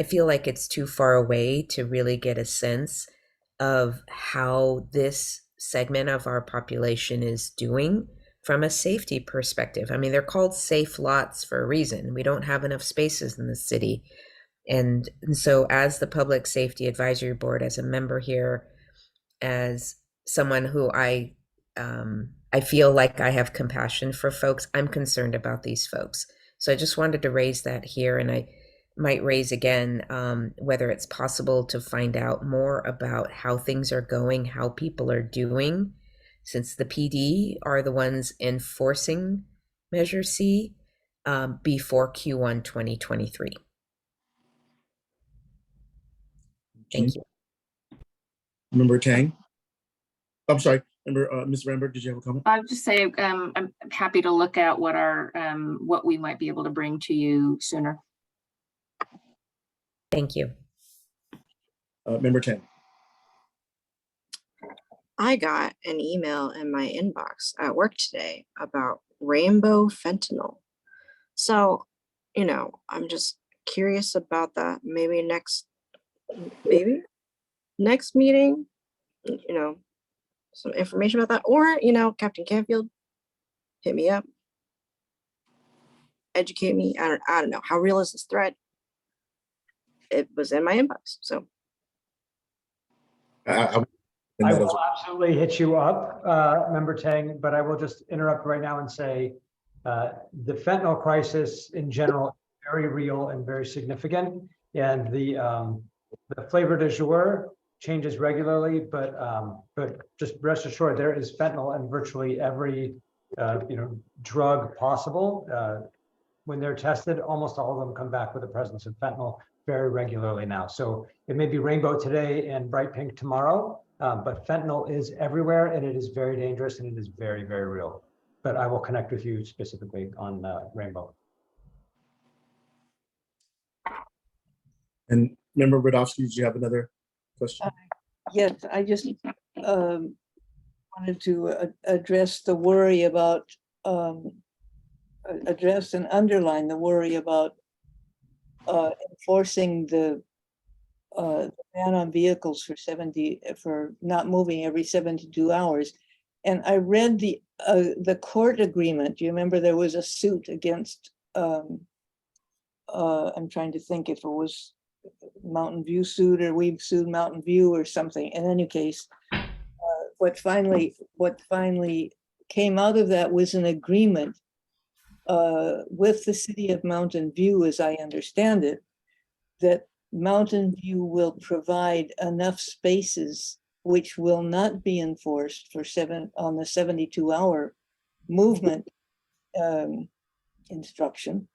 feel like it's too far away to really get a sense of how this segment of our population is doing from a safety perspective. I mean, they're called safe lots for a reason. We don't have enough spaces in the city. And so as the Public Safety Advisory Board, as a member here, as someone who I feel like I have compassion for folks, I'm concerned about these folks. So I just wanted to raise that here, and I might raise again whether it's possible to find out more about how things are going, how people are doing, since the PD are the ones enforcing Measure C before Q1 2023. Thank you. Member Tang. I'm sorry, Member Ms. Rambert, did you have a comment? I would just say I'm happy to look at what our what we might be able to bring to you sooner. Thank you. Member Tang. I got an email in my inbox at work today about rainbow fentanyl. So, I'm just curious about that. Maybe next meeting, some information about that. Or, Captain Canfield, hit me up, educate me. I don't know. How real is this threat? It was in my inbox, so. I will absolutely hit you up, Member Tang, but I will just interrupt right now and say the fentanyl crisis in general is very real and very significant. And the flavor du jour changes regularly, but just rest assured there is fentanyl in virtually every drug possible. When they're tested, almost all of them come back with the presence of fentanyl very regularly now. So it may be rainbow today and bright pink tomorrow, but fentanyl is everywhere, and it is very dangerous, and it is very, very real. But I will connect with you specifically on rainbow. And Member Brodowski, did you have another question? Yes, I just wanted to address the worry about, address and underline the worry about enforcing the ban on vehicles for not moving every 72 hours. And I read the court agreement. Do you remember there was a suit against, I'm trying to think if it was Mountain View suit or we sued Mountain View or something. In any case, what finally came out of that was an agreement with the city of Mountain View, as I understand it, that Mountain View will provide enough spaces which will not be enforced on the 72-hour movement instruction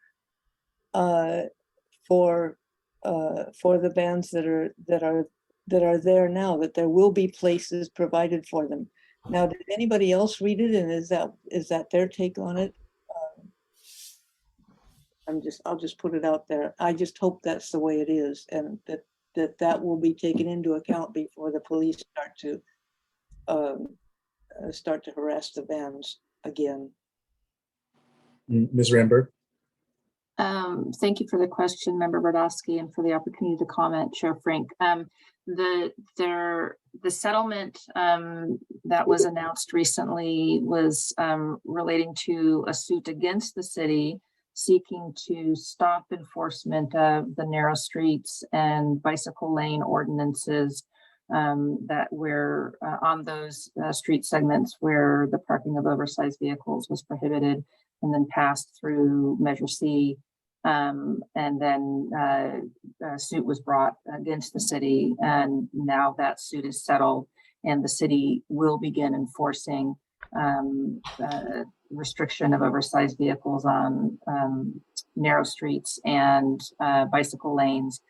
for the bands that are there now, that there will be places provided for them. Now, did anybody else read it, and is that their take on it? I'll just put it out there. I just hope that's the way it is, and that will be taken into account before the police start to harass the bands again. Ms. Ramberg? Thank you for the question, Member Brodowski, and for the opportunity to comment, Chair Frank. The settlement that was announced recently was relating to a suit against the city seeking to stop enforcement of the narrow streets and bicycle lane ordinances that were on those street segments where the parking of oversized vehicles was prohibited, and then passed through Measure C. And then a suit was brought against the city, and now that suit is settled, and the city will begin enforcing restriction of oversized vehicles on narrow streets and bicycle lanes.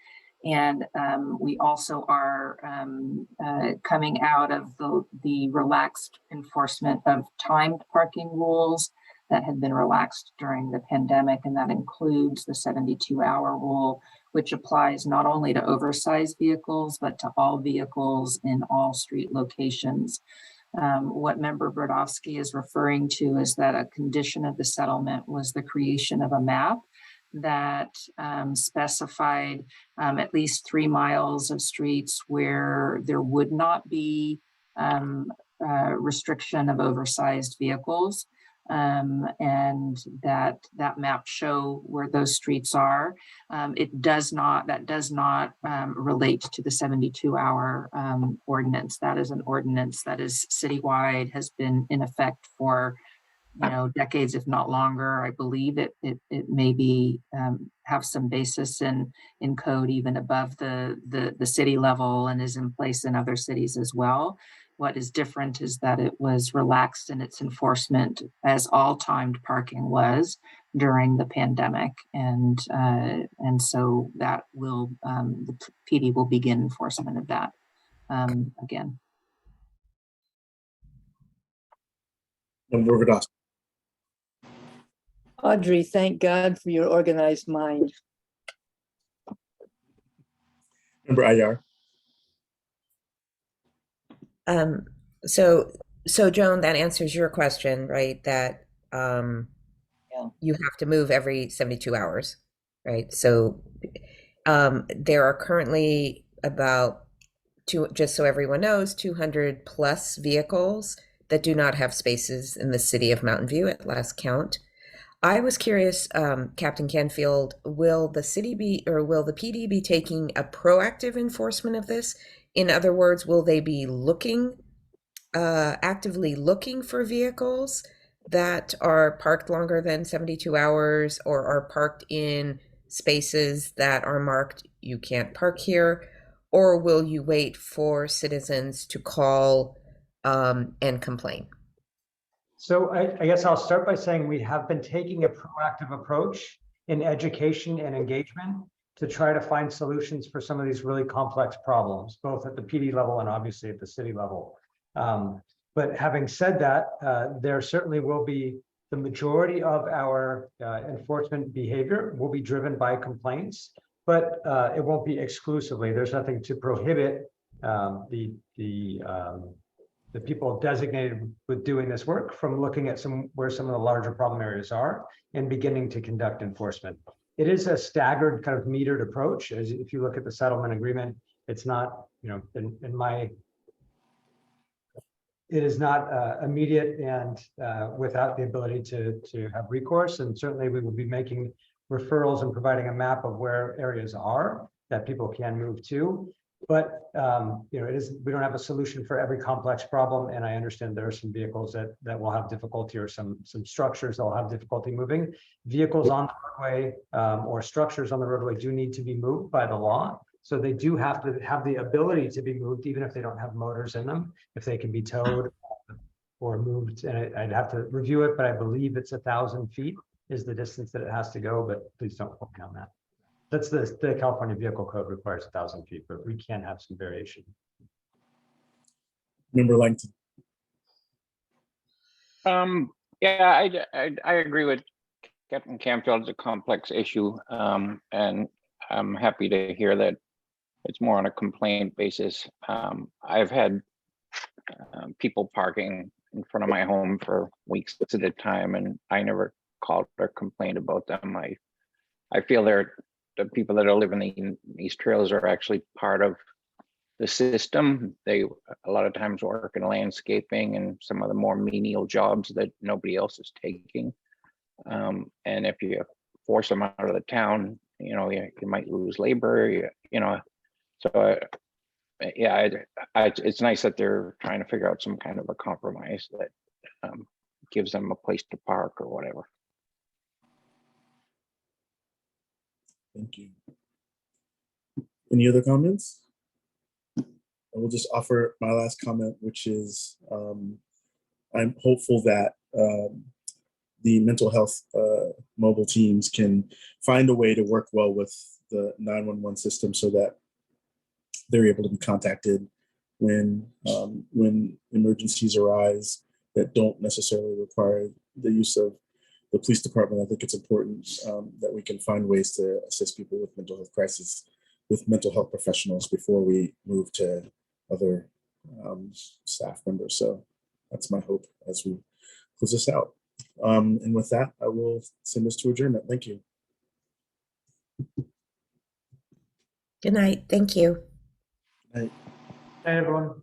And we also are coming out of the relaxed enforcement of timed parking rules that had been relaxed during the pandemic, and that includes the 72-hour rule, which applies not only to oversized vehicles, but to all vehicles in all street locations. What Member Brodowski is referring to is that a condition of the settlement was the creation of a map that specified at least 3 miles of streets where there would not be restriction of oversized vehicles. And that map show where those streets are. That does not relate to the 72-hour ordinance. That is an ordinance that is citywide, has been in effect for decades, if not longer. I believe it may be have some basis in code even above the city level, and is in place in other cities as well. What is different is that it was relaxed in its enforcement, as all timed parking was during the pandemic, and so that will the PD will begin enforcement of that again. Audrey, thank God for your organized mind. Member Ayar? So Joan, that answers your question, right? That you have to move every 72 hours, right? So there are currently about just so everyone knows, 200 plus vehicles that do not have spaces in the city of Mountain View at last count. I was curious, Captain Canfield, will the PD be taking a proactive enforcement of this? In other words, will they be actively looking for vehicles that are parked longer than 72 hours or are parked in spaces that are marked, you can't park here? Or will you wait for citizens to call and complain? So I guess I'll start by saying we have been taking a proactive approach in education and engagement to try to find solutions for some of these really complex problems, both at the PD level and obviously at the city level. But having said that, there certainly will be the majority of our enforcement behavior will be driven by complaints. but it won't be exclusively. There's nothing to prohibit the people designated with doing this work from looking at where some of the larger problem areas are and beginning to conduct enforcement. It is a staggered kind of metered approach. As if you look at the settlement agreement, it's not, it is not immediate and without the ability to have recourse. And certainly we will be making referrals and providing a map of where areas are that people can move to. But we don't have a solution for every complex problem. And I understand there are some vehicles that will have difficulty, or some structures that will have difficulty moving. Vehicles on the roadway or structures on the roadway do need to be moved by the law. So they do have to have the ability to be moved, even if they don't have motors in them, if they can be towed or moved. And I'd have to review it, but I believe it's 1,000 feet is the distance that it has to go, but please don't quote me on that. That's the California Vehicle Code requires 1,000 feet, but we can have some variation. Member Langton. Yeah, I agree with Captain Canfield. It's a complex issue, and I'm happy to hear that it's more on a complaint basis. I've had people parking in front of my home for weeks at a time, and I never called or complained about them. I feel the people that are living in these trails are actually part of the system. They a lot of times work in landscaping and some of the more menial jobs that nobody else is taking. And if you force them out of the town, you might lose labor. So yeah, it's nice that they're trying to figure out some kind of a compromise that gives them a place to park or whatever. Thank you. Any other comments? I will just offer my last comment, which is I'm hopeful that the mental health mobile teams can find a way to work well with the 911 system so that they're able to be contacted when emergencies arise that don't necessarily require the use of the police department. I think it's important that we can find ways to assist people with mental health crisis with mental health professionals before we move to other staff members. So that's my hope as we close this out. And with that, I will send this to adjournment. Thank you. Good night. Thank you. Good night. Hey, everyone.